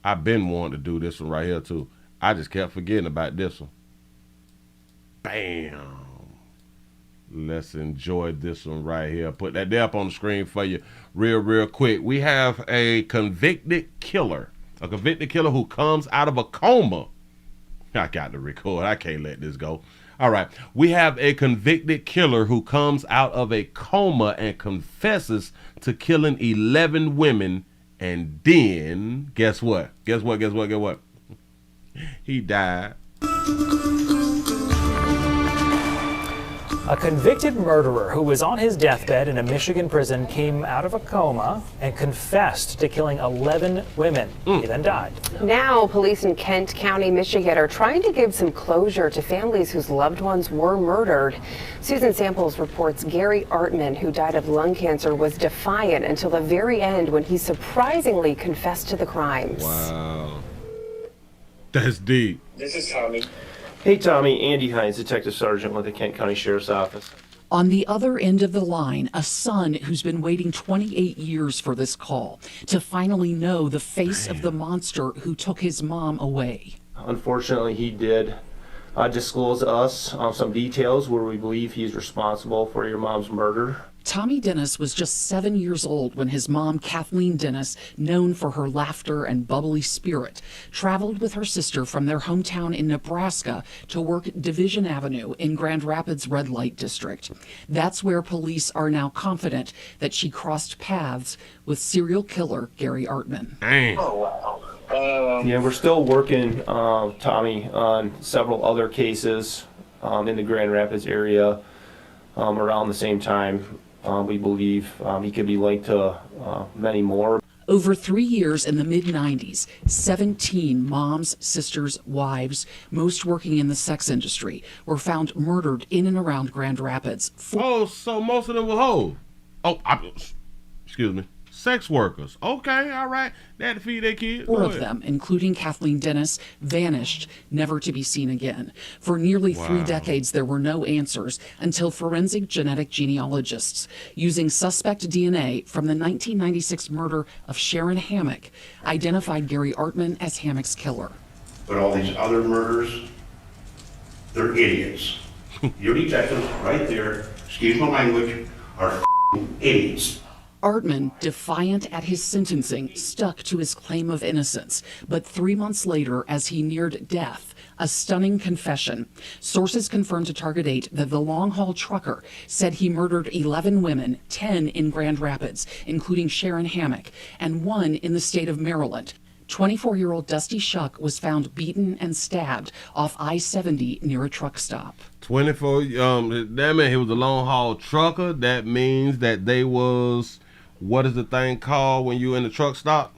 I've been wanting to do this one right here, too. I just kept forgetting about this one. Bam. Let's enjoy this one right here. Put that there up on the screen for you real quick. We have a convicted killer. A convicted killer who comes out of a coma. I got to record. I can't let this go. All right. We have a convicted killer who comes out of a coma and confesses to killing 11 women. And then, guess what? Guess what? He died. A convicted murderer who was on his deathbed in a Michigan prison came out of a coma and confessed to killing 11 women. He then died. Now, police in Kent County, Michigan are trying to give some closure to families whose loved ones were murdered. Susan Samples reports Gary Artman, who died of lung cancer, was defiant until the very end when he surprisingly confessed to the crimes. Wow. That's deep. This is Tommy. Hey, Tommy. Andy Hines, Detective Sergeant with the Kent County Sheriff's Office. On the other end of the line, a son who's been waiting 28 years for this call to finally know the face of the monster who took his mom away. Unfortunately, he did disclose to us some details where we believe he's responsible for your mom's murder. Tommy Dennis was just 7 years old when his mom, Kathleen Dennis, known for her laughter and bubbly spirit, traveled with her sister from their hometown in Nebraska to work Division Avenue in Grand Rapids Red Light District. That's where police are now confident that she crossed paths with serial killer Gary Artman. Oh, wow. Yeah, we're still working, Tommy, on several other cases in the Grand Rapids area around the same time. We believe he could be linked to many more. Over 3 years in the mid-90s, 17 moms, sisters, wives, most working in the sex industry, were found murdered in and around Grand Rapids. Oh, so most of them were hoes. Excuse me. Sex workers. Okay, all right. They had to feed their kids. 4 of them, including Kathleen Dennis, vanished, never to be seen again. For nearly 3 decades, there were no answers until forensic genetic genealogists, using suspect DNA from the 1996 murder of Sharon Hammock, identified Gary Artman as Hammock's killer. But all these other murders, they're idiots. Your detectives right there, excuse my language, are idiots. Artman, defiant at his sentencing, stuck to his claim of innocence. But 3 months later, as he neared death, a stunning confession. Sources confirmed to Target 8 that the long-haul trucker said he murdered 11 women, 10 in Grand Rapids, including Sharon Hammock, and 1 in the state of Maryland. 24-year-old Dusty Shuck was found beaten and stabbed off I-70 near a truck stop. 24, that meant he was a long-haul trucker. That means that they was... What is the thing called when you in the truck stop?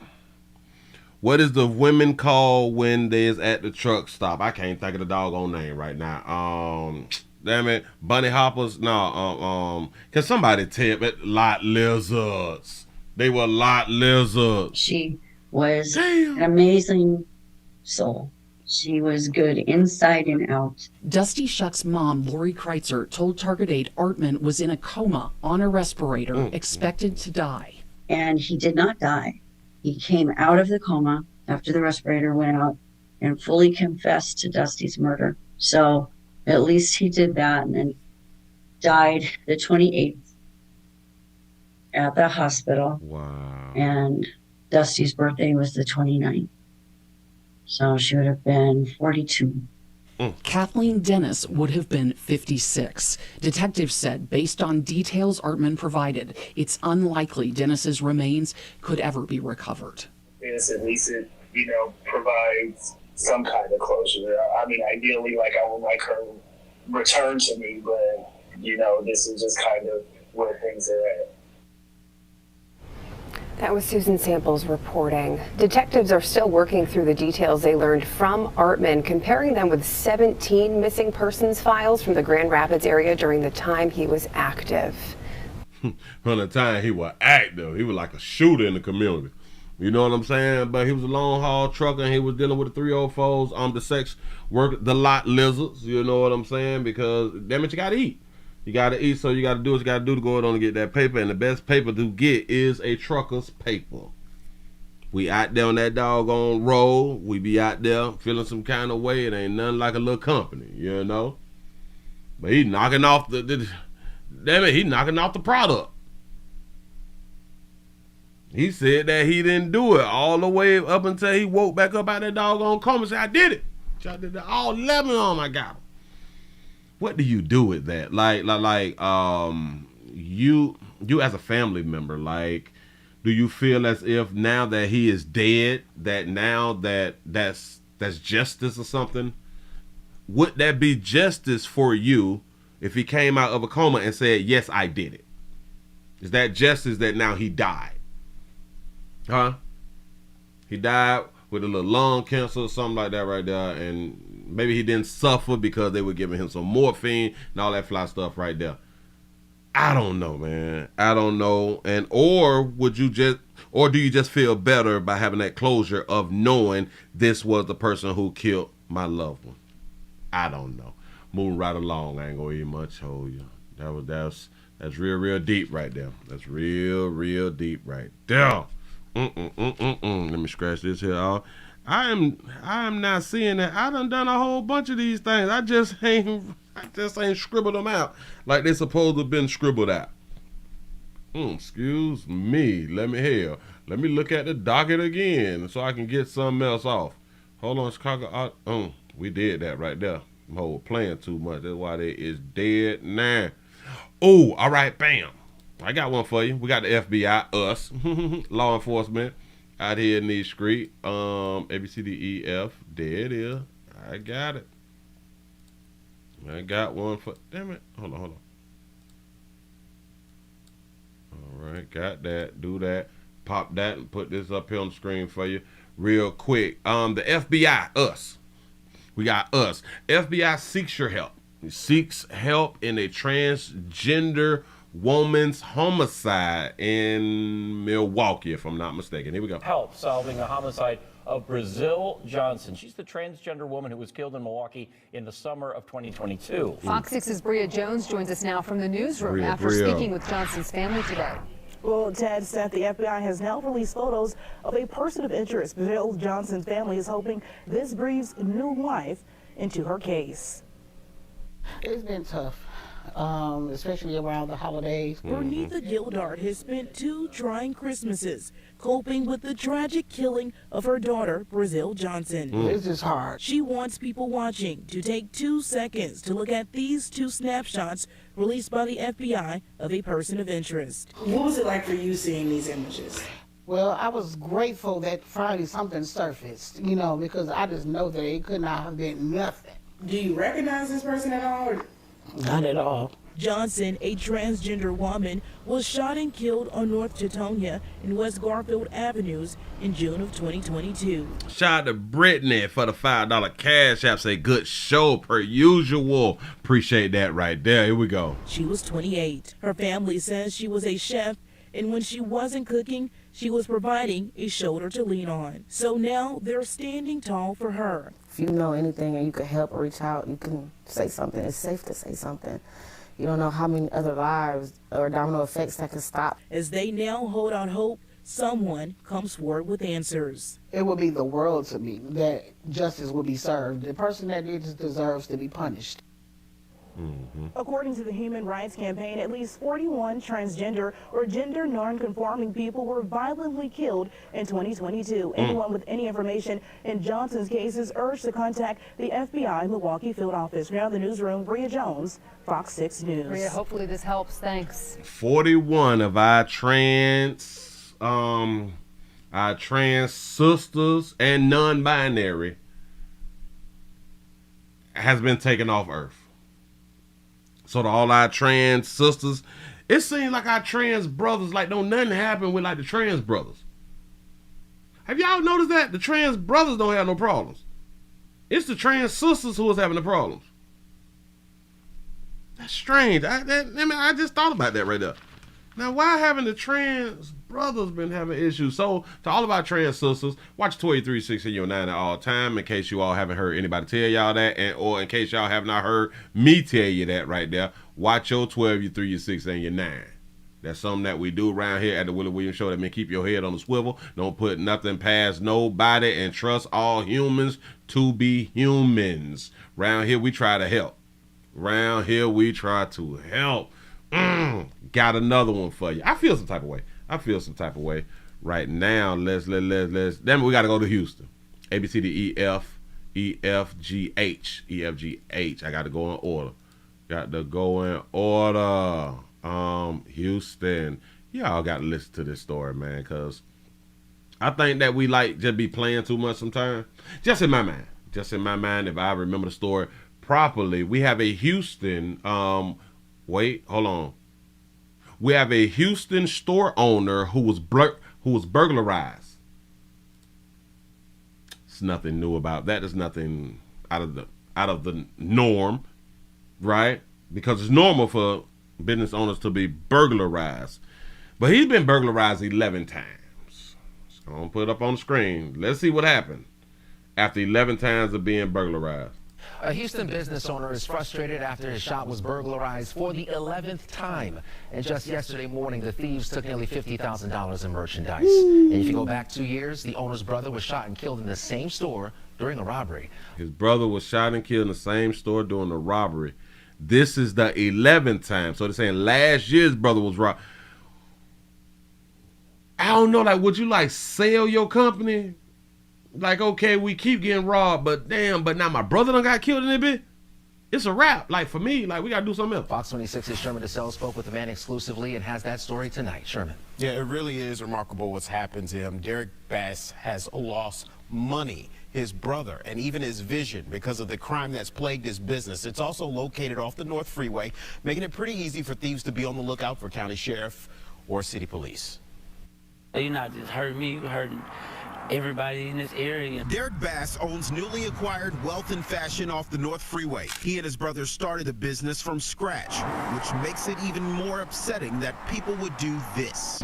What is the women called when they is at the truck stop? I can't think of the doggone name right now. Damn it, bunny hoppers? No, can somebody tell me? Lot lizards. They were lot lizards. She was an amazing soul. She was good inside and out. Dusty Shuck's mom, Lori Kreitzer, told Target 8 Artman was in a coma on a respirator, expected to die. And he did not die. He came out of the coma after the respirator went out and fully confessed to Dusty's murder. So at least he did that, and then died the 28th at the hospital. Wow. And Dusty's birthday was the 29th. So she would have been 42. Kathleen Dennis would have been 56. Detectives said, based on details Artman provided, it's unlikely Dennis's remains could ever be recovered. Yes, at least it, provides some kind of closure. I mean, ideally, I would like her returned to me, but, this is just kind of where things are at. That was Susan Samples reporting. Detectives are still working through the details they learned from Artman, comparing them with 17 missing persons files from the Grand Rapids area during the time he was active. From the time he was active, he was like a shooter in the community. You know what I'm saying? But he was a long haul trucker, and he was dealing with the 304s, the sex work, the lot lizards. You know what I'm saying? Because damn it, you gotta eat. You gotta eat, so you gotta do what you gotta do to go on and get that paper. And the best paper to get is a trucker's paper. We out there on that doggone road. We be out there feeling some kind of way. It ain't nothing like a little company, But he knocking off damn it, he knocking out the product. He said that he didn't do it all the way up until he woke back up out of that doggone coma and said, I did it. I did it. All 11 of them, I got them. What do you do with that? You as a family member, like, do you feel as if now that he is dead, that now that's justice or something? Would that be justice for you if he came out of a coma and said, yes, I did it? Is that justice that now he died? Huh? He died with a little lung cancer or something like that right there, and maybe he didn't suffer because they were giving him some morphine and all that fly stuff right there. I don't know, man. I don't know. And or do you just feel better by having that closure of knowing this was the person who killed my loved one? I don't know. Moving right along. I ain't gonna eat much. Oh yeah. That's real deep right there. That's real deep right there. Let me scratch this here off. I am not seeing that. I done a whole bunch of these things. I just ain't scribbled them out like they supposed to have been scribbled out. Excuse me. Let me look at the docket again so I can get something else off. Hold on, Chicago. We did that right there. I'm playing too much. That's why they is dead now. Oh, all right, bam. I got one for you. We got the FBI, us, law enforcement out here in these streets. A, B, C, D, E, F. There it is. I got it. I got one for, damn it. Hold on. All right, got that. Do that. Pop that and put this up here on the screen for you real quick. The FBI, us. We got us. FBI seeks your help. It seeks help in a transgender woman's homicide in Milwaukee, if I'm not mistaken. Here we go. Help solving a homicide of Brazil Johnson. She's the transgender woman who was killed in Milwaukee in the summer of 2022. Fox 6's Bria Jones joins us now from the newsroom after speaking with Johnson's family today. Well, Ted said the FBI has now released photos of a person of interest. Brazil Johnson's family is hoping this breathes new life into her case. It's been tough. Especially around the holidays. Bernitha Gildart has spent 2 trying Christmases coping with the tragic killing of her daughter, Brazil Johnson. This is hard. She wants people watching to take 2 seconds to look at these 2 snapshots released by the FBI of a person of interest. What was it like for you seeing these images? Well, I was grateful that finally something surfaced, because I just know that it could not have been nothing. Do you recognize this person at all? Not at all. Johnson, a transgender woman, was shot and killed on North Teutonia and West Garfield Avenues in June of 2022. Shout out to Brittany for the $5 cash app. Say good show per usual. Appreciate that right there. Here we go. She was 28. Her family says she was a chef, and when she wasn't cooking, she was providing a shoulder to lean on. So now they're standing tall for her. If you know anything and you can help or reach out, you can say something. It's safe to say something. You don't know how many other lives or domino effects that can stop. As they now hold out hope, someone comes forward with answers. It would be the world to me that justice will be served. The person that did this deserves to be punished. According to the Human Rights Campaign, at least 41 transgender or gender non-conforming people were violently killed in 2022. Anyone with any information in Johnson's case is urged to contact the FBI Milwaukee field office. Now in the newsroom, Bria Jones, Fox 6 News. Bria, hopefully this helps. Thanks. 41 of our trans sisters and non-binary has been taken off Earth. So to all our trans sisters, it seems like our trans brothers, like don't nothing happen with like the trans brothers. Have y'all noticed that? The trans brothers don't have no problems. It's the trans sisters who is having the problems. That's strange. I just thought about that right there. Now, why haven't the trans brothers been having issues? So, to all of our trans sisters, watch 2360 your 9 at all time, in case you all haven't heard anybody tell y'all that, or in case y'all have not heard me tell you that right there. Watch your 12, your 3, your 6, and your 9. That's something that we do around here at the Willie Williams Show. That means keep your head on the swivel. Don't put nothing past nobody, and trust all humans to be humans. Around here, we try to help. Around here, we try to help. Got another one for you. I feel some type of way. Right now, let's then we got to go to Houston. A, B, C, D, E, F, G, H. I got to go in order. Houston. Y'all got to listen to this story, man, because I think that we just be playing too much sometimes. Just in my mind, if I remember the story properly, we have a Houston, we have a Houston store owner who was burglarized. It's nothing new about that. There's nothing out of the norm, right? Because it's normal for business owners to be burglarized. But he's been burglarized 11 times. So I'm going to put it up on the screen. Let's see what happened after 11 times of being burglarized. A Houston business owner is frustrated after his shop was burglarized for the 11th time. And just yesterday morning, the thieves took nearly $50,000 in merchandise. And if you go back 2 years, the owner's brother was shot and killed in the same store during a robbery. His brother was shot and killed in the same store during a robbery. This is the 11th time. So they're saying last year's brother was robbed. I don't know, would you sell your company? Okay, we keep getting robbed, but now my brother done got killed in it, bit. It's a wrap. For me, we got to do something else. Fox 26's Sherman DeSalle spoke with the man exclusively and has that story tonight. Sherman. Yeah, it really is remarkable what's happened to him. Derek Bass has lost money, his brother, and even his vision because of the crime that's plagued his business. It's also located off the North Freeway, making it pretty easy for thieves to be on the lookout for county sheriff or city police. You're not just hurting me, you're hurting everybody in this area. Derek Bass owns newly acquired Wealth and Fashion off the North Freeway. He and his brother started the business from scratch, which makes it even more upsetting that people would do this.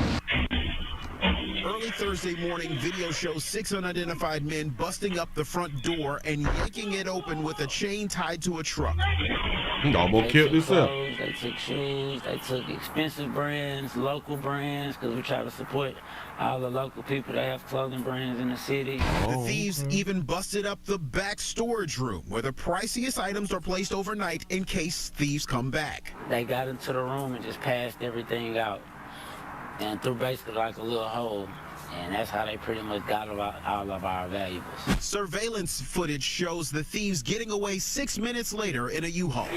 Early Thursday morning, video shows 6 unidentified men busting up the front door and yanking it open with a chain tied to a truck. Almost killed himself. They took shoes, they took expensive brands, local brands, because we try to support all the local people that have clothing brands in the city. The thieves even busted up the back storage room where the priciest items are placed overnight in case thieves come back. They got into the room and just passed everything out and threw basically a little hole. And that's how they pretty much got all of our valuables. Surveillance footage shows the thieves getting away 6 minutes later in a U-Haul.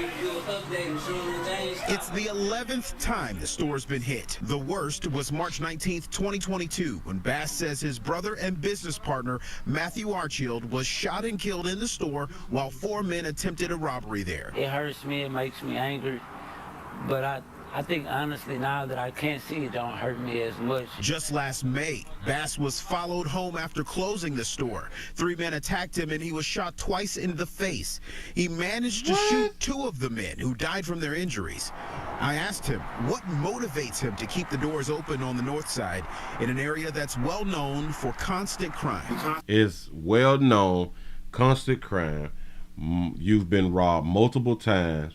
It's the 11th time the store's been hit. The worst was March 19th, 2022, when Bass says his brother and business partner, Matthew Archield, was shot and killed in the store while 4 men attempted a robbery there. It hurts me, it makes me angry, but I think honestly now that I can't see, it don't hurt me as much. Just last May, Bass was followed home after closing the store. 3 men attacked him and he was shot twice in the face. He managed to shoot 2 of the men who died from their injuries. I asked him what motivates him to keep the doors open on the north side in an area that's well known for constant crime. It's well known, constant crime. You've been robbed multiple times.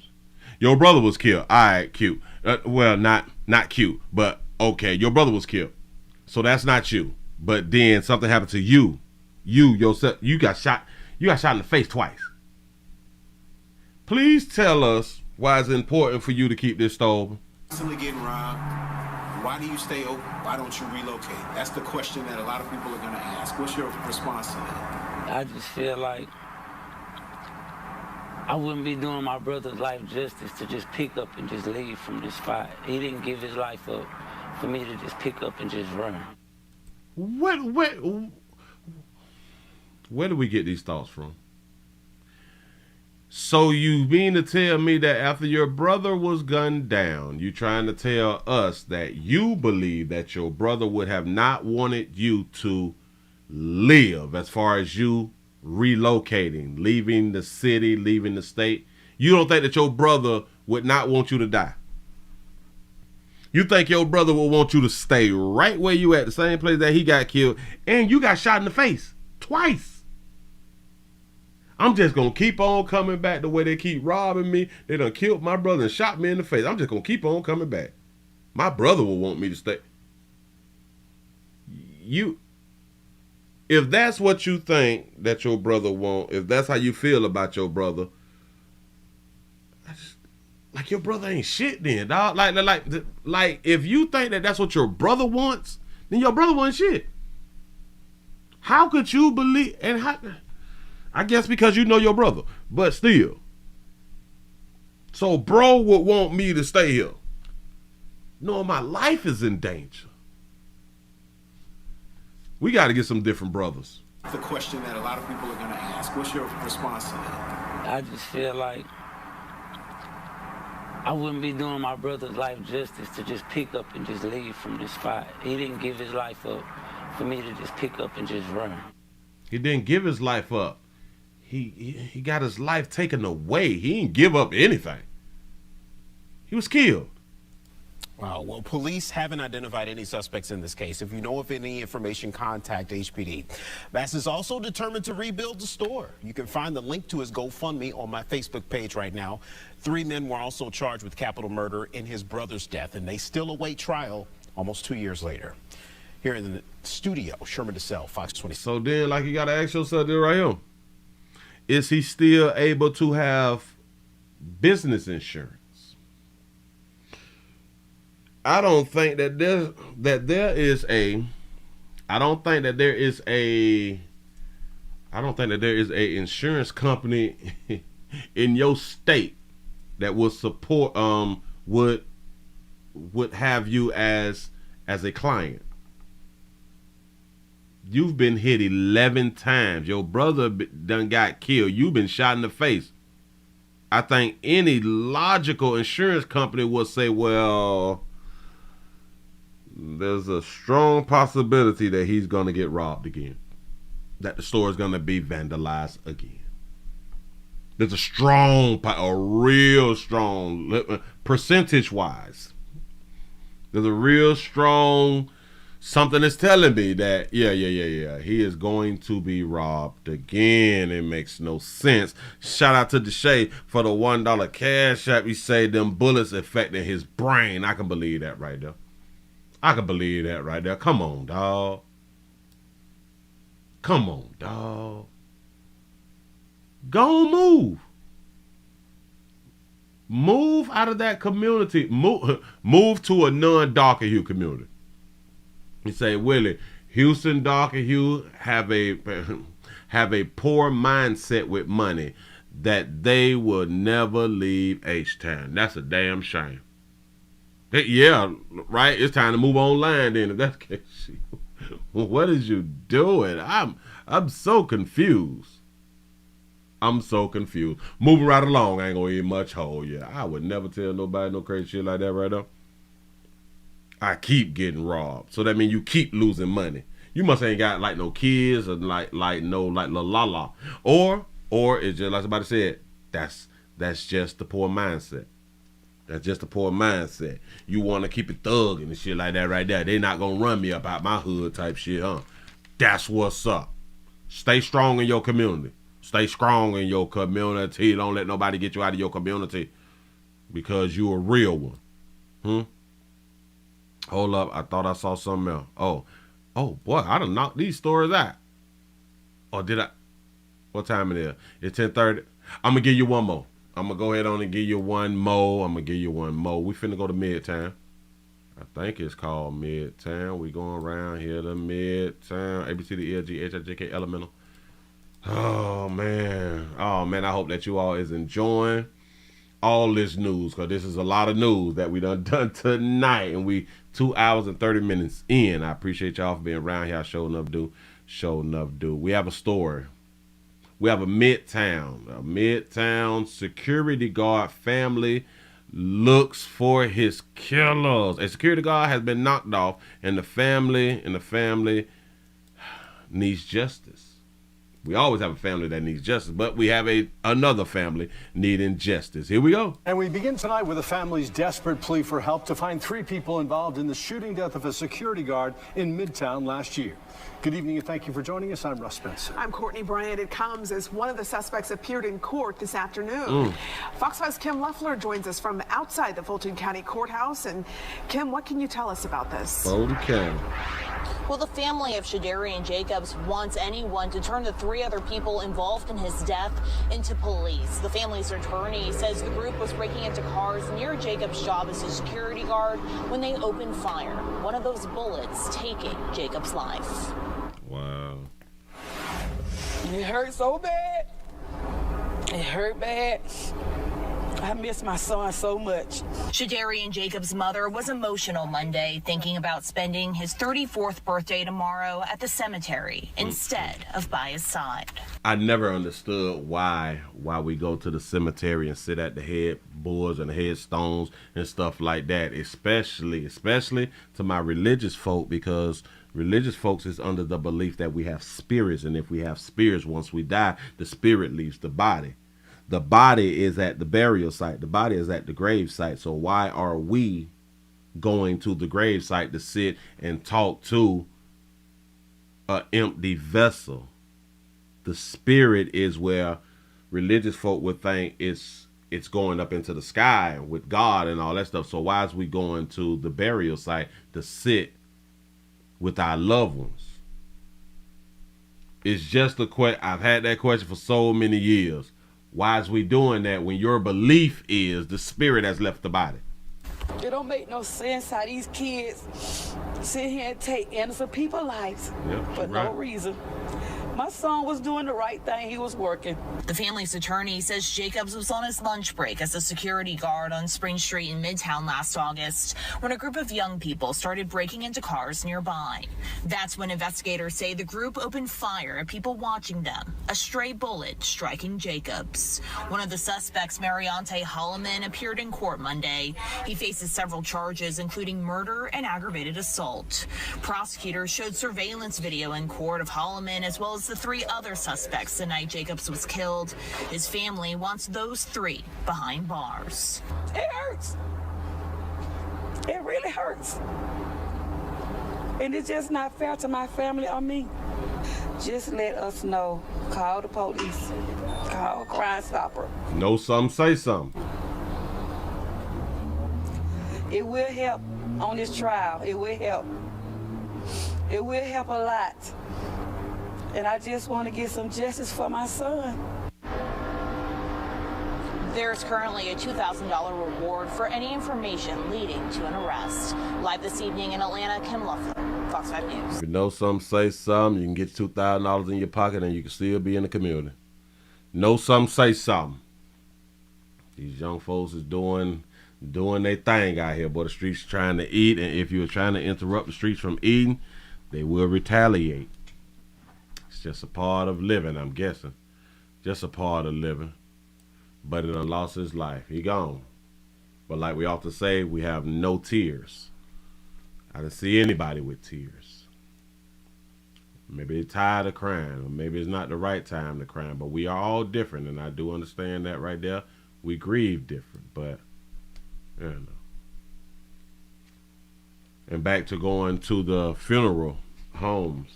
Your brother was killed. All right, cute. Well, not cute, but okay. Your brother was killed, so that's not you. But then something happened to you. You yourself. You got shot. You got shot in the face twice. Please tell us why it's important for you to keep this store open. Constantly getting robbed. Why do you stay open? Why don't you relocate? That's the question that a lot of people are going to ask. What's your response to that? I just feel like I wouldn't be doing my brother's life justice to just pick up and just leave from this spot. He didn't give his life up for me to just pick up and just run. Where do we get these thoughts from? So you mean to tell me that after your brother was gunned down, you trying to tell us that you believe that your brother would have not wanted you to live as far as you relocating, leaving the city, leaving the state? You don't think that your brother would not want you to die? You think your brother will want you to stay right where you at, the same place that he got killed, and you got shot in the face twice? I'm just gonna keep on coming back the way they keep robbing me. They done killed my brother and shot me in the face. I'm just gonna keep on coming back. My brother will want me to stay. If that's what you think that your brother want, if that's how you feel about your brother, Like, your brother ain't shit then, dog. Like if you think that that's what your brother wants, then your brother wants shit. How could you believe? And how? I guess because you know your brother, but still. So bro would want me to stay here, knowing my life is in danger. We got to get some different brothers. The question that a lot of people are going to ask, what's your response to that? I just feel like I wouldn't be doing my brother's life justice to just pick up and just leave from this spot. He didn't give his life up for me to just pick up and just run. He didn't give his life up. He got his life taken away. He didn't give up anything. He was killed. Wow. Well, police haven't identified any suspects in this case. If you know of any information, contact HPD. Bass is also determined to rebuild the store. You can find the link to his GoFundMe on my Facebook page right now. 3 men were also charged with capital murder in his brother's death, and they still await trial almost 2 years later. Here in the studio, Sherman DeSalle, Fox 20. So then, like, you got to ask yourself this right here. Is he still able to have business insurance? I don't think that there is a insurance company in your state that will support would have you as a client. You've been hit 11 times. Your brother done got killed. You've been shot in the face. I think any logical insurance company would say, well, there's a strong possibility that he's going to get robbed again, that the store is going to be vandalized again. There's a real strong, percentage-wise, there's a real strong something that's telling me that, yeah, he is going to be robbed again. It makes no sense. Shout out to Deshae for the $1 cash app. He say them bullets affecting his brain. I can believe that right there. Come on, dog. Go move. Move out of that community. Move to a non-darker hue community. You say, Willie, Houston darker hue have a poor mindset with money that they will never leave H-Town. That's a damn shame. Yeah, right. It's time to move online then. If that's the case, what is you doing? I'm so confused. Moving right along. I ain't gonna eat much hole. Yeah, I would never tell nobody no crazy shit like that right now. I keep getting robbed, so that means you keep losing money. You must ain't got like no kids or like la, or it's just like somebody said. That's just the poor mindset. That's just a poor mindset. You want to keep it thugging and shit like that right there. They not going to run me up out my hood type shit, huh? That's what's up. Stay strong in your community. Don't let nobody get you out of your community because you a real one. Hold up. I thought I saw something else. Oh, boy. I done knocked these stories out. Or did I? What time it is? It's 10:30. I'm going to give you one more. I'm going to go ahead on and give you one more. We finna go to Midtown. I think it's called Midtown. We going around here to Midtown. ABC, the LG, HIJK, Elemental. Oh, man. I hope that you all is enjoying all this news, because this is a lot of news that we done tonight. And we 2 hours and 30 minutes in. I appreciate y'all for being around here. I sure enough do. We have a story. We have a Midtown security guard family looks for his killers. A security guard has been knocked off, and the family needs justice. We always have a family that needs justice, but we have another family needing justice. Here we go. And we begin tonight with a family's desperate plea for help to find 3 people involved in the shooting death of a security guard in Midtown last year. Good evening and thank you for joining us. I'm Russ Spencer. I'm Courtney Bryant. It comes as one of the suspects appeared in court this afternoon. Fox 5's Kim Leffler joins us from outside the Fulton County Courthouse. And Kim, what can you tell us about this? Fulton County. Well, the family of Shadarian Jacobs wants anyone to turn the 3 other people involved in his death into police. The family's attorney says the group was breaking into cars near Jacobs' job as a security guard when they opened fire. One of those bullets taking Jacobs' life. Wow. It hurt so bad. It hurt bad. I miss my son so much. Shadarian Jacobs' mother was emotional Monday, thinking about spending his 34th birthday tomorrow at the cemetery instead of by his side. I never understood why we go to the cemetery and sit at the headboards and the headstones and stuff like that, especially to my religious folk, because religious folks is under the belief that we have spirits, and if we have spirits, once we die, the spirit leaves the body. The body is at the burial site. The body is at the grave site. So why are we going to the grave site to sit and talk to an empty vessel? The spirit is where religious folk would think it's going up into the sky with God and all that stuff. So why is we going to the burial site to sit with our loved ones? It's just a question. I've had that question for so many years. Why is we doing that when your belief is the spirit has left the body? It don't make no sense how these kids sit here and take innocent people's lives for no reason. My son was doing the right thing. He was working. The family's attorney says Jacobs was on his lunch break as a security guard on Spring Street in Midtown last August when a group of young people started breaking into cars nearby. That's when investigators say the group opened fire at people watching them, a stray bullet striking Jacobs. One of the suspects, Mariante Holloman, appeared in court Monday. He faces several charges, including murder and aggravated assault. Prosecutors showed surveillance video in court of Holloman as well as the 3 other suspects the night Jacobs was killed. His family wants those 3 behind bars. It hurts. It really hurts. And it's just not fair to my family or me. Just let us know. Call the police. Call Crime Stopper. Know something, say something. It will help on this trial. It will help. It will help a lot. And I just want to get some justice for my son. There's currently a $2,000 reward for any information leading to an arrest. Live this evening in Atlanta, Kim Luffler, Fox 5 News. If you know something, say something. You can get $2,000 in your pocket and you can still be in the community. Know something, say something. These young folks is doing their thing out here, boy. The streets trying to eat, and if you're trying to interrupt the streets from eating, they will retaliate. It's just a part of living, I'm guessing. Just a part of living. But it done lost his life. He gone. But like we often say, we have no tears. I didn't see anybody with tears. Maybe they're tired of crying, or maybe it's not the right time to cry, but we are all different, and I do understand that right there. We grieve different, but, you know. And back to going to the funeral homes.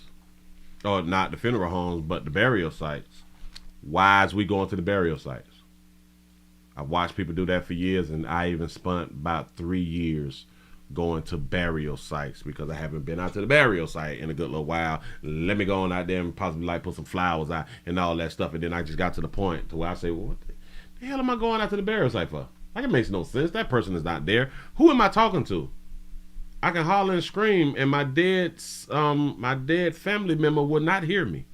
Or not the funeral homes, but the burial sites. Why is we going to the burial sites? I've watched people do that for years, and I even spent about 3 years going to burial sites because I haven't been out to the burial site in a good little while. Let me go on out there and possibly like put some flowers out and all that stuff. And then I just got to the point to where I say, well, what the hell am I going out to the burial site for? Like, it makes no sense. That person is not there. Who am I talking to? I can holler and scream, and my dead family member will not hear me.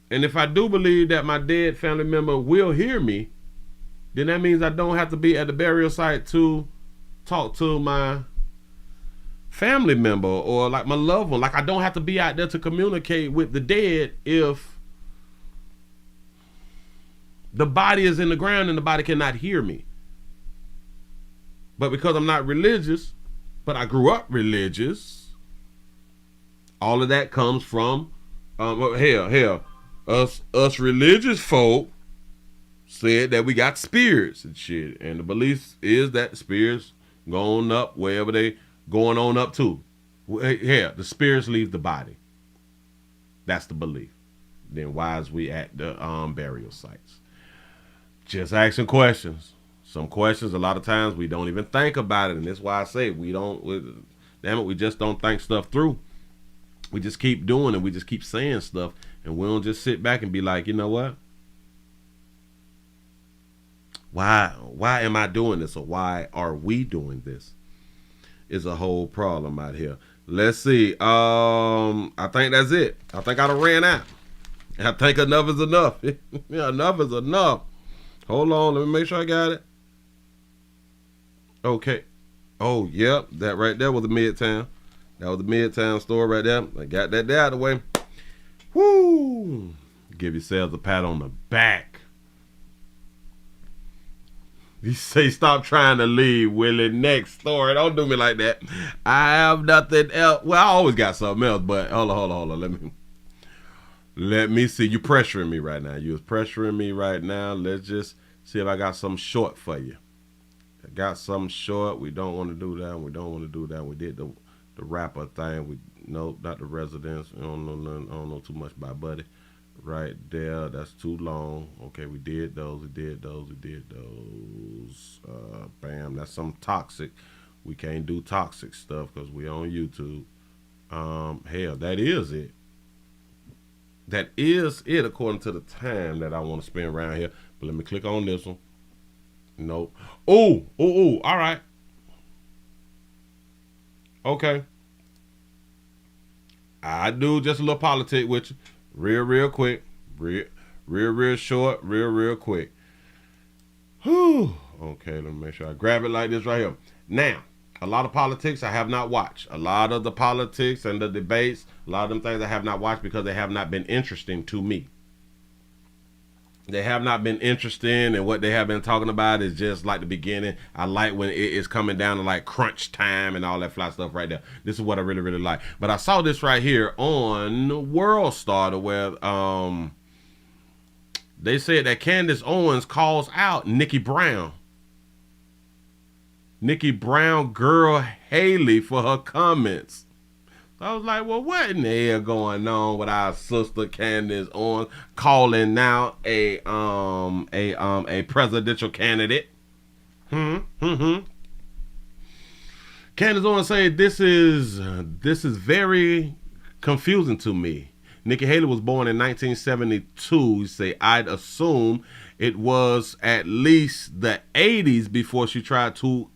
And if I do believe that my dead family member will hear me, then that means I don't have to be at the burial site to talk to my family member or like my loved one. Like, I don't have to be out there to communicate with the dead if the body is in the ground and the body cannot hear me. But because I'm not religious, but I grew up religious, all of that comes from, us religious folk said that we got spirits and shit. And the belief is that the spirits going up wherever they going on up to. The spirits leave the body. That's the belief. Then why is we at the burial sites? Just asking questions. Some questions, a lot of times we don't even think about it. And that's why I say there's Damn it, we just don't think stuff through. We just keep doing it. We just keep saying stuff, and we don't just sit back and be like, you know what? Why am I doing this, or why are we doing this? Is a whole problem out here. Let's see. I think that's it. I think I done ran out. I think enough is enough. Yeah, enough is enough. Hold on, let me make sure I got it. Okay. Oh, yep, that right there was the Midtown. That was the Midtown store right there. I got that there out of the way. Woo! Give yourselves a pat on the back. You say stop trying to leave, Willie. Next story. Don't do me like that. I have nothing else. Well, I always got something else, but hold on. Let me see. You pressuring me right now. You pressuring me right now. Let's just see if I got something short for you. I got something short. We don't want to do that. We don't want to do that. We did the rapper thing. No, not the residents. I don't know nothing. I don't know too much about Buddy. Right there. That's too long. Okay, we did those. Bam. That's some toxic. We can't do toxic stuff because we on YouTube. Hell, that is it. That is it according to the time that I want to spend around here. But let me click on this one. Nope. Oh, all right. Okay. I do just a little politics with you. Real quick. Real short. Real quick. Whew. Okay, let me make sure I grab it like this right here. Now, a lot of politics I have not watched. A lot of the politics and the debates, a lot of them things I have not watched because they have not been interesting to me. They have not been interesting, and what they have been talking about is just like the beginning. I like when it is coming down to like crunch time and all that fly stuff right there. This is what I really like. But I saw this right here on World Star where they said that Candace Owens calls out Nikki Brown girl Haley for her comments. So I was like, well, what in the hell going on with our sister Candace Owens calling out a presidential candidate? Candace Owens said this is very confusing to me. Nikki Haley was born in 1972. You say I'd assume it was at least the 80s before she tried to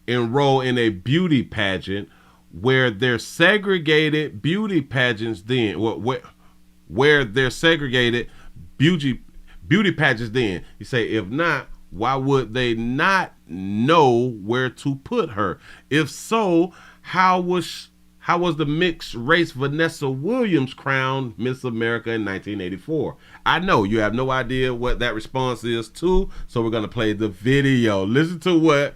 enroll in a beauty pageant where they're segregated beauty pageants then. Where they're segregated beauty pageants then. You say, if not, why would they not know where to put her? If so, how was the mixed race Vanessa Williams crowned Miss America in 1984? I know you have no idea what that response is to, so we're going to play the video. Listen to what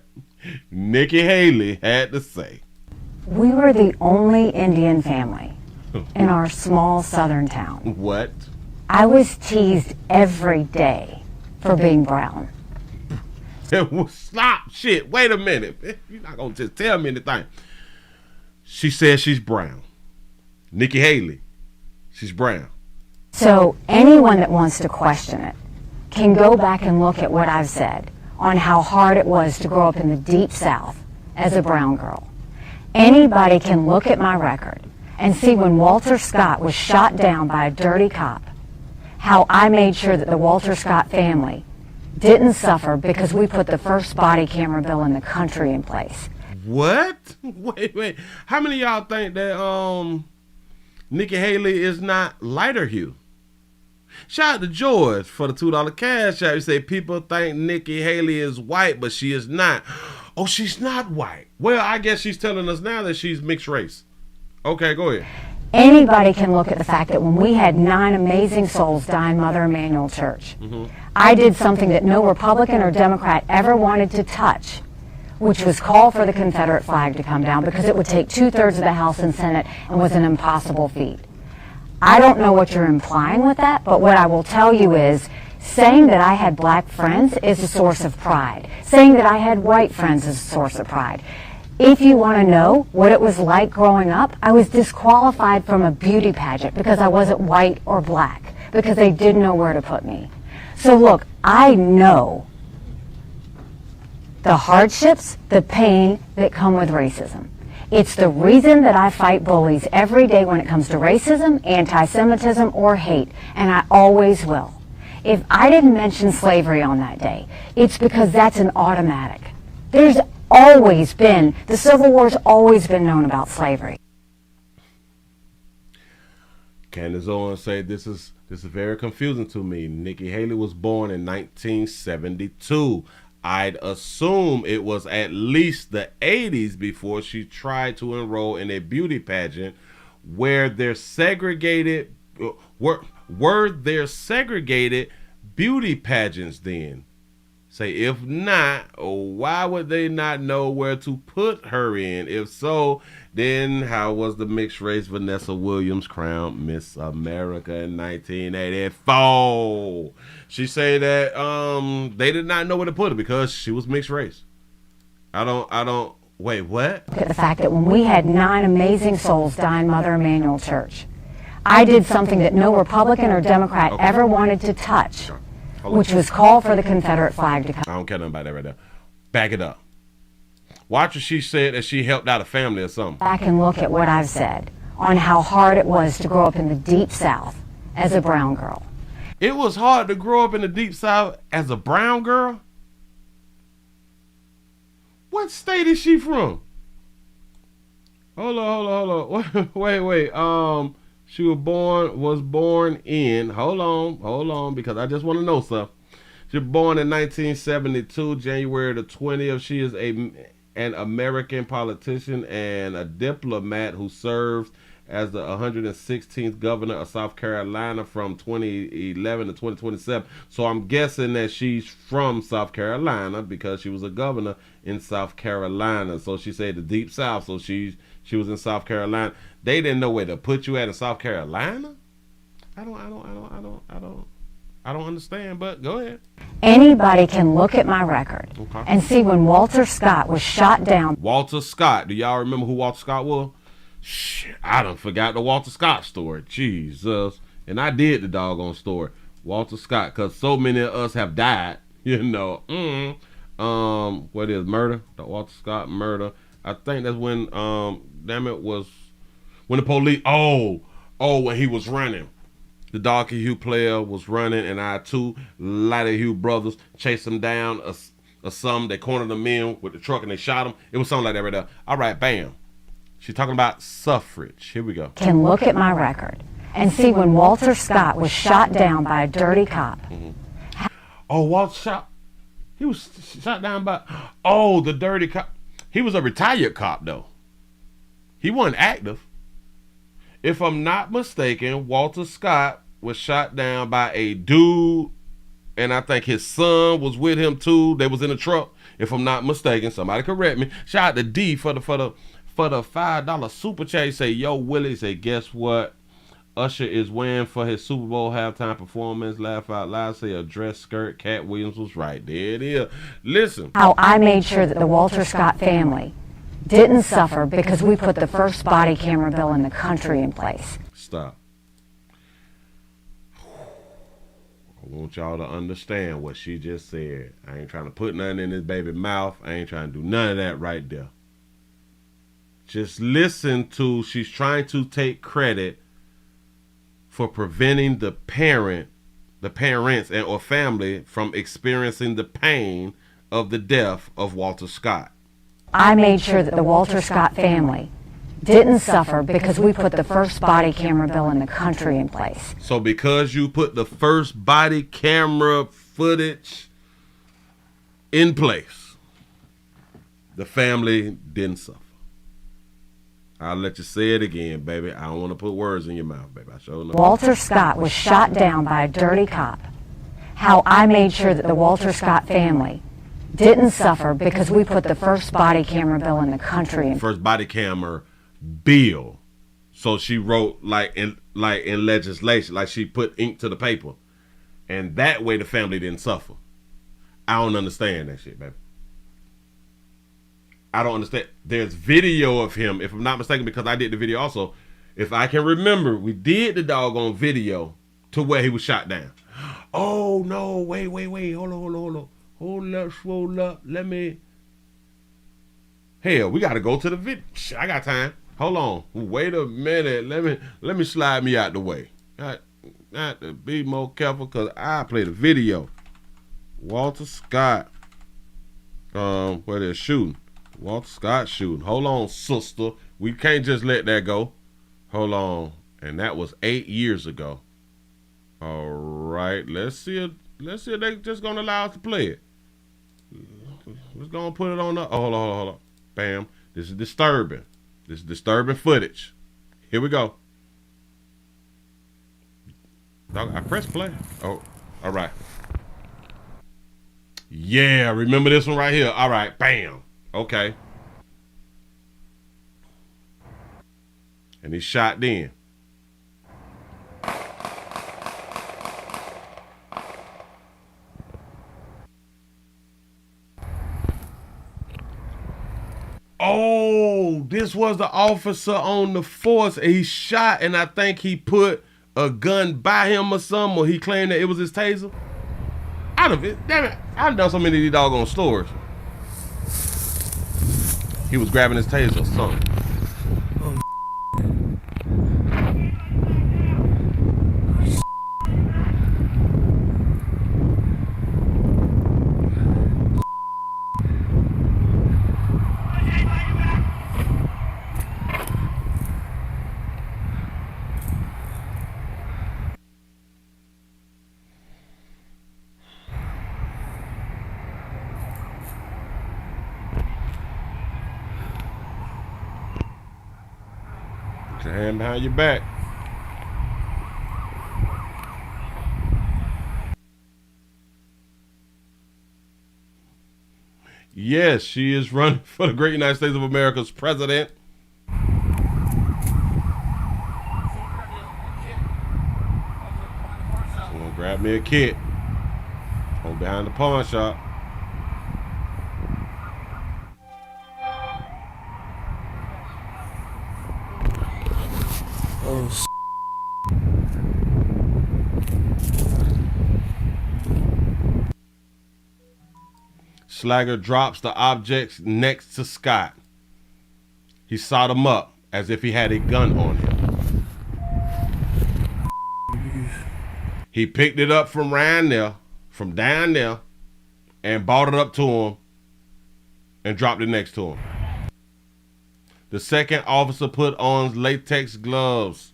Nikki Haley had to say. We were the only Indian family in our small southern town. What? I was teased every day for being brown. Stop. Shit. Wait a minute. You're not going to just tell me anything. She says she's brown. Nikki Haley. She's brown. So anyone that wants to question it can go back and look at what I've said on how hard it was to grow up in the deep South as a brown girl. Anybody can look at my record and see when Walter Scott was shot down by a dirty cop, how I made sure that the Walter Scott family didn't suffer because we put the first body camera bill in the country in place. What? Wait. How many of y'all think that Nikki Haley is not lighter hue? Shout out to George for the $2 cash app. You say people think Nikki Haley is white, but she is not. Oh, she's not white. Well, I guess she's telling us now that she's mixed race. Okay, go ahead. Anybody can look at the fact that when we had 9 amazing souls die in Mother Emanuel Church, I did something that no Republican or Democrat ever wanted to touch, which was call for the Confederate flag to come down because it would take 2/3 of the House and Senate and was an impossible feat. I don't know what you're implying with that, but what I will tell you is saying that I had black friends is a source of pride. Saying that I had white friends is a source of pride. If you want to know what it was like growing up, I was disqualified from a beauty pageant because I wasn't white or black, because they didn't know where to put me. So look, I know the hardships, the pain that come with racism. It's the reason that I fight bullies every day when it comes to racism, anti-Semitism, or hate, and I always will. If I didn't mention slavery on that day, it's because that's an automatic. There's always been, the Civil War's always been known about slavery. Candace Owens said this is very confusing to me. Nikki Haley was born in 1972. I'd assume it was at least the 80s before she tried to enroll in a beauty pageant. Were there segregated beauty pageants then? Say, if not, why would they not know where to put her in? If so, then how was the mixed race Vanessa Williams crowned Miss America in 1984? She said that they did not know where to put her because she was mixed race. Wait, what? Look at the fact that when we had 9 amazing souls die in Mother Emanuel Church, I did something that no Republican or Democrat ever wanted to touch, which was call for the Confederate flag to come. I don't care nothing about that right there. Back it up. Watch what she said that she helped out a family or something. Back and look at what I've said on how hard it was to grow up in the Deep South as a brown girl. It was hard to grow up in the Deep South as a brown girl? What state is she from? Hold on. Wait. She was born in, hold on, because I just want to know stuff. She was born in 1972, January the 20th. She is an American politician and a diplomat who served as the 116th governor of South Carolina from 2011 to 2027. So I'm guessing that she's from South Carolina because she was a governor in South Carolina. So she said the Deep South, so she was in South Carolina. They didn't know where to put you at in South Carolina? I don't understand, but go ahead. Anybody can look at my record and see when Walter Scott was shot down. Walter Scott. Do y'all remember who Walter Scott was? Shit, I done forgot the Walter Scott story. Jesus. And I did the doggone story. Walter Scott, because so many of us have died, you know. What is murder? The Walter Scott murder. I think that's when, was when the police, when he was running. The darker hue player was running, and our 2 lighter hue brothers chased him down. They cornered him in with the truck, and they shot him. It was something like that right there. All right, bam. She's talking about suffrage. Here we go. Can look at my record and see when Walter Scott was shot down by a dirty cop. Walter Scott. He was shot down by, the dirty cop. He was a retired cop, though. He wasn't active. If I'm not mistaken, Walter Scott was shot down by a dude, and I think his son was with him too. They was in a truck. If I'm not mistaken, somebody correct me. Shout out to D for the $5 super chat. He say, yo, Willie, say, guess what? Usher is wearing for his Super Bowl halftime performance. Laugh out loud. Say a dress skirt. Cat Williams was right. There it is. Listen. How I made sure that the Walter Scott family didn't suffer because we put the first body camera bill in the country in place. Stop. I want y'all to understand what she just said. I ain't trying to put nothing in this baby's mouth. I ain't trying to do none of that right there. Just listen to, she's trying to take credit for preventing the parents and or family from experiencing the pain of the death of Walter Scott. I made sure that the Walter Scott family didn't suffer because we put the first body camera bill in the country in place. So because you put the first body camera footage in place, the family didn't suffer. I'll let you say it again, baby. I don't want to put words in your mouth, baby. I sure know. Walter Scott was shot down by a dirty cop. How I made sure that the Walter Scott family didn't suffer because we put the first body camera bill in the country. First body camera bill. So she wrote like in legislation, like she put ink to the paper. And that way the family didn't suffer. I don't understand that shit, baby. I don't understand. There's video of him, if I'm not mistaken, because I did the video also. If I can remember, we did the doggone video to where he was shot down. Oh, no, wait. Hold on. Hold up. Let me. Hell, we got to go to the video. I got time. Hold on. Wait a minute. Let me slide me out the way. Not to be more careful because I play the video. Walter Scott. Where they're shooting. Walter Scott shooting. Hold on, sister. We can't just let that go. Hold on. And that was 8 years ago. All right. Let's see if they just gonna allow us to play it. Let's go and put it on the. Oh, hold on. Bam. This is disturbing. This is disturbing footage. Here we go. I pressed play. Oh, all right. Yeah, remember this one right here. All right, bam. Okay. And he shot then. Oh, this was the officer on the force. He shot, and I think he put a gun by him or something, or he claimed that it was his taser. Damn it, I've done so many of these doggone stories. He was grabbing his taser or something. Put your hand behind your back. Yes, she is running for the great United States of America's president. Someone grab me a kit. I'm behind the pawn shop. Oh, Slagger drops the objects next to Scott. He sawed him up as if he had a gun on him. He picked it up from down there, and brought it up to him and dropped it next to him. The second officer put on latex gloves.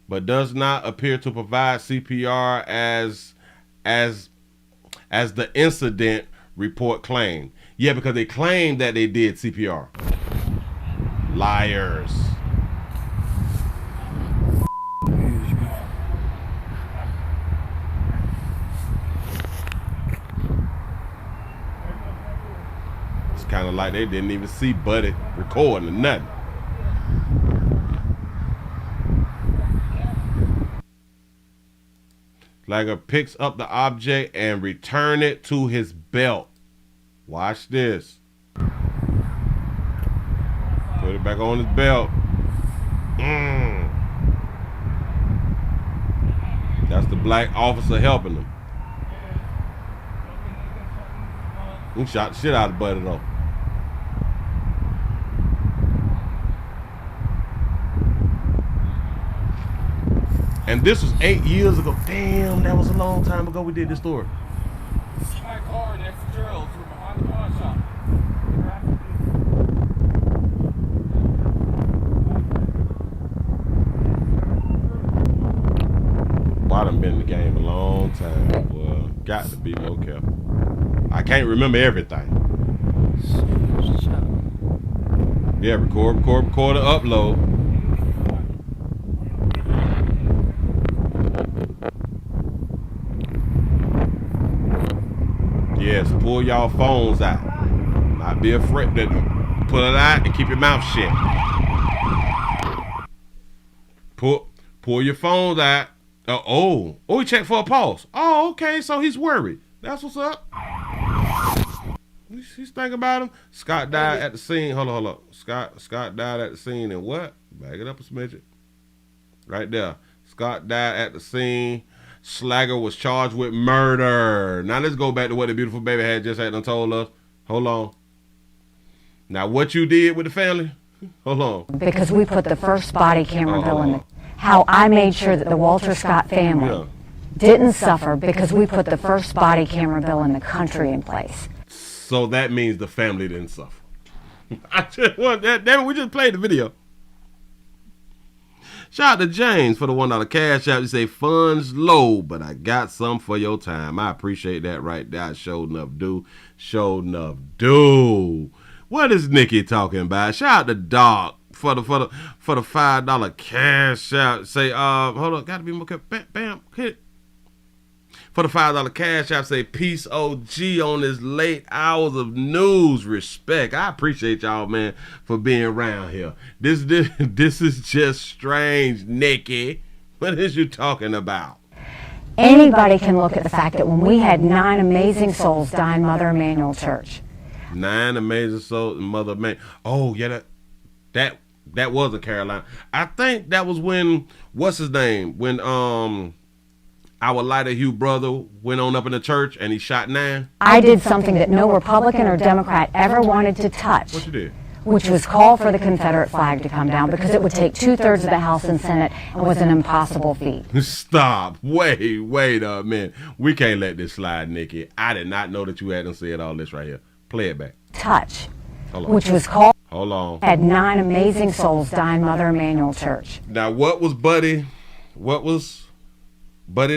But does not appear to provide CPR as the incident report claimed. Yeah, because they claimed that they did CPR. Liars. It's kind of like they didn't even see Buddy recording or nothing. Slagger picks up the object and return it to his belt. Watch this. Put it back on his belt. That's the black officer helping him. He shot the shit out of Buddy though. And this was 8 years ago. Damn, that was a long time ago we did this story. see my car next to Gerald's from behind the pawn shop. Well, I done been in the game a long time. Well, got to be more careful. I can't remember everything. Yeah, record, and upload. Yes, pull y'all phones out. Not be afraid to pull it out and keep your mouth shut. Pull your phones out. He checked for a pulse. Oh, okay, so he's worried. That's what's up. He's thinking about him. Scott died at the scene. Hold on. Scott died at the scene and what? Back it up a smidget. Right there. Scott died at the scene. Slagger was charged with murder. Now let's go back to what the beautiful baby had just had done told us. Hold on. Now what you did with the family? Hold on. Because we put the first body camera bill in how I made sure that the Walter Scott family didn't suffer because we put the first body camera bill in the country in place. So that means the family didn't suffer. I just want that. Damn it, we just played the video. Shout out to James for the $1 cash out. You say funds low, but I got some for your time. I appreciate that right there. I showed enough do. Showed enough do. What is Nikki talking about? Shout out to Doc for the $5 cash out. Say hold on, gotta be more careful. Bam, bam, hit it. For the $5 cash out, say peace OG on this late hours of news. Respect. I appreciate y'all, man, for being around here. This is just strange, Nikki. What is you talking about? Anybody can look at the fact that when we had 9 amazing souls die in Mother Emanuel Church. 9 amazing souls in Mother Emanuel. Oh yeah, that was in Carolina. I think that was when what's his name? When our lighter Hugh brother went on up in the church and he shot 9. I did something that no Republican or Democrat ever wanted to touch. What you did? Which was call for the Confederate flag to come down because it would take 2/3 of the House and Senate and was an impossible feat. Stop. Wait a minute. We can't let this slide, Nikki. I did not know that you hadn't said all this right here. Play it back. Touch. Hold on. Which was called. Hold on. Had 9 amazing souls die in Mother Emanuel Church. Now what was Buddy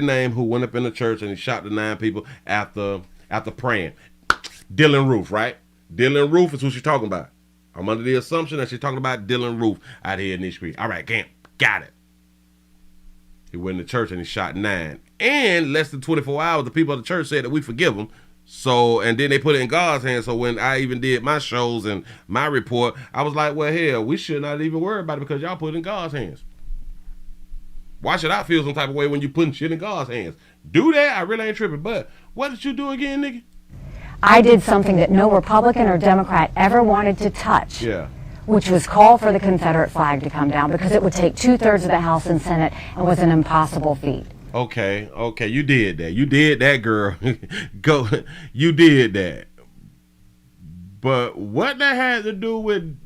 name who went up in the church and he shot the 9 people after praying? Dylan Roof, right? Dylan Roof is who she's talking about. I'm under the assumption that she's talking about Dylan Roof out here in this street. All right, got it. He went in the church and he shot 9. And less than 24 hours, the people of the church said that we forgive him. So, and then they put it in God's hands. So when I even did my shows and my report, I was like, well, hell, we should not even worry about it because y'all put it in God's hands. Why should I feel some type of way when you putting shit in God's hands? Do that, I really ain't tripping. But what did you do again, nigga? I did something that no Republican or Democrat ever wanted to touch. Yeah. Which was call for the Confederate flag to come down because it would take 2/3 of the House and Senate and was an impossible feat. Okay, you did that. You did that, girl. Go, you did that. But what that had to do with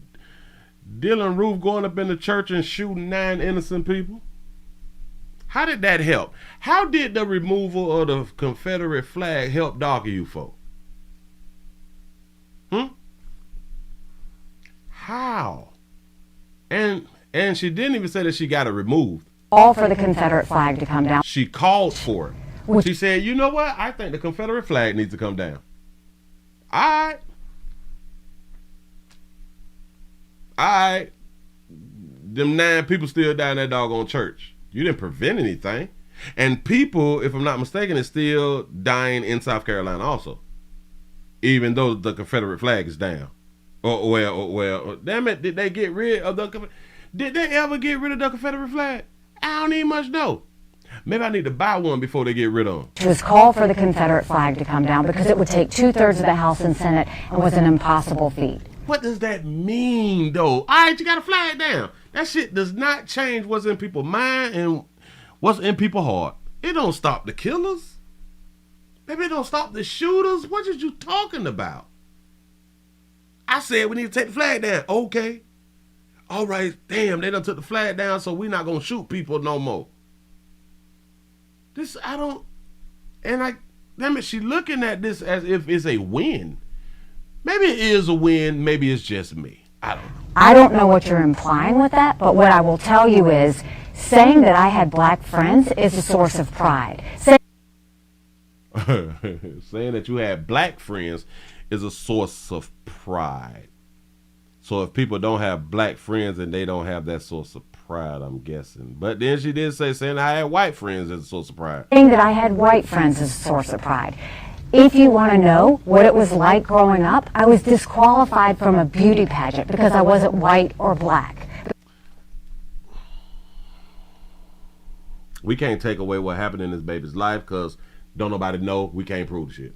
Dylan Roof going up in the church and shooting 9 innocent people? How did that help? How did the removal of the Confederate flag help dog you folk? How? And she didn't even say that she got it removed. All for the Confederate flag to come down. She called for it. She said, you know what? I think the Confederate flag needs to come down. All right. Them 9 people still die in that doggone church. You didn't prevent anything. And people, if I'm not mistaken, is still dying in South Carolina also. Even though the Confederate flag is down. Well, damn it, did they get rid of did they ever get rid of the Confederate flag? I don't even much know. Maybe I need to buy one before they get rid of them. It was call for the Confederate flag to come down because it would take 2/3 of the House and Senate and was an impossible feat. What does that mean, though? All right, you got to flag down. That shit does not change what's in people's mind and what's in people's heart. It don't stop the killers. Maybe it don't stop the shooters. What are you talking about? I said we need to take the flag down. Okay. All right. Damn, they done took the flag down, so we're not going to shoot people no more. Damn it, she looking at this as if it's a win. Maybe it is a win. Maybe it's just me. I don't know. I don't know what you're implying with that, but what I will tell you is saying that I had black friends is a source of pride. Saying that you had black friends is a source of pride. So if people don't have black friends and they don't have that source of pride, I'm guessing. But then she did say saying I had white friends is a source of pride. Saying that I had white friends is a source of pride. If you want to know what it was like growing up, I was disqualified from a beauty pageant because I wasn't white or black. We can't take away what happened in this baby's life because don't nobody know. We can't prove shit.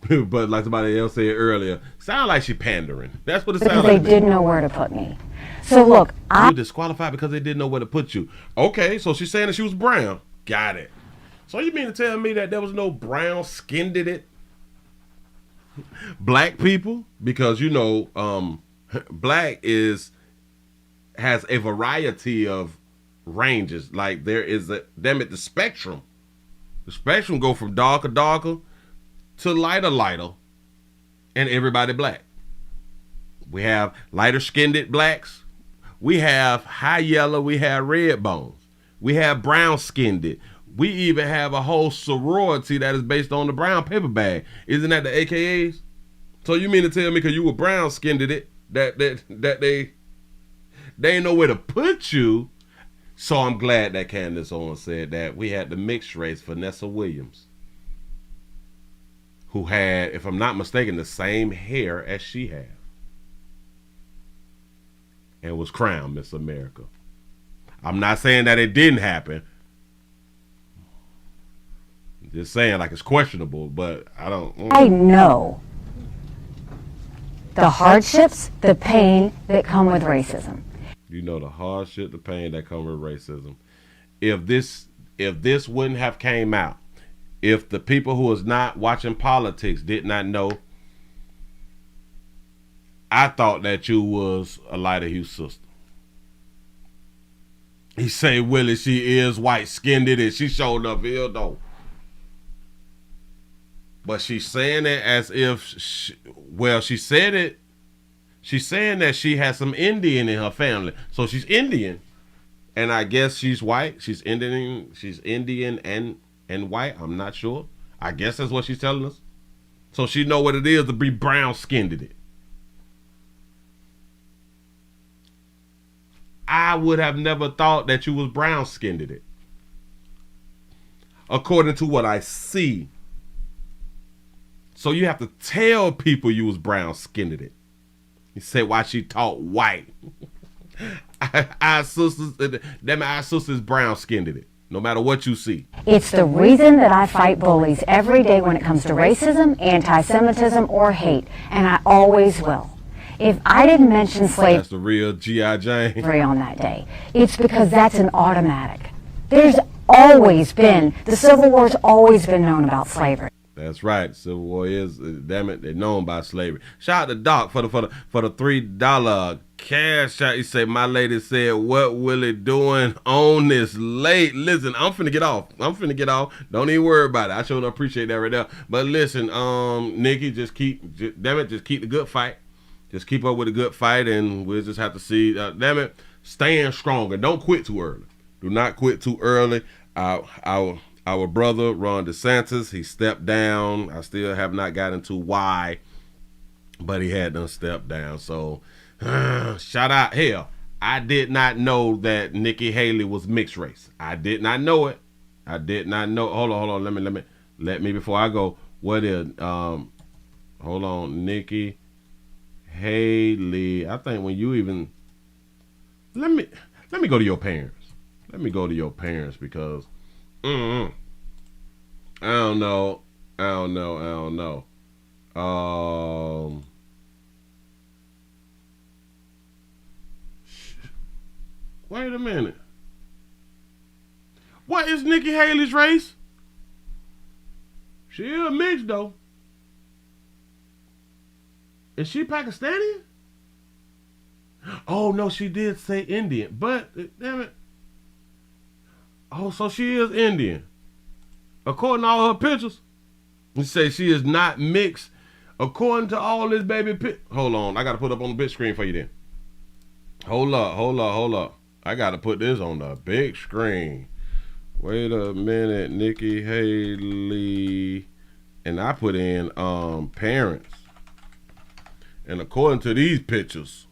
But like somebody else said earlier, sound like she pandering. That's what it sounds like. Because they didn't know where to put me. So look, you were disqualified because they didn't know where to put you. Okay, so she's saying that she was brown. got it. So you mean to tell me that there was no brown-skinned it? Black people? Because, you know, black has a variety of ranges. Like there is the spectrum. The spectrum go from darker to lighter, and everybody black. We have lighter skinned blacks. We have high yellow. We have red bones. We have brown skinned. We even have a whole sorority that is based on the brown paper bag. Isn't that the AKAs? So you mean to tell me because you were brown skinned that they ain't know where to put you? So I'm glad that Candace Owens said that. We had the mixed race, Vanessa Williams, who had, if I'm not mistaken, the same hair as she had, and was crowned Miss America. I'm not saying that it didn't happen. I'm just saying like it's questionable, but I don't. I know the hardships, the pain that come with racism. You know the hardship, the pain that comes with racism. If this wouldn't have came out, if the people who was not watching politics did not know, I thought that you was a lighter hue sister. He say, Willie, she is white skinned and she showed up ill though. But she's saying it as if, she said it. She's saying that she has some Indian in her family. So she's Indian. And I guess she's white. She's Indian and white. I'm not sure. I guess that's what she's telling us. So she know what it is to be brown skinned. I would have never thought that you was brown skinned. According to what I see. So you have to tell people you was brown skinned. He said why she taught white. Our sisters brown skinned. No matter what you see. It's the reason that I fight bullies every day when it comes to racism, anti-Semitism, or hate, and I always will. If I didn't mention slavery, that's the real G.I. Jane on that day, it's because that's an automatic. There's always been, the Civil War's always been known about slavery. That's right. Civil War is, damn it, they're known by slavery. Shout out to Doc for the $3 cash out. He say, my lady said, what Willie doing on this late? Listen, I'm finna get off. Don't even worry about it. I sure appreciate that right there. But listen, Nikki, just keep the good fight. Just keep up with the good fight, and we'll just have to see. Damn it, stand stronger. Don't quit too early. Do not quit too early. Our brother, Ron DeSantis, he stepped down. I still have not gotten to why, but he had done stepped down. So, shout out. Hell, I did not know that Nikki Haley was mixed race. I did not know it. I did not know. Hold on. Let me before I go. What is, hold on, Nikki Haley. I think when you even, let me go to your parents. Let me go to your parents because, I don't know. Wait a minute. What is Nikki Haley's race? She is mixed though. Is she Pakistani? Oh no, she did say Indian, but damn it. Oh, so she is Indian. According to all her pictures. You say she is not mixed. According to all this baby hold on, I gotta put up on the big screen for you then. Hold up. I gotta put this on the big screen. Wait a minute, Nikki Haley. And I put in parents. And according to these pictures,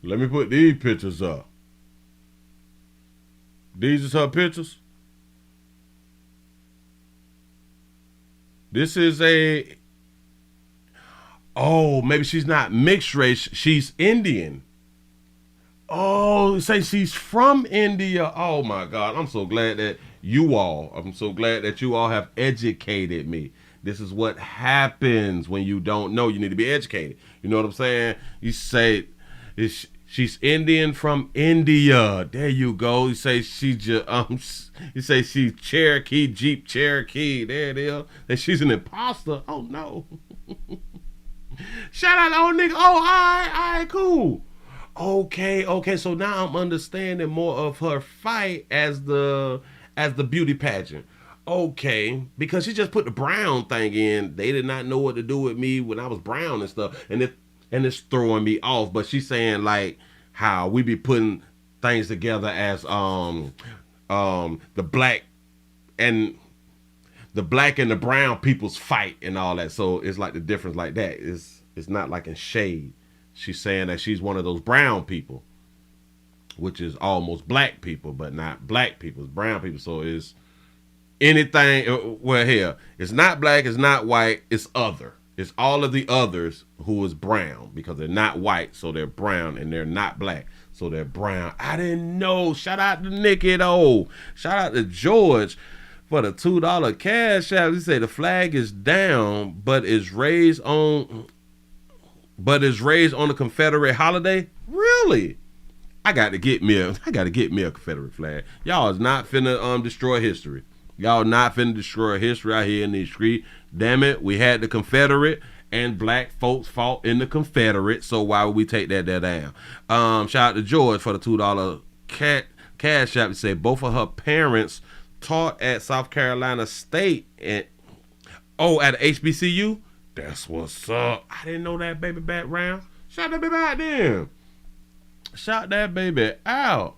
let me put these pictures up. These is her pictures. This is maybe she's not mixed race, she's Indian. Oh, say she's from India. Oh my God, I'm so glad that you all have educated me. This is what happens when you don't know. You need to be educated. You know what I'm saying? You say, She's Indian from India. There you go. You say she you say she's Cherokee, Jeep Cherokee. There it is. That she's an imposter. Oh no. Shout out to old nigga. Oh, all right, cool. Okay. So now I'm understanding more of her fight as the beauty pageant. Okay, because she just put the brown thing in. They did not know what to do with me when I was brown and stuff, and it's throwing me off. But she's saying like how we be putting things together as the black and the brown people's fight and all that. So it's like the difference like that. It's not like in shade. She's saying that she's one of those brown people, which is almost black people, but not black people. It's brown people. So it's anything. Well, here it's not black, it's not white, it's other. It's all of the others who is brown because they're not white, so they're brown, and they're not black, so they're brown. I didn't know. Shout out to Nikki though. Shout out to George for the $2 cash app. He say the flag is down, but is raised on the Confederate holiday. Really? I got to get me a Confederate flag. Y'all is not finna destroy history. Y'all not finna destroy history out here in these streets. Damn it, we had the Confederate and black folks fought in the Confederate, so why would we take that down? Shout out to George for the $2 cash app. To say both of her parents taught at South Carolina State and at HBCU. That's what's up. I didn't know that baby background. Shout that baby out then. Shout that baby out.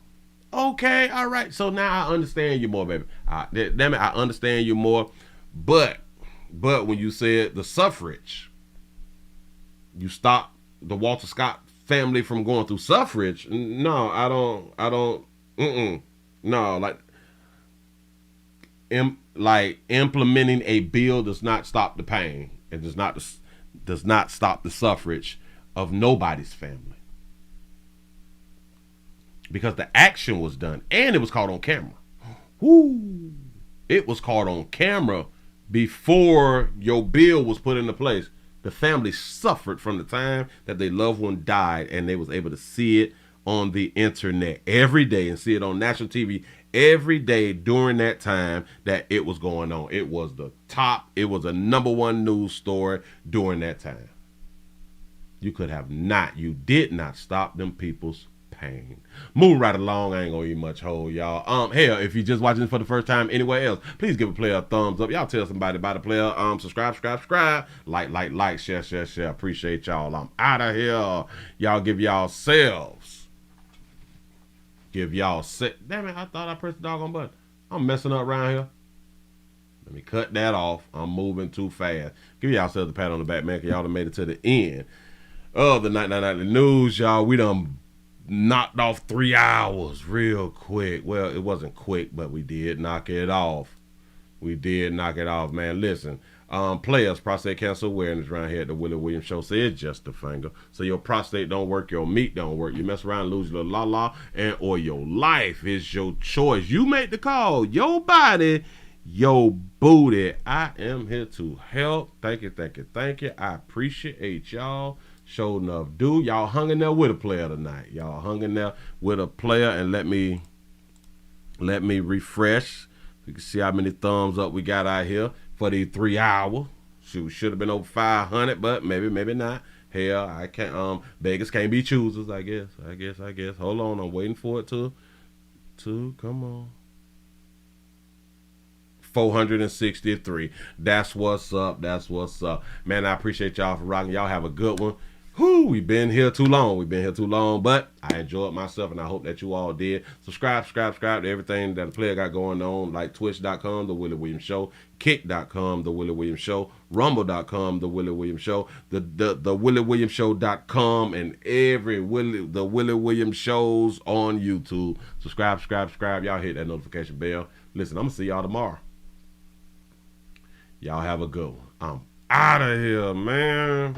Okay, all right. So now I understand you more, baby. Damn it, I understand you more. But when you said the suffrage, you stopped the Walter Scott family from going through suffrage. No, I don't. No, like implementing a bill does not stop the pain. It does not stop the suffrage of nobody's family. Because the action was done and it was caught on camera. Woo! It was caught on camera before your bill was put into place. The family suffered from the time that their loved one died, and they was able to see it on the internet every day and see it on national TV every day during that time that it was going on. It was a #1 news story during that time. You did not stop them people's pain. Moving right along, I ain't gonna eat much whole, y'all. Hell, if you're just watching this for the first time anywhere else, please give a player a thumbs up. Y'all tell somebody about the player. Subscribe, like, share. Appreciate y'all. I'm out of here. Y'all give yourselves. Damn it, I thought I pressed the doggone button. I'm messing up around here. Let me cut that off. I'm moving too fast. Give yourselves a pat on the back, man, because y'all done made it to the end of the Night News, y'all. We done knocked off 3 hours real quick. Well, it wasn't quick, but we did knock it off. Man. Listen, players, prostate cancer awareness around here at the Willie Williams Show. Say it's just a finger. So your prostate don't work, your meat don't work. You mess around and lose your la-la, or your life is your choice. You make the call. Your body, your booty. I am here to help. Thank you. I appreciate y'all. Show enough. Dude, y'all hung in there with a player tonight. And let me refresh. You can see how many thumbs up we got out here for the 3 hour. Should have been over 500, but maybe not. Hell, I can't. Beggars can't be choosers. I guess. Hold on, I'm waiting for it to come on. 463. That's what's up. Man, I appreciate y'all for rocking. Y'all have a good one. We've been here too long, but I enjoyed myself, and I hope that you all did. Subscribe to everything that the player got going on, like twitch.com, The Willie Williams Show, kick.com, The Willie Williams Show, rumble.com, The Willie Williams Show, the WillieWilliamsShow.com, and the Willie Williams shows on YouTube. Subscribe. Y'all hit that notification bell. Listen, I'm going to see y'all tomorrow. Y'all have a good one. I'm out of here, man.